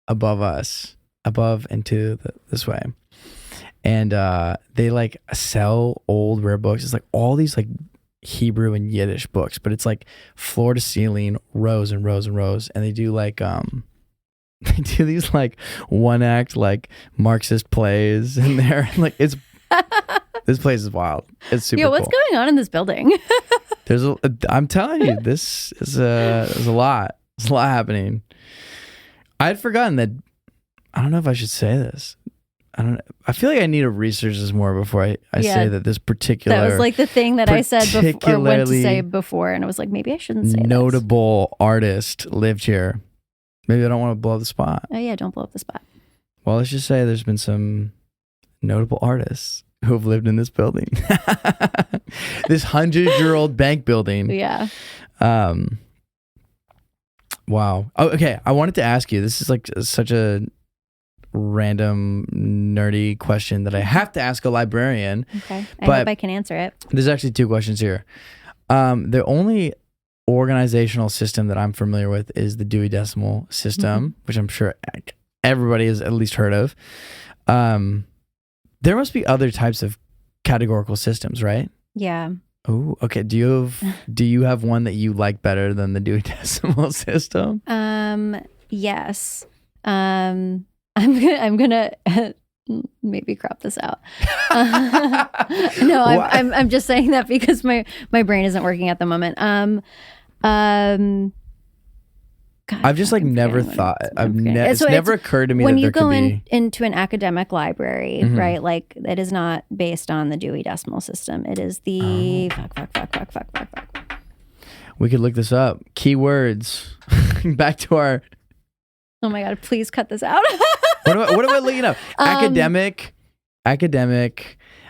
above us, above and to this way. And they like sell old rare books. It's like all these like Hebrew and Yiddish books, but it's like floor to ceiling, rows and rows and rows. And they do like they do these like one act like Marxist plays in there. Like it's this place is wild. It's super what's cool. going on in this building? I'm telling you, this is there's a lot. There's a lot happening. I had forgotten that. I don't know if I should say this. I feel like I need to research this more before I say that this particular. That was like the thing that I said before, or went to say before, and I was like, maybe I shouldn't say notable artist lived here. Maybe I don't want to blow up the spot. Oh yeah, don't blow up the spot. Well, let's just say there's been some notable artists who have lived in this building. This 100-year-old bank building. Yeah. Wow. Oh, okay. I wanted to ask you, this is like such a random nerdy question that I have to ask a librarian. Okay. I hope I can answer it. There's actually 2 questions here. The only organizational system that I'm familiar with is the Dewey Decimal System, which I'm sure everybody has at least heard of. There must be other types of categorical systems, right? Yeah. Oh, okay. Do you have one that you like better than the Dewey Decimal System? Yes. I'm gonna maybe crop this out. No, I'm just saying that because my brain isn't working at the moment. God, I've just like never thought. It's never occurred to me when that you there go could be into an academic library, right? Like it is not based on the Dewey Decimal System. It is the fuck. We could look this up. Keywords. Back to our. Oh my God! Please cut this out. What am I looking up? Academic.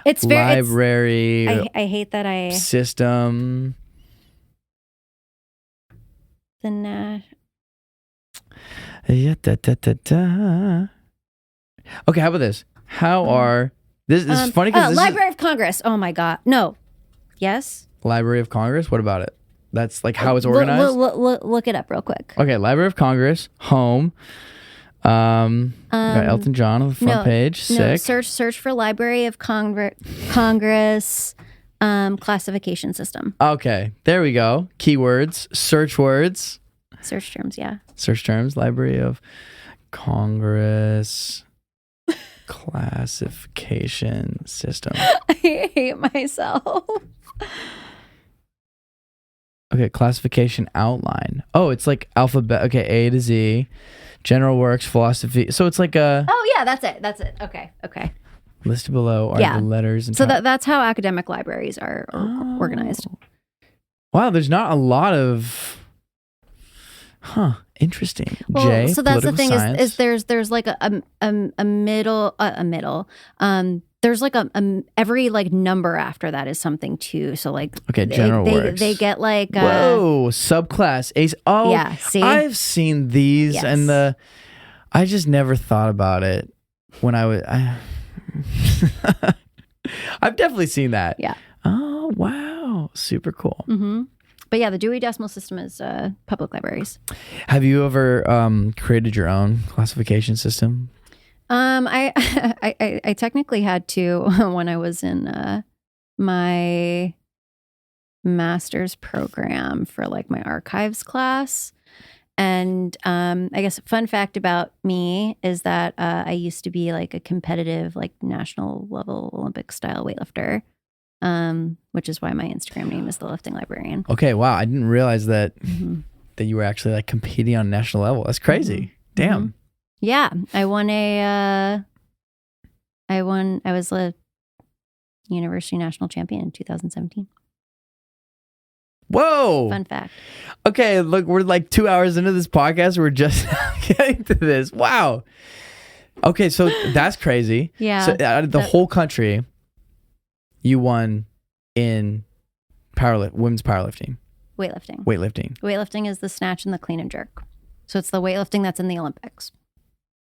It's very library. I hate that I system. The Okay, how about this? How are this is funny because Library of Congress. Oh my God, no. Yes. Library of Congress. What about it? That's like how it's organized. Look it up real quick. Okay, Library of Congress, home. Got Elton John on the front page. Sick. Search for Library of Congress classification system. Okay, there we go. Keywords, search words. Search terms, yeah. Search terms, Library of Congress classification system. I hate myself. Okay, classification outline. Oh, it's like alphabet. Okay, A to Z, general works, philosophy. So it's like a. Oh yeah, that's it. Okay. Listed below are the letters. And so that's how academic libraries are organized. Wow, there's not a lot of. Interesting. Well, J, so that's the thing science. is there's like a middle. There's like a every like number after that is something too. So like general works. They get like whoa, subclass A. Oh yeah, see? I've seen these. Yes. And I just never thought about it when I've definitely seen that. Yeah. Oh wow, super cool. Mm-hmm. But yeah, the Dewey Decimal System is public libraries. Have you ever created your own classification system? I technically had to when I was in my master's program for like my archives class. And I guess a fun fact about me is that I used to be like a competitive, like national level Olympic style weightlifter. Which is why my Instagram name is The Lifting Librarian. Okay, wow. I didn't realize that that you were actually like competing on national level. That's crazy. Damn. Yeah. I was a university national champion in 2017. Whoa. Fun fact. Okay, look, we're like 2 hours into this podcast. We're just getting to this. Wow. Okay, so that's crazy. Yeah. So out of the whole country, you won in women's powerlifting. Weightlifting. Weightlifting is the snatch and the clean and jerk. So it's the weightlifting that's in the Olympics.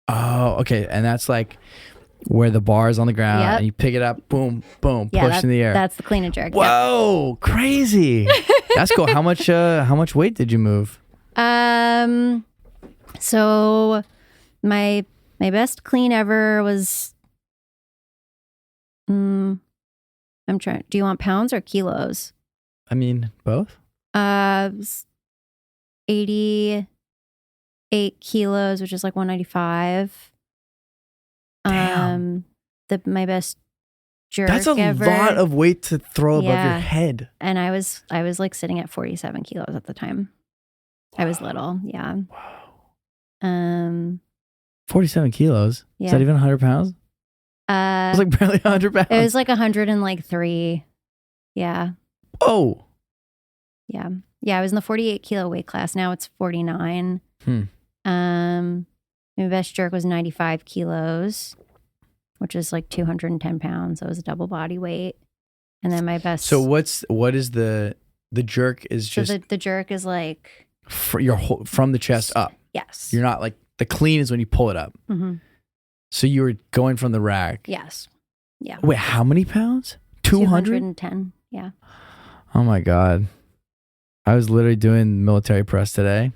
Oh, okay. And that's like where the bar is on the ground and you pick it up, boom, boom, push in the air. That's the clean and jerk. Whoa, crazy. That's cool. How much weight did you move? So My best clean ever was. I'm trying. Do you want pounds or kilos? I mean, both. 88 kilos, which is like 195. Damn. My best jerk That's a ever. lot of weight to throw above your head. And I was like sitting at 47 kilos at the time. Wow. I was little. Yeah. Wow. 47 kilos. Yeah. Is that even 100 pounds? It was like barely 100 pounds. It was like 103. Yeah. Oh. Yeah. Yeah. I was in the 48 kilo weight class. Now it's 49. My best jerk was 95 kilos, which is like 210 pounds. So it was a double body weight. And then my best. So what is the jerk is just. So the jerk is like. From the chest up. Yes. You're not like, the clean is when you pull it up. Mm-hmm. So you were going from the rack. Yes. Yeah. Wait, how many pounds? 200? 210. Yeah. Oh my God. I was literally doing military press today.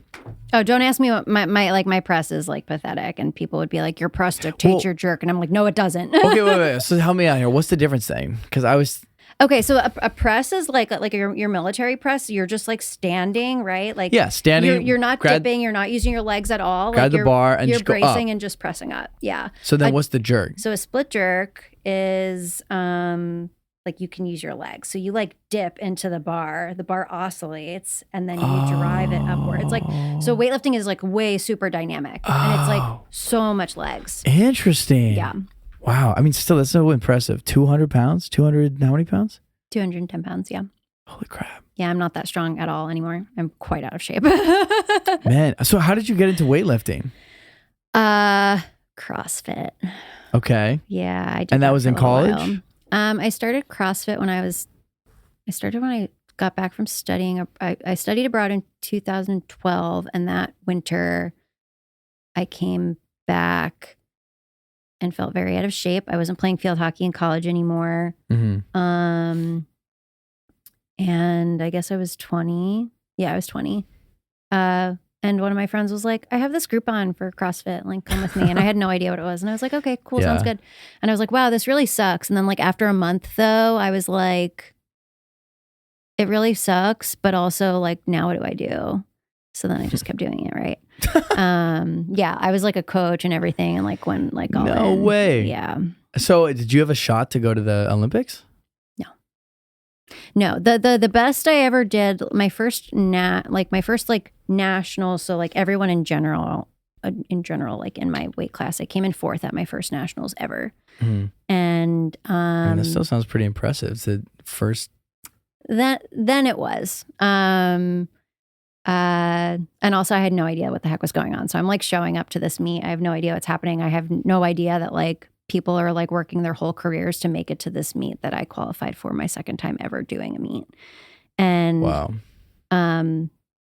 Oh, don't ask me what my press is like pathetic, and people would be like, your press dictates your jerk, and I'm like, no, it doesn't. Okay, wait. So help me out here. What's the difference then? Because I was. Okay, so a press is like your military press. You're just like standing, right? Like standing. You're not dipping. You're not using your legs at all. Grab the bar and you're just go bracing up. And just pressing up. Yeah. So then, what's the jerk? So a split jerk is like you can use your legs. So you like dip into the bar oscillates, and then you drive it upward. It's like, so weightlifting is like way super dynamic, and it's like so much legs. Interesting. Yeah. Wow. I mean, still, that's so impressive. 200 pounds? 200, how many pounds? 210 pounds, yeah. Holy crap. Yeah, I'm not that strong at all anymore. I'm quite out of shape. Man, so how did you get into weightlifting? CrossFit. Okay. Yeah, I did. And that was in college? I started CrossFit when I got back from studying. I studied abroad in 2012, and that winter I came back and felt very out of shape. I wasn't playing field hockey in college anymore. Mm-hmm. And I guess I was 20. Yeah, I was 20. And one of my friends was like, I have this Groupon for CrossFit, like come with me. And I had no idea what it was. And I was like, okay, cool. Sounds good. And I was like, wow, this really sucks. And then like after a month though, I was like, it really sucks, but also like, now what do I do? So then I just kept doing it. Right. Yeah, I was like a coach and everything. And like when like all No way. Yeah. So did you have a shot to go to the Olympics? No, the best I ever did, my first national. So like everyone in general, like in my weight class, I came in 4th at my first nationals ever. Mm-hmm. And I mean, that still sounds pretty impressive. It's the first. Then it was. And also I had no idea what the heck was going on. So I'm like showing up to this meet. I have no idea what's happening. I have no idea that like people are like working their whole careers to make it to this meet that I qualified for my second time ever doing a meet. And wow.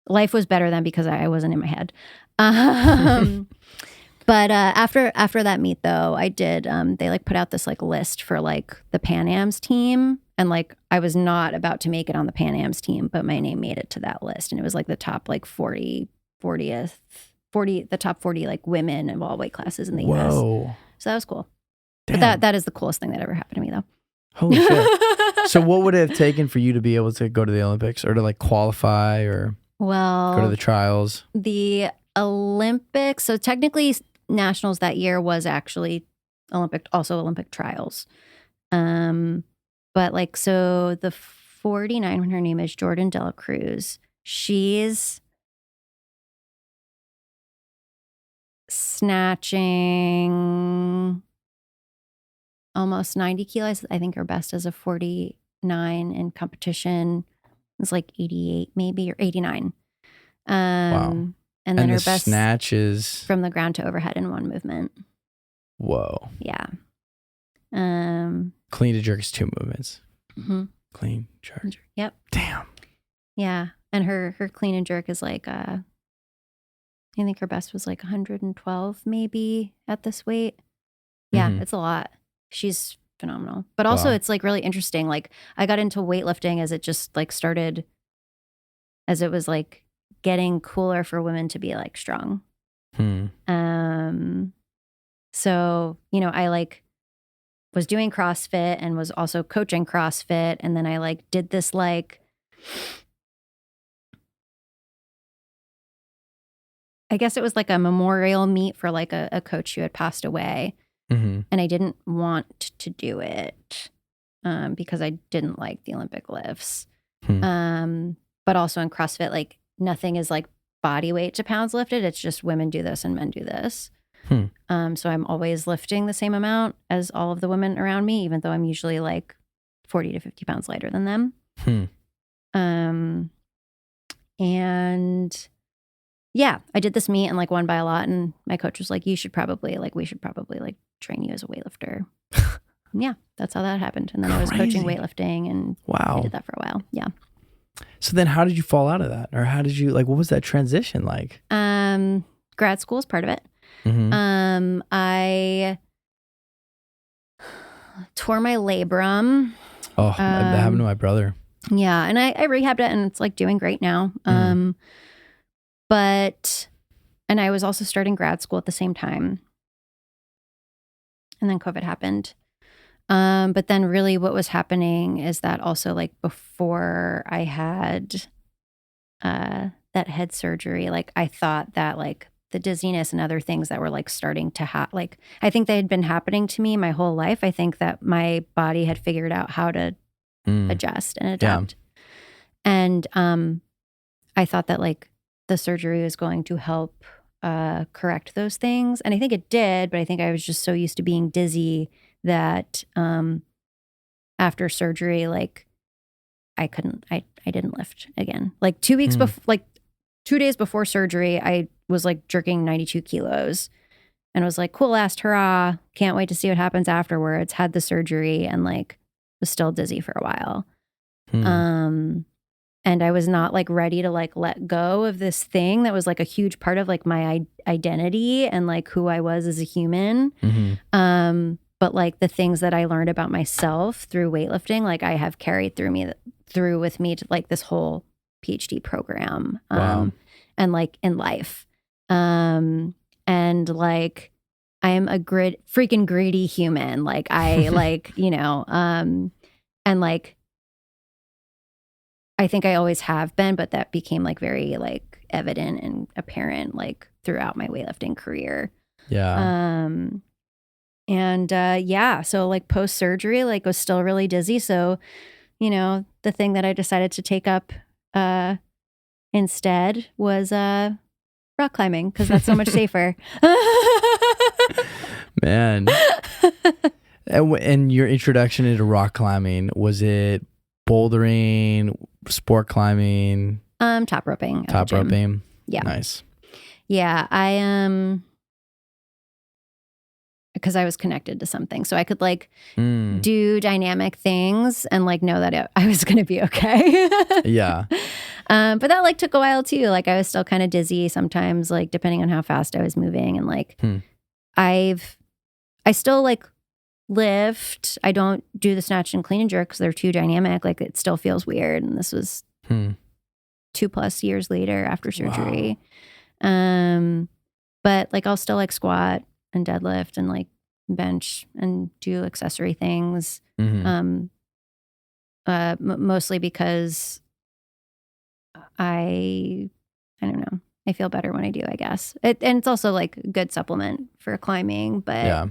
Life was better then because I wasn't in my head. But after that meet though, I did, they like put out this like list for like the Pan Am's team. And like, I was not about to make it on the Pan Am's team, but my name made it to that list. And it was like the top like 40 like women of all weight classes in the US. So that was cool. Damn. But that is the coolest thing that ever happened to me though. Holy shit. So what would it have taken for you to be able to go to the Olympics or to like qualify or go to the trials? The Olympics. So technically nationals that year was actually Olympic trials. But like, so the 49, her name is Jordan Dela Cruz. She's snatching almost 90 kilos. I think her best is a 49 in competition. It's like 88 maybe or 89. Wow. And then her best snatch is from the ground to overhead in one movement. Whoa. Yeah. Clean to jerk is 2 movements. Mm-hmm. Clean, jerk. Yep. Damn. Yeah. And her clean and jerk is like, I think her best was like 112 maybe at this weight. Yeah, It's a lot. She's phenomenal. But also it's like really interesting. Like I got into weightlifting as it just like started, as it was like getting cooler for women to be like strong. And So, you know, I like was doing CrossFit and was also coaching CrossFit. And then I like did this like, I guess it was like a memorial meet for like a coach who had passed away. And I didn't want to do it because I didn't like the Olympic lifts. But also in CrossFit, like nothing is like body weight to pounds lifted. It's just women do this and men do this. So I'm always lifting the same amount as all of the women around me, even though I'm usually like 40 to 50 pounds lighter than them. And yeah, I did this meet and like won by a lot. And my coach was like, we should probably like train you as a weightlifter. Yeah, that's how that happened. And then I was coaching weightlifting and I did that for a while. Yeah. So then how did you fall out of that? Or how did you, like, what was that transition like? Grad school is part of it. I tore my labrum. Oh, that happened to my brother. Yeah, and I rehabbed it and it's like doing great now. And I was also starting grad school at the same time. And then COVID happened. But then really what was happening is that also like before I had that head surgery, like I thought that like the dizziness and other things that were like starting to like, I think they had been happening to me my whole life. I think that my body had figured out how to adjust and adapt. And I thought that like the surgery was going to help correct those things. And I think it did, but I think I was just so used to being dizzy that after surgery, like I didn't lift again. Like 2 weeks before, like 2 days before surgery, I was like jerking 92 kilos and was like, cool, last hurrah. Can't wait to see what happens afterwards. Had the surgery and like was still dizzy for a while. And I was not like ready to like let go of this thing that was like a huge part of like my identity and like who I was as a human. But like the things that I learned about myself through weightlifting, like I have carried through with me to like this whole Ph.D. program. And like in life. And like I am a freaking greedy human. Like I like, you know, and like I think I always have been, but that became like very like evident and apparent like throughout my weightlifting career. Yeah. So like post surgery, like was still really dizzy. So, you know, the thing that I decided to take up instead was rock climbing because that's so much safer. Man. And your introduction into rock climbing, was it bouldering, sport climbing? Top roping. Top roping. Yeah. Nice. Yeah. Because I was connected to something. So I could like do dynamic things and like know that I was going to be okay. Yeah. But that like took a while too. Like I was still kind of dizzy sometimes, like depending on how fast I was moving. And like I still like lift. I don't do the snatch and clean and jerk because they're too dynamic. Like it still feels weird. And this was 2+ years later after surgery. Wow. But like I'll still like squat and deadlift and like bench and do accessory things. Mostly because I don't know. I feel better when I do, I guess. And it's also like a good supplement for climbing. But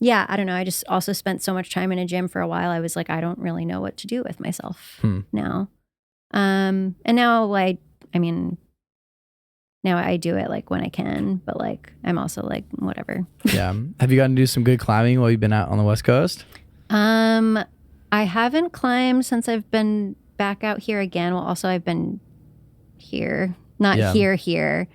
yeah, I don't know. I just also spent so much time in a gym for a while. I was like, I don't really know what to do with myself now. And now now I do it like when I can, but like I'm also like whatever. Yeah. Have you gotten to do some good climbing while you've been out on the West Coast? I haven't climbed since I've been back out here again. Well, also I've been here, not here.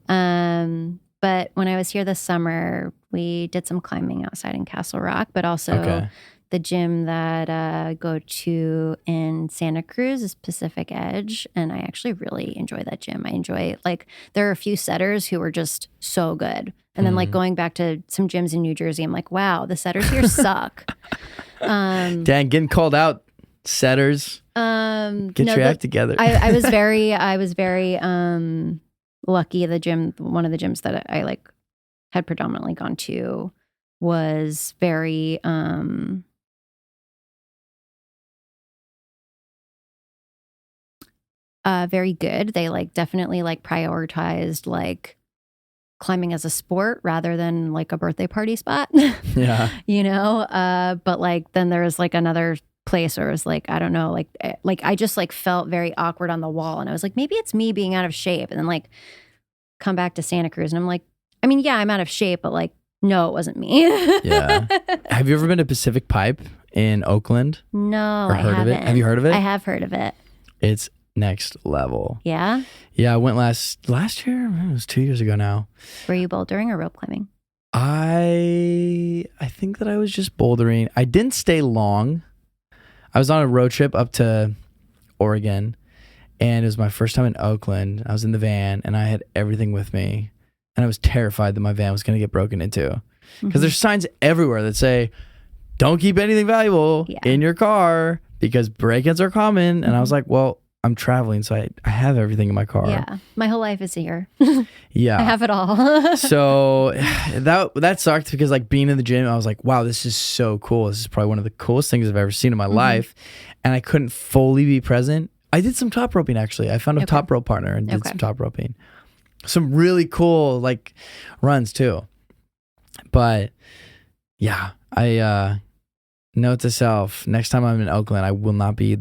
But when I was here this summer, we did some climbing outside in Castle Rock, but also the gym that I go to in Santa Cruz is Pacific Edge. And I actually really enjoy that gym. I enjoy like, there are a few setters who are just so good. And then like going back to some gyms in New Jersey, I'm like, wow, the setters here suck. Dang, getting called out, setters. Get your act together. I was very lucky. One of the gyms that I like had predominantly gone to was very very good. They like definitely like prioritized like climbing as a sport rather than like a birthday party spot. Yeah. You know, but like then there was like another place where it was like, I don't know, like I just like felt very awkward on the wall, and I was like, maybe it's me being out of shape. And then like come back to Santa Cruz and I'm like, I mean, yeah, I'm out of shape, but like, no, it wasn't me. Yeah. Have you ever been to Pacific Pipe in Oakland? No, Or I heard of haven't. it? Have you heard of it? I have heard of it. It's next level. Yeah? Yeah, I went last year. It was 2 years ago now. Were you bouldering or rope climbing? I think that I was just bouldering. I didn't stay long. I was on a road trip up to Oregon, and it was my first time in Oakland. I was in the van, and I had everything with me, and I was terrified that my van was going to get broken into, because there's signs everywhere that say, don't keep anything valuable in your car because break-ins are common. And I was like, well, I'm traveling, so I have everything in my car. Yeah, my whole life is here. Yeah, I have it all. So that sucked, because like being in the gym, I was like, wow, this is so cool. This is probably one of the coolest things I've ever seen in my life. And I couldn't fully be present. I did some top roping, actually. I found a top rope partner and did some top roping. Some really cool like runs too. But yeah, I note to self, next time I'm in Oakland, I will not be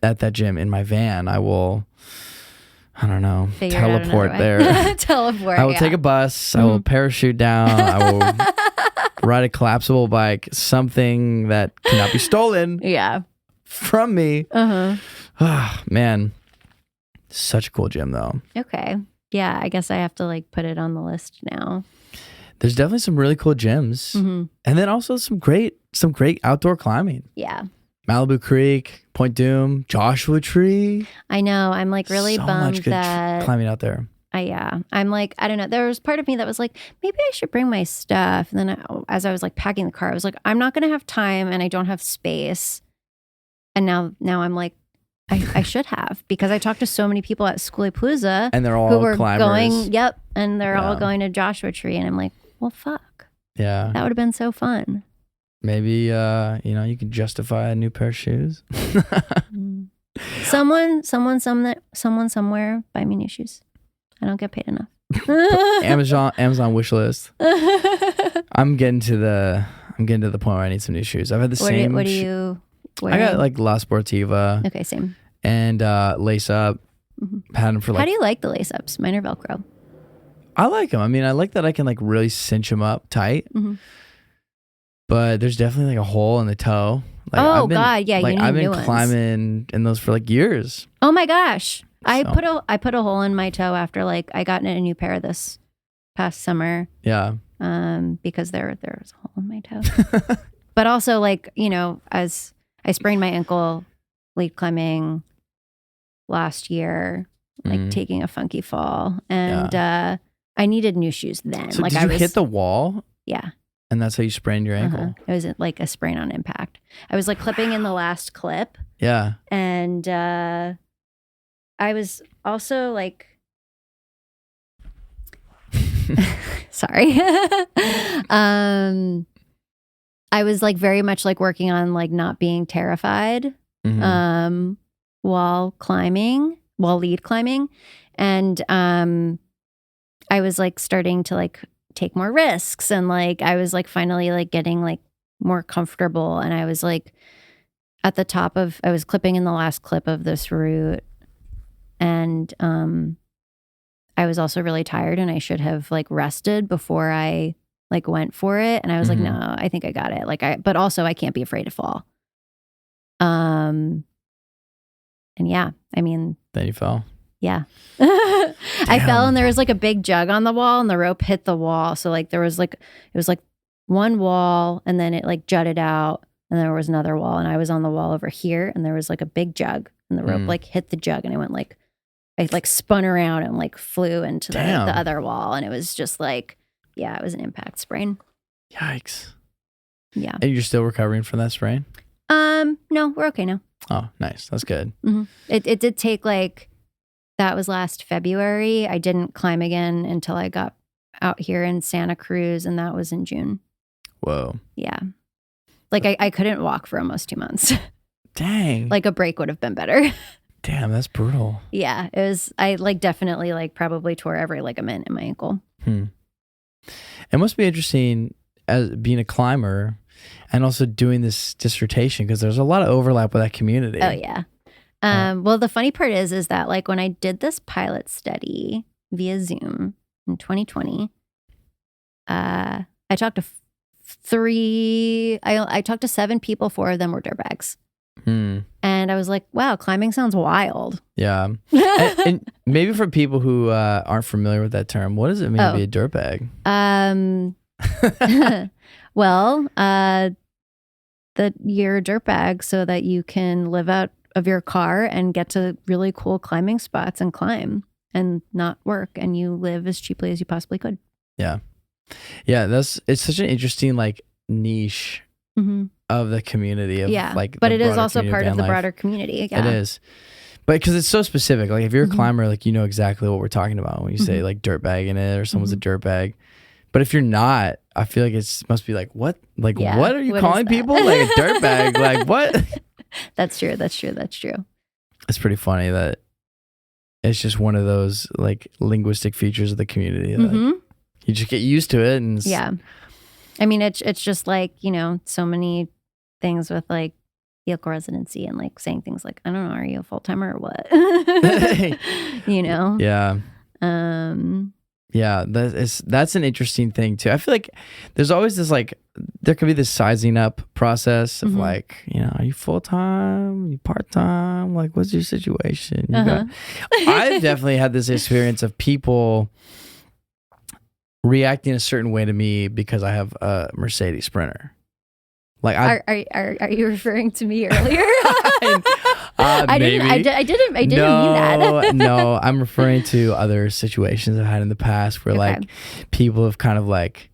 at that gym in my van. I will, I don't know, teleport there. Teleport. I will take a bus. I will parachute down. I will ride a collapsible bike, something that cannot be stolen from me. Oh, man, such a cool gym though. Okay. Yeah, I guess I have to like put it on the list now. There's definitely some really cool gyms. And then also some great outdoor climbing. Yeah. Malibu Creek, Point Doom, Joshua Tree. I know. I'm like really so bummed much good that climbing out there. I'm like, I don't know. There was part of me that was like, maybe I should bring my stuff. And then as I was like packing the car, I was like, I'm not going to have time and I don't have space. And now I'm like, I should have, because I talked to so many people at Schoolypalooza and they're all who were climbers. going, and they're all going to Joshua Tree. And I'm like, well, fuck. Yeah. That would have been so fun. Maybe, you can justify a new pair of shoes. Someone somewhere buy me new shoes. I don't get paid enough. Amazon wish list. I'm getting to the point where I need some new shoes. I've had the same. What do you wearing? I got like La Sportiva. Okay, same. And lace up. Had them for like. How do you like the lace ups? Mine are Velcro. I like them. I mean, I like that I can like really cinch them up tight. But there's definitely like a hole in the toe. Like, God, yeah, like, you need I've been new ones. climbing in those for like years. Oh my gosh. I put a hole in my toe after like I got a new pair this past summer. Yeah. Because there was a hole in my toe. But also like, as I sprained my ankle lead climbing last year, like taking a funky fall, and I needed new shoes then. So like did you hit the wall? Yeah. And that's how you sprained your ankle? It was like a sprain on impact. I was like clipping in the last clip. Yeah. And I was also like, sorry. I was like very much like working on like not being terrified while lead climbing. And I was like starting to like take more risks, and like I was like finally like getting like more comfortable, and I was like I was clipping in the last clip of this route, and I was also really tired, and I should have like rested before I like went for it, and I was like, no, I think I got it. But also I can't be afraid to fall. And yeah, I mean, then you fell. Yeah. I fell, and there was like a big jug on the wall, and the rope hit the wall. So like there was like, it was like one wall, and then it like jutted out, and there was another wall, and I was on the wall over here, and there was like a big jug, and the rope like hit the jug, and I went like, I like spun around and like flew into the other wall, and it was just like, yeah, it was an impact sprain. Yikes. Yeah. And you're still recovering from that sprain? No, we're okay now. Oh, nice. That's good. It did take like That was last February. I didn't climb again until I got out here in Santa Cruz, and that was in June. Whoa. Yeah. Like I couldn't walk for almost 2 months. Dang. Like a break would have been better. Damn, that's brutal. Yeah, it was. I like definitely like probably tore every ligament in my ankle. It must be interesting as being a climber and also doing this dissertation because there's a lot of overlap with that community. Oh yeah. Well, the funny part is that like when I did this pilot study via Zoom in 2020, I talked to I talked to 7 people. 4 of them were dirtbags. And I was like, wow, climbing sounds wild. Yeah. and maybe for people who aren't familiar with that term, what does it mean to be a dirtbag? Well, that you're a dirtbag so that you can live out of your car and get to really cool climbing spots and climb and not work, and you live as cheaply as you possibly could. Yeah. Yeah, it's such an interesting like niche of the community of like, but it is also part of the broader community. Yeah. It is. But because it's so specific, like if you're a climber, like you know exactly what we're talking about when you say like dirtbag in it or someone's a dirtbag. But if you're not, I feel like it must be like, what? Like, what are you calling people? Like a dirtbag? Like, what? That's true. It's pretty funny that it's just one of those like linguistic features of the community. Like, you just get used to it. And yeah. I mean, it's just like, you know, so many things with like vehicle residency and like saying things like, I don't know, are you a full-timer or what? You know? Yeah. Yeah, that's an interesting thing too. I feel like there's always this like, there could be this sizing up process of like, you know, are you full-time? Are you part-time? Like, what's your situation? I've definitely had this experience of people reacting a certain way to me because I have a Mercedes Sprinter. Like, are you referring to me earlier? Maybe. I didn't mean that. No, I'm referring to other situations I've had in the past where like people have kind of like,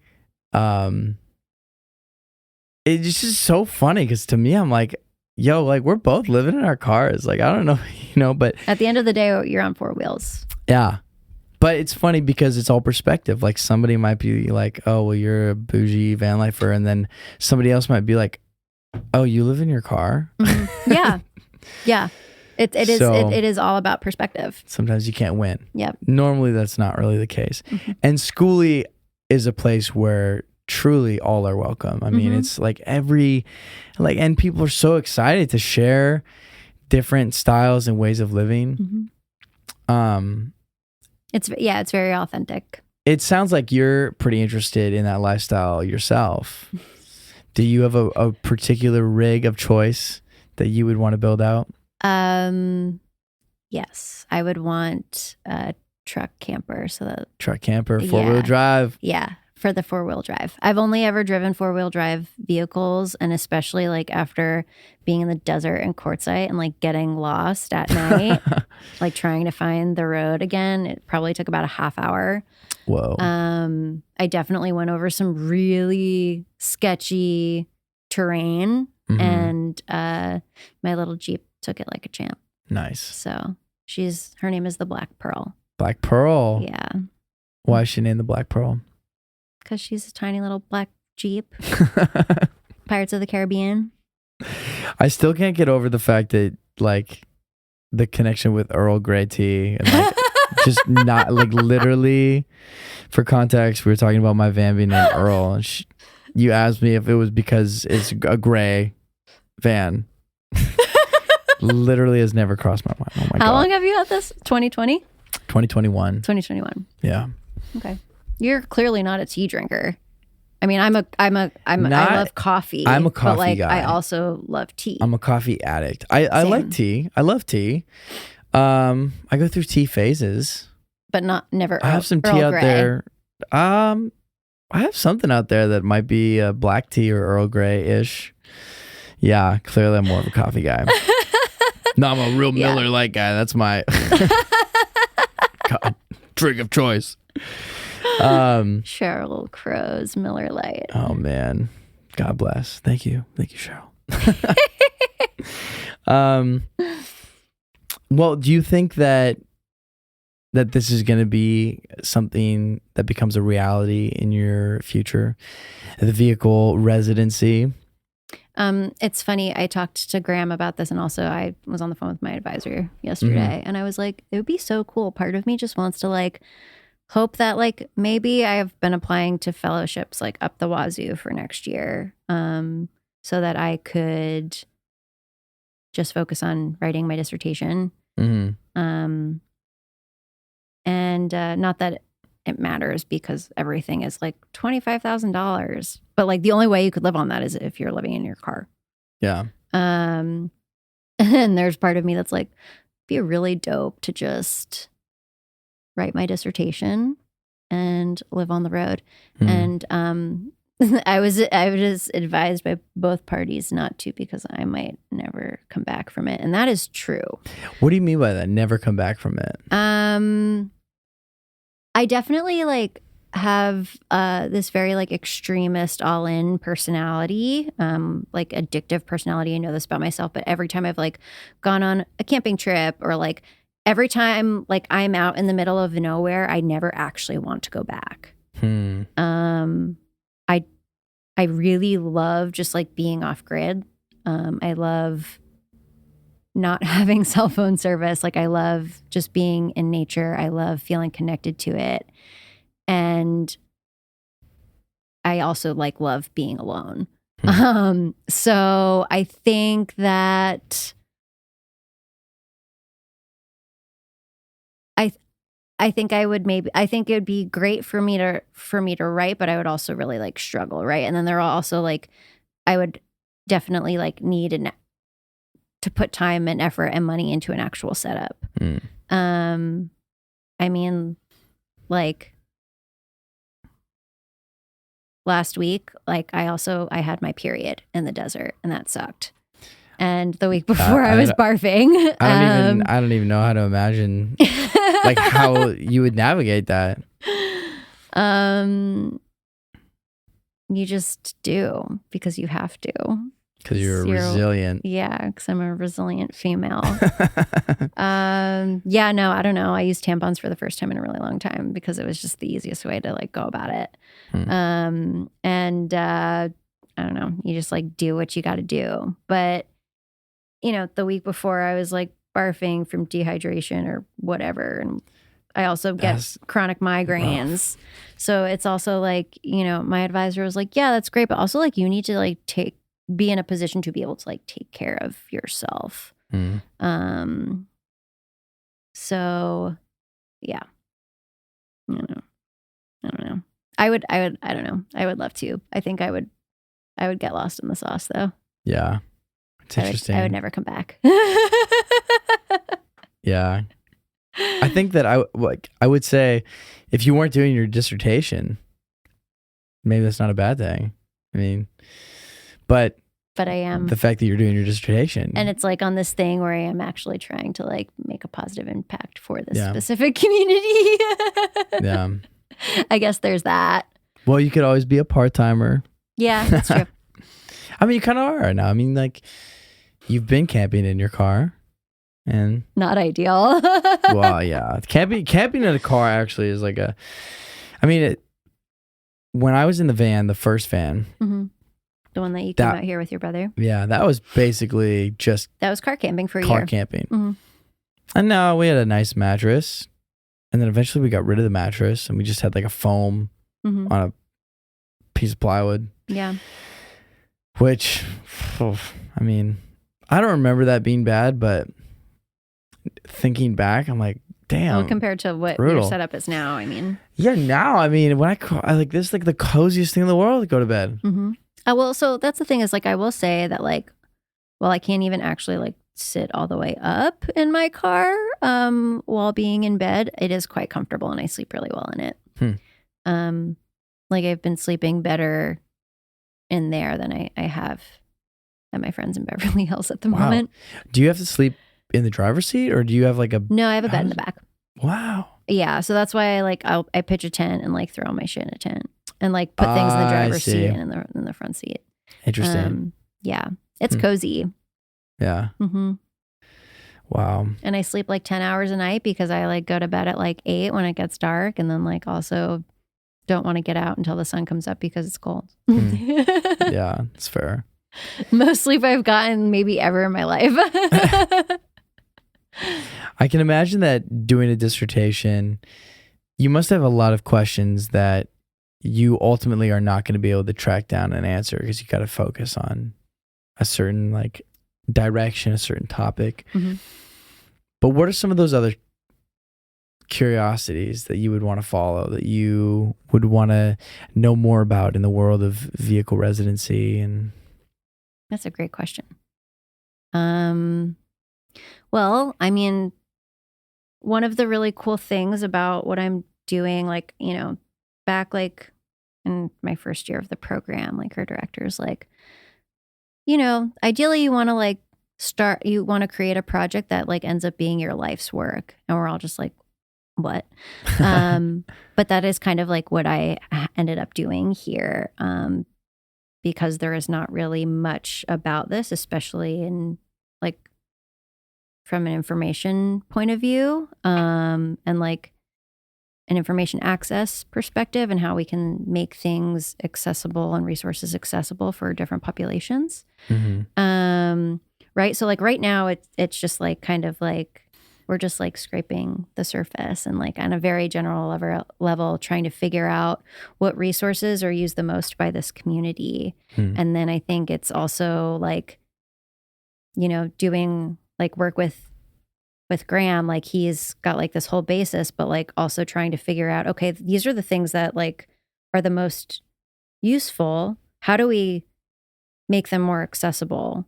it's just so funny because to me, I'm like, yo, like we're both living in our cars. Like, I don't know, you know, but at the end of the day, you're on 4 wheels. Yeah. But it's funny because it's all perspective. Like somebody might be like, oh, well, you're a bougie van lifer. And then somebody else might be like, oh, you live in your car? Yeah. Yeah. It is all about perspective. Sometimes you can't win. Yep. Normally that's not really the case. And Schoolie is a place where truly all are welcome. I mean, it's like and people are so excited to share different styles and ways of living. It's very authentic. It sounds like you're pretty interested in that lifestyle yourself. Do you have a particular rig of choice that you would want to build out? Yes, I would want a truck camper. Truck camper, 4-wheel drive. Yeah, for the 4-wheel drive. I've only ever driven 4-wheel drive vehicles, and especially like after being in the desert and Quartzsite and like getting lost at night, like trying to find the road again. It probably took about a half hour. Whoa. I definitely went over some really sketchy terrain, and my little Jeep took it like a champ. Nice. So her name is the Black Pearl. Black Pearl. Yeah. Why is she named the Black Pearl? Because she's a tiny little black Jeep. Pirates of the Caribbean. I still can't get over the fact that like the connection with Earl Grey tea and like just not like literally for context, we were talking about my van being named Earl and you asked me if it was because it's a gray van. Literally has never crossed my mind. Oh my God. How long have you had this? 2020? 2021. 2021. Yeah. Okay. You're clearly not a tea drinker. I mean, I love coffee. I'm a coffee but like, guy. I also love tea. I'm a coffee addict. I like tea. I love tea. I go through tea phases. But never. I have some tea out there. I have something out there that might be a black tea or Earl Grey-ish. Yeah, clearly I'm more of a coffee guy. No, I'm a real Miller Lite guy. That's my drink of choice. Sheryl Crow's Miller Lite. Oh man, God bless. Thank you, Cheryl. Well, do you think that that this is going to be something that becomes a reality in your future? The vehicle residency? It's funny. I talked to Graham about this, and also I was on the phone with my advisor yesterday, and I was like, it would be so cool. Part of me just wants to like hope that like maybe I have been applying to fellowships like up the wazoo for next year, so that I could just focus on writing my dissertation. And not that it matters because everything is like $25,000. But like the only way you could live on that is if you're living in your car. Yeah. And there's part of me that's like, be really dope to just write my dissertation and live on the road. And I was advised by both parties not to because I might never come back from it. And that is true. What do you mean by that? Never come back from it? I definitely like have this very like extremist all-in personality, like addictive personality. I know this about myself, but every time I've like gone on a camping trip or like every time like I'm out in the middle of nowhere, I never actually want to go back. I really love just like being off grid. I love not having cell phone service. Like I love just being in nature. I love feeling connected to it. And I also like love being alone. So I think that I think I think it would be great for me to write, but I would also really like struggle, right? And then there are also like I would definitely like need to put time and effort and money into an actual setup. I mean, like last week, like I had my period in the desert and that sucked. And the week before I was barfing. I don't even know how to imagine like how you would navigate that. You just do because you have to. Because you're resilient. Yeah, because I'm a resilient female. Yeah, no, I don't know. I used tampons for the first time in a really long time because it was just the easiest way to like go about it. And I don't know. You just like do what you got to do. But you know, the week before I was like barfing from dehydration or whatever. And I also get chronic migraines. Rough. So it's also like, you know, my advisor was like, yeah, that's great. But also like you need to like be in a position to be able to like take care of yourself. So yeah. I don't know. I don't know. I would love to. I think I would get lost in the sauce though. Yeah. It's interesting. I would never come back. Yeah. I think that I would say if you weren't doing your dissertation, maybe that's not a bad thing. I mean, but I am. The fact that you're doing your dissertation. And it's like on this thing where I am actually trying to like make a positive impact for this specific community. Yeah. I guess there's that. Well, you could always be a part-timer. Yeah, that's true. I mean, you kind of are right now. I mean, like, you've been camping in your car, and not ideal. Well, yeah, camping in a car actually is like when I was in the van, the first van, the one that you came out here with your brother. Yeah, that was basically just that was car camping for a year. Car camping, and now we had a nice mattress, and then eventually we got rid of the mattress, and we just had like a foam on a piece of plywood. Yeah. Which, I mean, I don't remember that being bad, but thinking back, I'm like, damn. Well, compared to what your setup is now, I mean. Yeah, now, I mean, when I like this, is like the coziest thing in the world to go to bed. Well, so that's the thing is like, I will say that like, well, I can't even actually like sit all the way up in my car while being in bed. It is quite comfortable and I sleep really well in it. Like I've been sleeping better in there than I have at my friends in Beverly Hills at the moment. Do you have to sleep in the driver's seat or do you have like a... No, I have a bed in the back. Wow. Yeah. So that's why I pitch a tent and like throw my shit in a tent and like put things in the driver's seat and in the front seat. Interesting. Yeah. It's cozy. Yeah. Wow. And I sleep like 10 hours a night because I like go to bed at like 8 when it gets dark, and then like also don't want to get out until the sun comes up because it's cold. Yeah, it's fair. Most sleep I've gotten maybe ever in my life. I can imagine that doing a dissertation, you must have a lot of questions that you ultimately are not going to be able to track down and answer because you got to focus on a certain like direction, a certain topic. Mm-hmm. But what are some of those other curiosities that you would want to follow, that you would want to know more about in the world of vehicle residency? And that's a great question. Well, I mean, one of the really cool things about what I'm doing, like, you know, back like in my first year of the program, like our director's like, you know, ideally you want to you want to create a project that like ends up being your life's work. And we're all just like, what? But that is kind of like what I ended up doing here. Because there is not really much about this, especially in like from an information point of view, and like an information access perspective, and how we can make things accessible and resources accessible for different populations. Right. So like right now it's just like kind of like we're just like scraping the surface and like on a very general level trying to figure out what resources are used the most by this community. And then I think it's also like, you know, doing like work with Graham, like he's got like this whole basis, but like also trying to figure out, okay, these are the things that like are the most useful. How do we make them more accessible?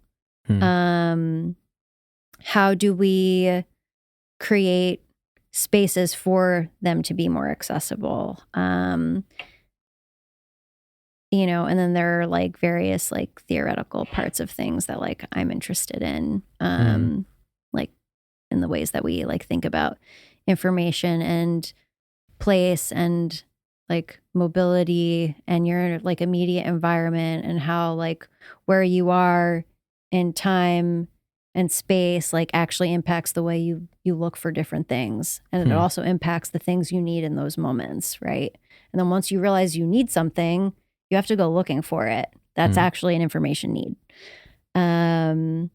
How do we create spaces for them to be more accessible? You know, and then there are like various like theoretical parts of things that like I'm interested in, like in the ways that we like think about information and place and like mobility and your like immediate environment, and how like where you are in time and space like actually impacts the way you look for different things. And it also impacts the things you need in those moments, right? And then once you realize you need something, you have to go looking for it. That's actually an information need. And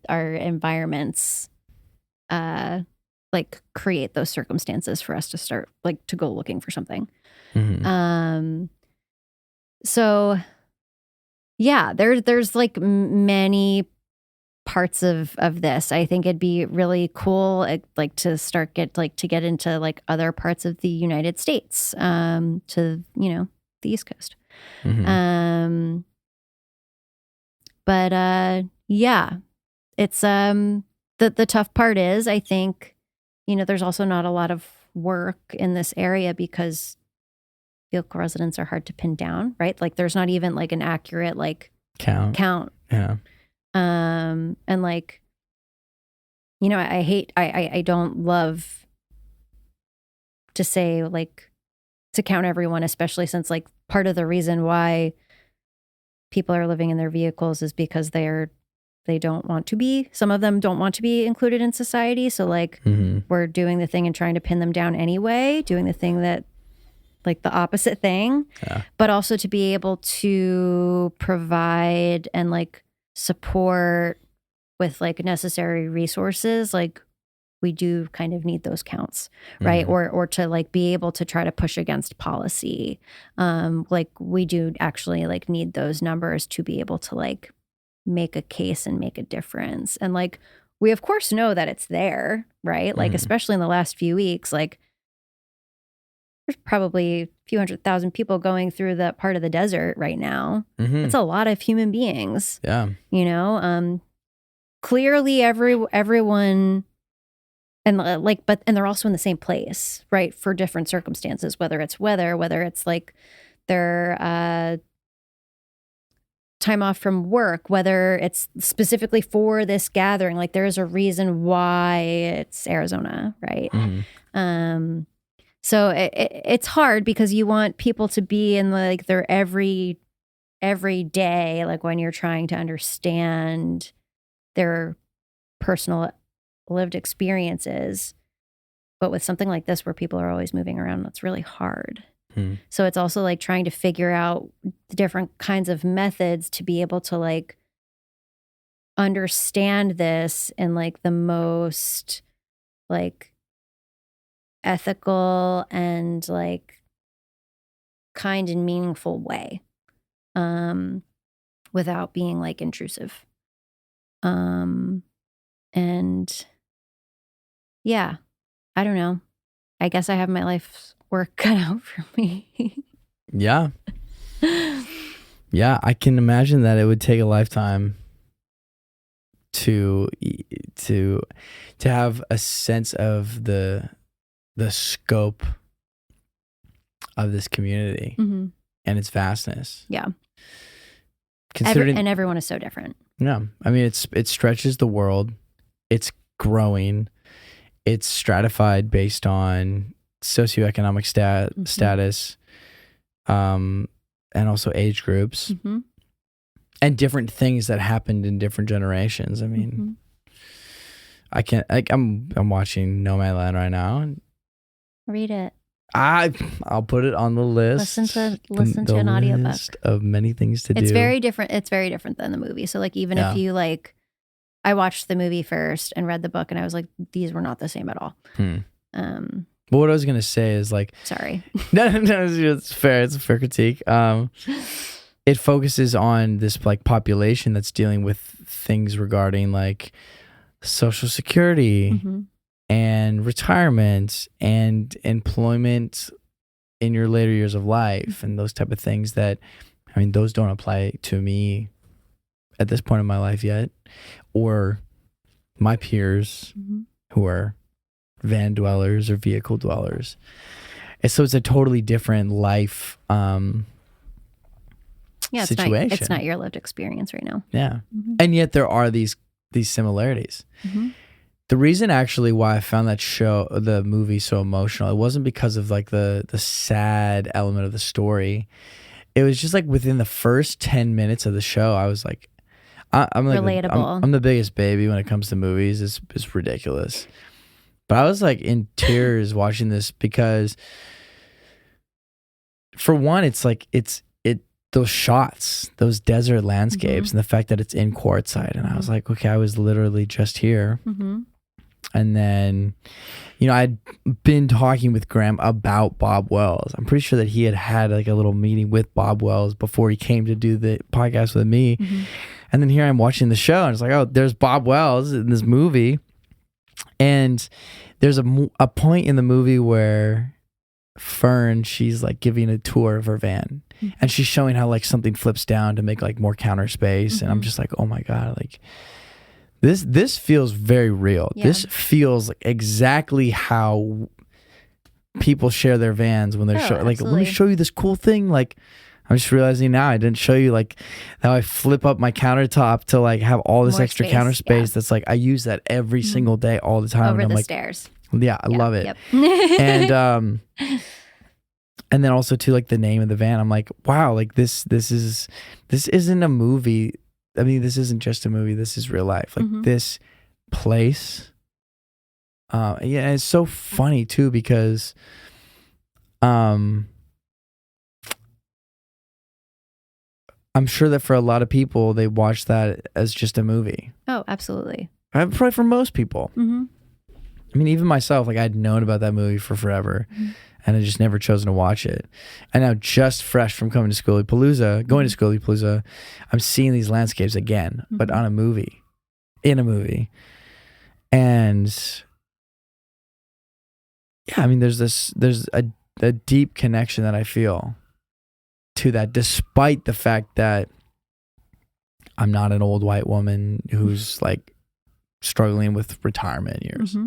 our environments like create those circumstances for us to start like to go looking for something. So yeah, there's like many parts of this. I think it'd be really cool like to get into like other parts of the United States, to, you know, the East Coast. But yeah, it's the tough part is, I think, you know, there's also not a lot of work in this area because vehicle residents are hard to pin down, right? Like there's not even like an accurate like count. Yeah. And like, you know, I don't love to say like to count everyone, especially since like part of the reason why people are living in their vehicles is because they don't want to be, some of them don't want to be included in society. So like we're doing the thing and trying to pin them down anyway, doing the thing that like the opposite thing, but also to be able to provide and like support with like necessary resources. Like we do kind of need those counts, right? Or to like be able to try to push against policy. Like we do actually like need those numbers to be able to like make a case and make a difference. And like, we of course know that it's there, right? Like, especially in the last few weeks, like there's probably a few 100,000 people going through that part of the desert right now. It's a lot of human beings. Yeah. You know, clearly everyone, and like, and they're also in the same place, right? For different circumstances, whether it's weather, whether it's like their time off from work, whether it's specifically for this gathering. Like there is a reason why it's Arizona, right? So it's hard because you want people to be in like their every day, like when you're trying to understand their personal lived experiences. But with something like this where people are always moving around, it's really hard. So it's also like trying to figure out the different kinds of methods to be able to like understand this in like the most like ethical and like kind and meaningful way, without being like intrusive. And yeah, I don't know. I guess I have my life's work cut out for me. Yeah. Yeah, I can imagine that it would take a lifetime to have a sense of the scope of this community and its vastness. Yeah. Considering and everyone is so different. Yeah. I mean, it stretches the world. It's growing. It's stratified based on socioeconomic status, and also age groups, and different things that happened in different generations. I mean, I'm watching Nomadland right now. And read it. I'll put it on the list. Listen to an audiobook. List of many things to do. It's very different. It's very different than the movie. So like even if you like, I watched the movie first and read the book, and I was like, these were not the same at all. But what I was gonna say is like, sorry. no, it's fair. It's a fair critique. It focuses on this like population that's dealing with things regarding like Social Security and retirement and employment in your later years of life and those type of things that, I mean, those don't apply to me at this point in my life yet, or my peers who are van dwellers or vehicle dwellers. And so it's a totally different life situation. It's not your lived experience right now. Yeah. And yet there are these similarities. The reason actually why I found the movie so emotional, it wasn't because of like the sad element of the story. It was just like within the first 10 minutes of the show, I was like, I'm like, relatable. I'm the biggest baby when it comes to movies. It's ridiculous. But I was like in tears watching this because, for one, it's like those shots, those desert landscapes, and the fact that it's in Quartzsite, and I was like, okay, I was literally just here. And then, you know, I'd been talking with Graham about Bob Wells. I'm pretty sure that he had like a little meeting with Bob Wells before he came to do the podcast with me. And then here I'm watching the show, and it's like, oh, there's Bob Wells in this movie. And there's a point in the movie where Fern, she's like giving a tour of her van, and she's showing how like something flips down to make like more counter space. And I'm just like, oh my God, like this feels very real. Yeah. This feels like exactly how people share their vans when they're showing, like, let me show you this cool thing. Like, I'm just realizing now I didn't show you like how I flip up my countertop to like have all this extra counter space. That's like, I use that every single day, all the time. Over and I'm the like, stairs. Yeah, I love it. Yep. And then also to like the name of the van, I'm like, wow, like this isn't a movie. I mean, this isn't just a movie. This is real life. Like this place. Yeah, it's so funny too because, I'm sure that for a lot of people, they watch that as just a movie. Oh, absolutely. Probably for most people. I mean, even myself, like I'd known about that movie for forever, and I just never chosen to watch it. And now, just fresh from going to Schoolipalooza, I'm seeing these landscapes again, but in a movie. And yeah, I mean, there's a deep connection that I feel to that, despite the fact that I'm not an old white woman who's like struggling with retirement years,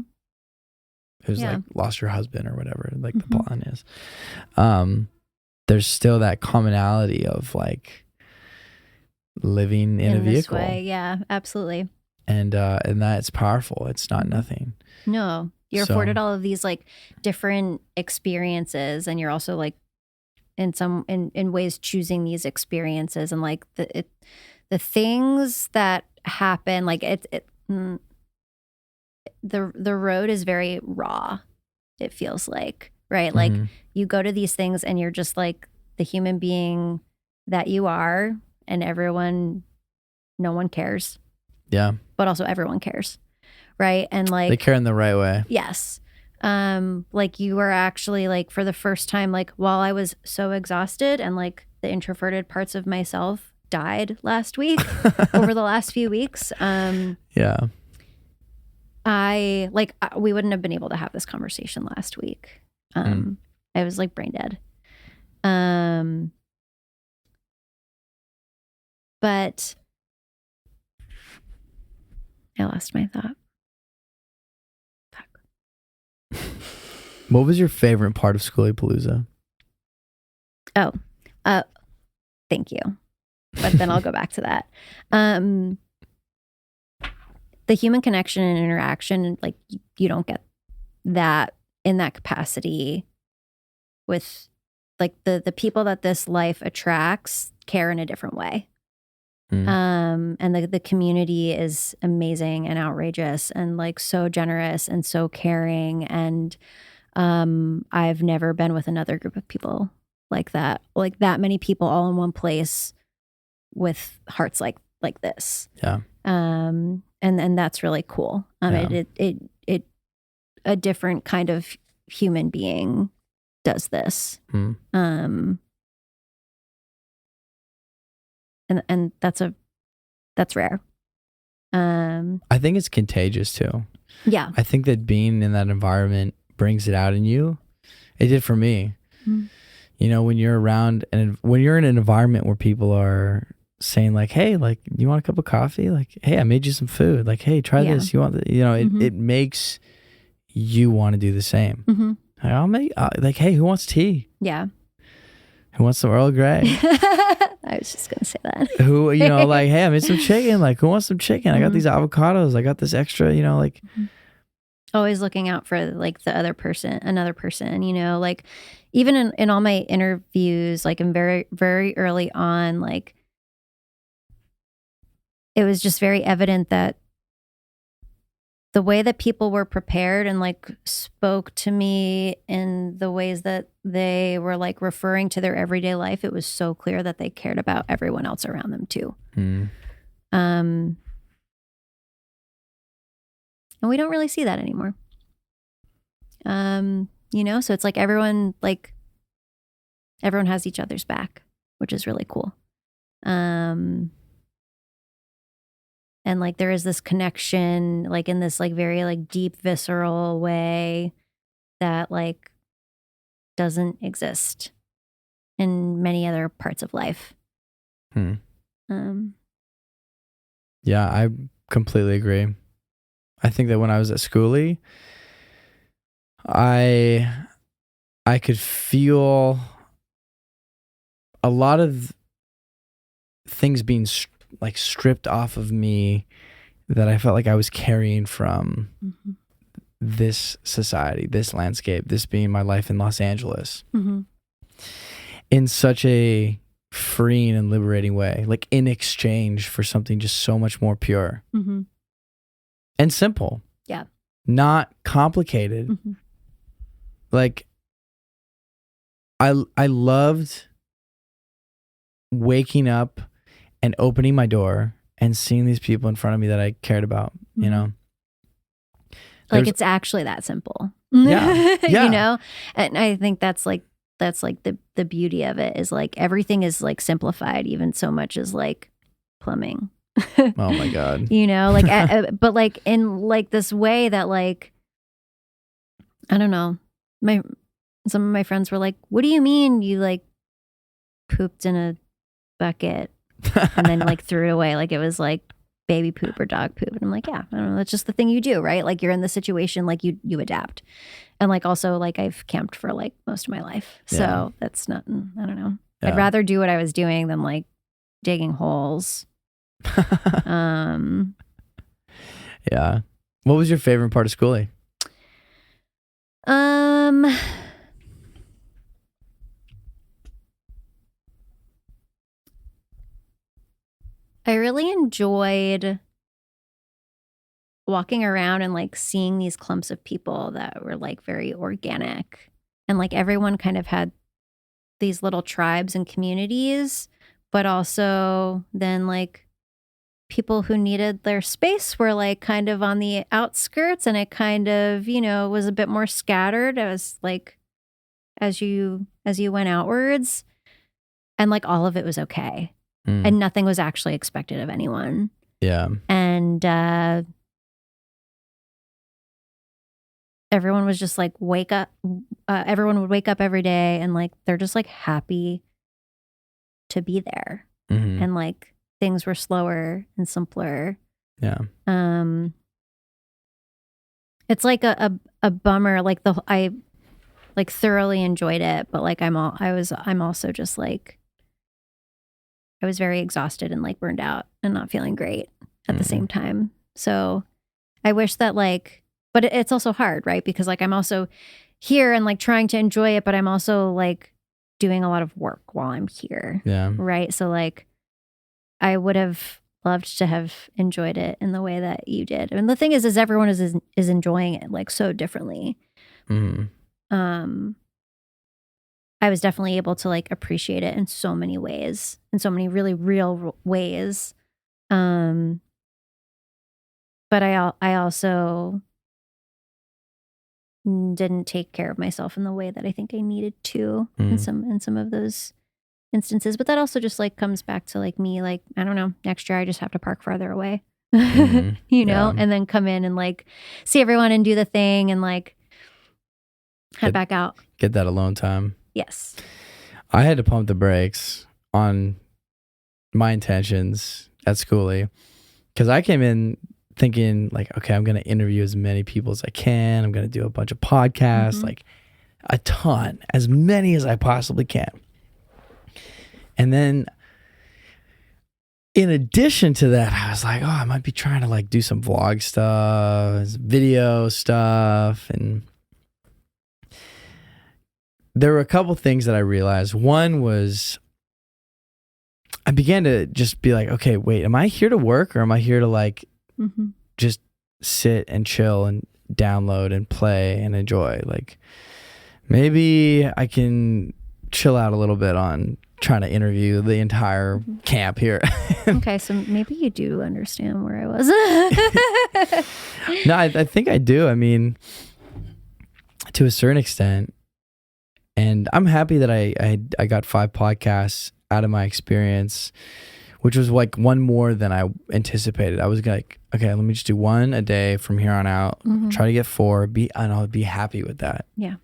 who's like lost her husband or whatever, like the plan is. There's still that commonality of like living in a vehicle. This way. Yeah, absolutely. And that's powerful. It's not nothing. No, you're afforded all of these like different experiences, and you're also like in ways choosing these experiences, and like the things that happen, like the road is very raw, it feels like, right? Like you go to these things and you're just like the human being that you are, and no one cares. Yeah. But also everyone cares, right? And like they care in the right way. Yes. Like you were actually like for the first time, like while I was so exhausted and like the introverted parts of myself died last week over the last few weeks. Yeah. We wouldn't have been able to have this conversation last week. I was like brain dead. But I lost my thought. Fuck. What was your favorite part of Schoolypalooza? Oh, thank you. But then I'll go back to that. The human connection and interaction, like you don't get that in that capacity with like the people that this life attracts care in a different way. And the community is amazing and outrageous and like so generous and so caring. And I've never been with another group of people like that many people all in one place with hearts like this. Yeah. And that's really cool. It a different kind of human being does this. And that's rare. I think it's contagious too. Yeah. I think that being in that environment brings it out in you. It did for me. You know, when you're around and when you're in an environment where people are saying like, hey, like, you want a cup of coffee? Like, hey, I made you some food. Like, hey, try this. You want the, you know, it makes you want to do the same. I'll make like, hey, who wants tea? Yeah. Who wants some Earl Grey? I was just going to say that. Who, you know, like, hey, I made some chicken. Like, who wants some chicken? I got these avocados. I got this extra, you know, like. Always looking out for like the another person, you know, like even in all my interviews, like in very, very early on, like it was just very evident that the way that people were prepared and like spoke to me in the ways that they were like referring to their everyday life, it was so clear that they cared about everyone else around them too. And we don't really see that anymore. You know, so it's like everyone has each other's back, which is really cool. And like there is this connection, like in this like very like deep, visceral way that like doesn't exist in many other parts of life. Yeah, I completely agree. I think that when I was at Schooly, I could feel a lot of things being like stripped off of me that I felt like I was carrying from this society, this landscape, this being my life in Los Angeles, in such a freeing and liberating way, like in exchange for something just so much more pure and simple. Yeah. Not complicated. Like I loved waking up and opening my door and seeing these people in front of me that I cared about, you know? Like it's actually that simple. Yeah. You know? And I think that's like the beauty of it is like everything is like simplified even so much as like plumbing. Oh my God. You know, like but like in like this way that like I don't know. Some of my friends were like, "What do you mean you like pooped in a bucket and then like threw it away like it was like baby poop or dog poop?" And I'm like, "Yeah, I don't know. That's just the thing you do, right? Like you're in the situation, like you adapt." And like also like I've camped for like most of my life, so that's not. I don't know. I'd rather do what I was doing than like digging holes. Yeah. What was your favorite part of Schooly? I really enjoyed walking around and like seeing these clumps of people that were like very organic, and like everyone kind of had these little tribes and communities, but also then like people who needed their space were like kind of on the outskirts, and it kind of, you know, was a bit more scattered as like as you went outwards, and like all of it was okay. And nothing was actually expected of anyone. Yeah. And everyone was just like wake up. Everyone would wake up every day and like they're just like happy to be there. And like things were slower and simpler. Yeah. It's like a bummer. Like I like thoroughly enjoyed it, but like I'm also just like I was very exhausted and like burned out and not feeling great at the same time. So I wish that like, but it's also hard, right? Because like I'm also here and like trying to enjoy it, but I'm also like doing a lot of work while I'm here. Yeah. Right. So like I would have loved to have enjoyed it in the way that you did. And the thing is everyone is enjoying it like so differently. I was definitely able to like appreciate it in so many ways, in so many really real ways. But I also didn't take care of myself in the way that I think I needed to in some of those instances. But that also just like comes back to like me, like, I don't know, next year I just have to park farther away, you know, and then come in and like see everyone and do the thing and like head back out. Get that alone time. Yes. I had to pump the brakes on my intentions at Schoolie because I came in thinking like, okay, I'm going to interview as many people as I can. I'm going to do a bunch of podcasts, like a ton, as many as I possibly can. And then in addition to that, I was like, oh, I might be trying to like do some vlog stuff, video stuff. And there were a couple things that I realized. One was I began to just be like, okay, wait, am I here to work or am I here to like just sit and chill and download and play and enjoy? Like maybe I can chill out a little bit on trying to interview the entire camp here. Okay, so maybe you do understand where I was. No, I think I do. I mean, to a certain extent. And I'm happy that I got 5 podcasts out of my experience, which was like one more than I anticipated. I was like, okay, let me just do 1 a day from here on out. Try to get 4, and I'll be happy with that. Yeah.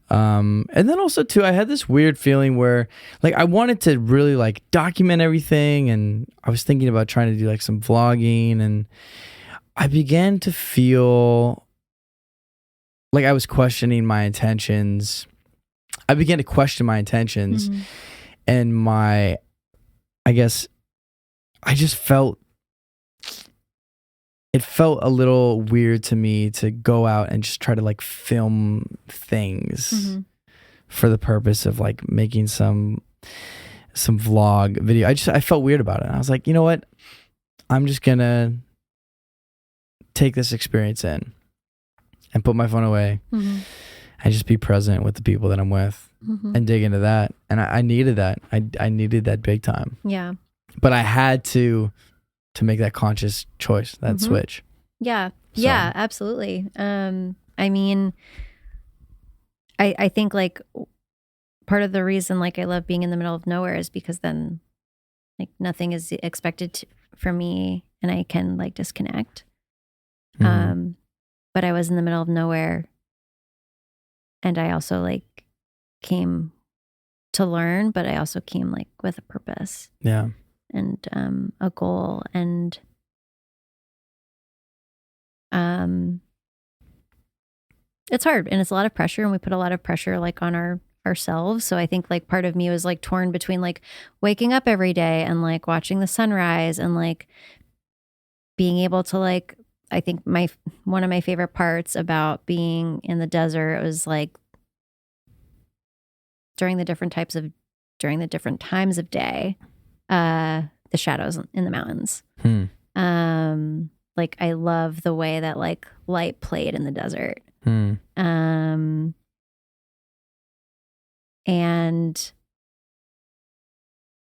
And then also too, I had this weird feeling where like I wanted to really like document everything, and I was thinking about trying to do like some vlogging, and I began to feel like I was questioning my intentions. I began to question my intentions and I guess I just it felt a little weird to me to go out and just try to like film things for the purpose of like making some vlog video. I felt weird about it. And I was like, you know what? I'm just gonna take this experience in and put my phone away and just be present with the people that I'm with and dig into that. And I needed that. I needed that big time. Yeah. But I had to make that conscious choice, that switch. Yeah. So. Yeah, absolutely. I mean, I think like part of the reason like I love being in the middle of nowhere is because then like nothing is expected from me and I can like disconnect. But I was in the middle of nowhere and I also like came to learn, but I also came like with a purpose. Yeah. And a goal, and it's hard and it's a lot of pressure, and we put a lot of pressure like on ourselves. So I think like part of me was like torn between like waking up every day and like watching the sunrise and like being able to like, I think one of my favorite parts about being in the desert was like during the different times of day, the shadows in the mountains. like I love the way that like light played in the desert. And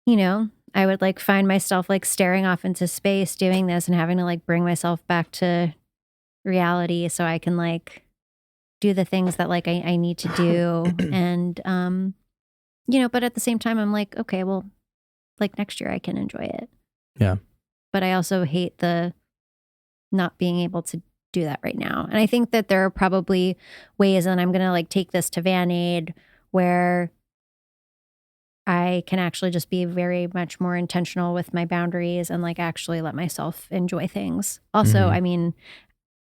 you know, I would like find myself like staring off into space doing this and having to like bring myself back to reality so I can like do the things that like I need to do. And you know, but at the same time I'm like, okay, well, like next year I can enjoy it. Yeah. But I also hate the not being able to do that right now. And I think that there are probably ways, and I'm going to like take this to VanAid, where I can actually just be very much more intentional with my boundaries and like actually let myself enjoy things. Also, I mean,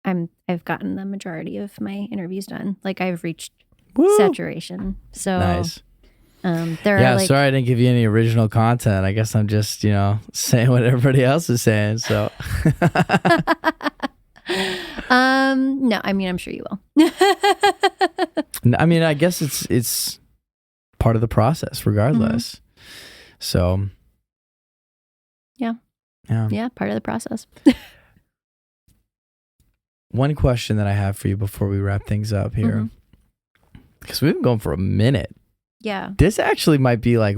I've gotten the majority of my interviews done. Like I've reached saturation. So nice. There are like, sorry I didn't give you any original content. I guess I'm just, you know, saying what everybody else is saying. So no, I mean, I'm sure you will. I mean, I guess it's part of the process regardless. So yeah, part of the process. One question that I have for you before we wrap things up here, because we've been going for a minute. Yeah. This actually might be like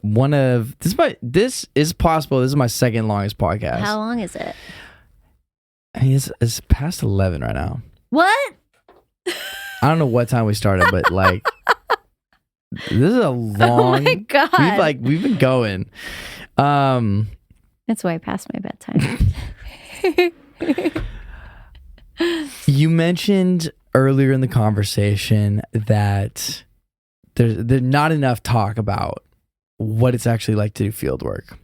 this is possible. This is my second longest podcast. How long is it? I mean, it's past 11 right now. What? I don't know what time we started, but like, this is a long. Oh my God. We've been going. It's way past my bedtime. You mentioned earlier in the conversation that there's not enough talk about what it's actually like to do field work.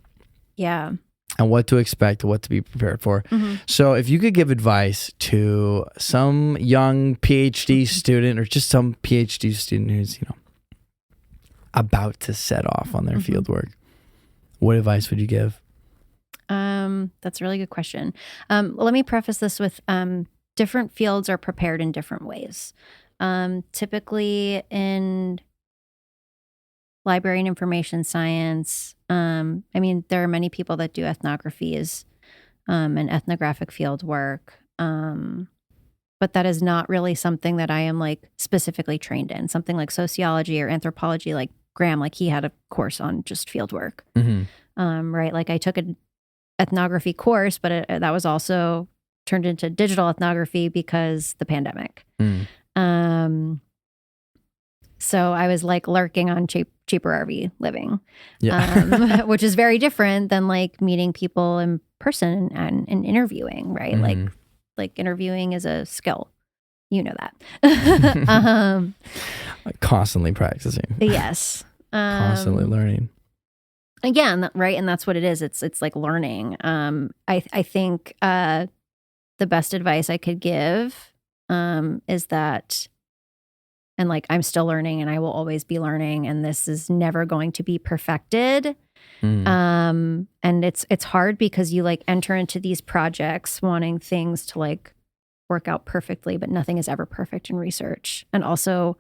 Yeah. And what to expect, what to be prepared for. So if you could give advice to some young PhD student or just some PhD student who's, you know, about to set off on their field work, what advice would you give? That's a really good question. Let me preface this with different fields are prepared in different ways. Typically in library and information science, I mean, there are many people that do ethnographies and ethnographic field work, but that is not really something that I am like specifically trained in. Something like sociology or anthropology, like Graham, like he had a course on just field work, right? Like I took an ethnography course, but that was also turned into digital ethnography because the pandemic. So I was like lurking on cheaper RV living, which is very different than like meeting people in person and interviewing, right? Like interviewing is a skill, you know that. Constantly practicing. Yes. Constantly learning. Again, right, and that's what it is. It's like learning. I think the best advice I could give is that. And like, I'm still learning and I will always be learning. And this is never going to be perfected. And it's hard because you like enter into these projects wanting things to like work out perfectly, but nothing is ever perfect in research. And also,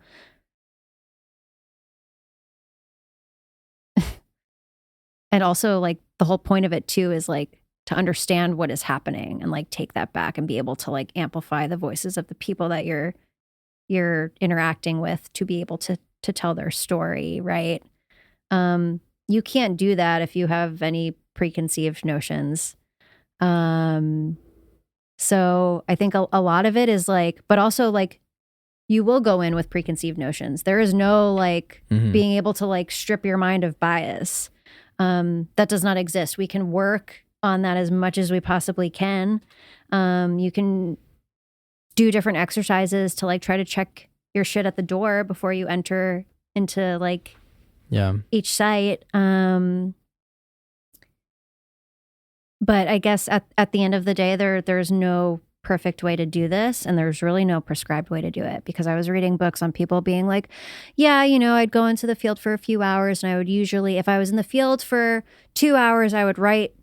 like the whole point of it too is like to understand what is happening and like take that back and be able to like amplify the voices of the people that you're interacting with to be able to tell their story, right? You can't do that if you have any preconceived notions. So I think a lot of it is like, but also like you will go in with preconceived notions. There is no like being able to like strip your mind of bias. That does not exist. We can work on that as much as we possibly can. You can do different exercises to like try to check your shit at the door before you enter into like each site. But I guess at the end of the day, there's no perfect way to do this, and there's really no prescribed way to do it, because I was reading books on people being like, yeah, you know, I'd go into the field for a few hours, and I would usually, if I was in the field for 2 hours, I would write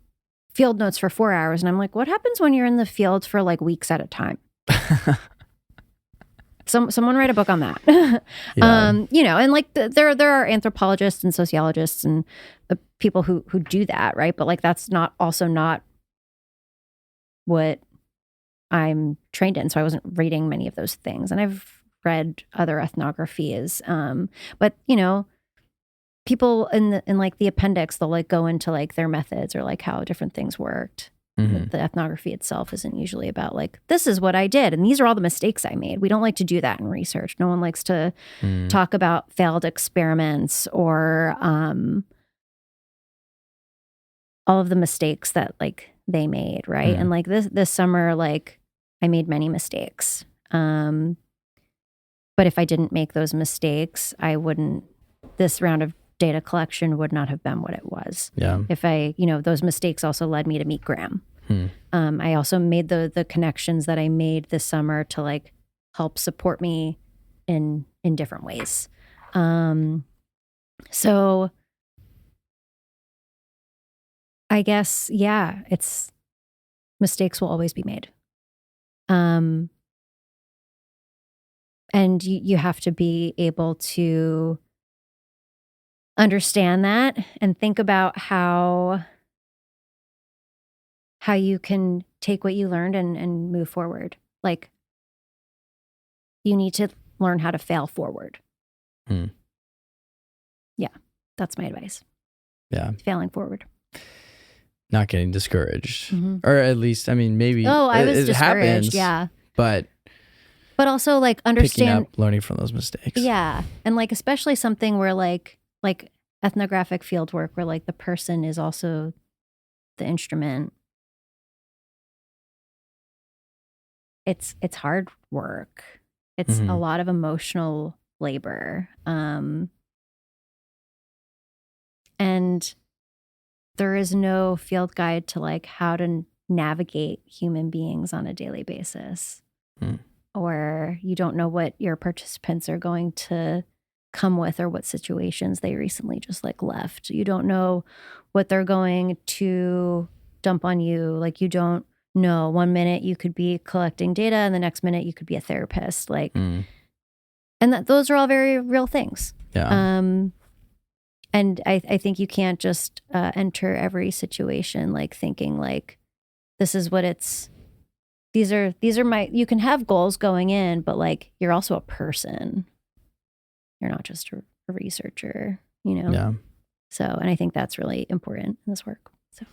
field notes for 4 hours. And I'm like, what happens when you're in the field for like weeks at a time? Someone write a book on that. You know, and like there are anthropologists and sociologists and people who do that, right? But like that's not what I'm trained in. So I wasn't reading many of those things. And I've read other ethnographies. But, you know, people in like the appendix, they'll like go into like their methods or like how different things worked. Mm-hmm. The ethnography itself isn't usually about like, this is what I did and these are all the mistakes I made. We don't like to do that in research. No one likes to talk about failed experiments or all of the mistakes that like they made, right? And like this summer, like I made many mistakes. But if I didn't make those mistakes, this round of data collection would not have been what it was. Yeah. If I, you know, those mistakes also led me to meet Graham. I also made the connections that I made this summer to like help support me in different ways. So I guess, yeah, mistakes will always be made. And you have to be able to understand that and think about how you can take what you learned and move forward. Like, you need to learn how to fail forward. Yeah, that's my advice. Yeah. Failing forward. Not getting discouraged. Or at least, I mean, maybe I was it discouraged, happens, yeah. But also like understand, picking up, learning from those mistakes. Yeah. And like, especially something where like ethnographic field work where like the person is also the instrument. It's hard work. It's a lot of emotional labor. And there is no field guide to like how to navigate human beings on a daily basis. Or you don't know what your participants are going to come with or what situations they recently just like left. You don't know what they're going to dump on you. Like, you don't know. 1 minute you could be collecting data and the next minute you could be a therapist. Like, and those are all very real things. Yeah. And I think you can't just enter every situation like thinking like, this is what these are you can have goals going in, but like, you're also a person. You're not just a researcher, you know? Yeah. So, and I think that's really important in this work. So,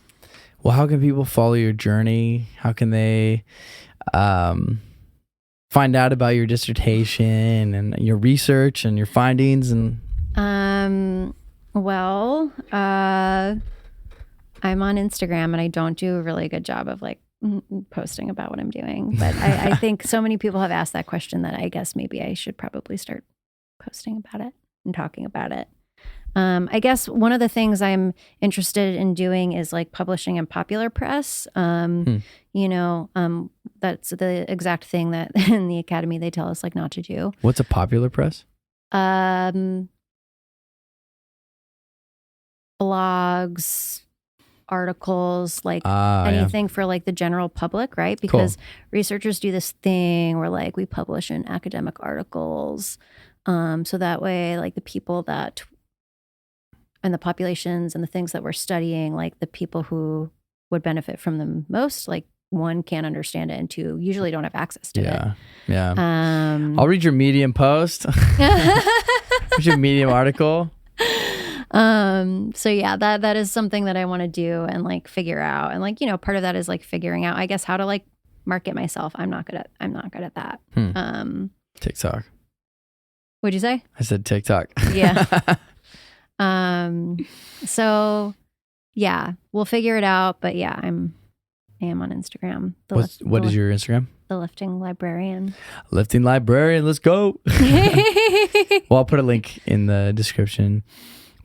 well, how can people follow your journey? How can they find out about your dissertation and your research and your findings? And well, I'm on Instagram and I don't do a really good job of like posting about what I'm doing. But I think so many people have asked that question that I guess maybe I should probably start posting about it and talking about it. I guess one of the things I'm interested in doing is like publishing in popular press. You know, that's the exact thing that in the academy they tell us like not to do. What's a popular press? Blogs, articles, like anything for like the general public, right? Because researchers do this thing where like we publish in academic articles. So that way, like the people that and the populations and the things that we're studying, like the people who would benefit from them most, like one, can't understand it, and two, usually don't have access to it. Yeah. I'll read your Medium post. Read your Medium article. So yeah, that is something that I want to do and like figure out. And like, you know, part of that is like figuring out, I guess, how to like market myself. I'm not good at that. TikTok. What'd you say? I said TikTok. Yeah. So yeah, we'll figure it out. But yeah, I am on Instagram. What is your Instagram? The Lifting Librarian. Lifting Librarian. Let's go. Well, I'll put a link in the description.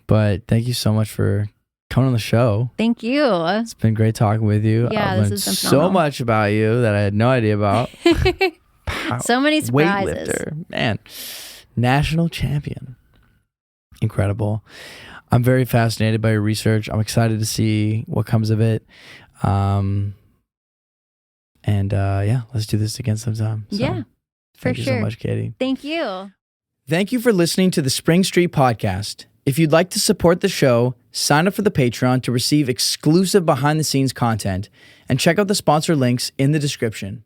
But thank you so much for coming on the show. Thank you. It's been great talking with you. Yeah, I've learned so much about you that I had no idea about. So many surprises. Weightlifter, man. National champion. Incredible. I'm very fascinated by your research. I'm excited to see what comes of it. Yeah, let's do this again sometime. So, yeah, for sure. Thank you so much, Katie. Thank you. Thank you for listening to the Spring Street Podcast. If you'd like to support the show, sign up for the Patreon to receive exclusive behind-the-scenes content and check out the sponsor links in the description.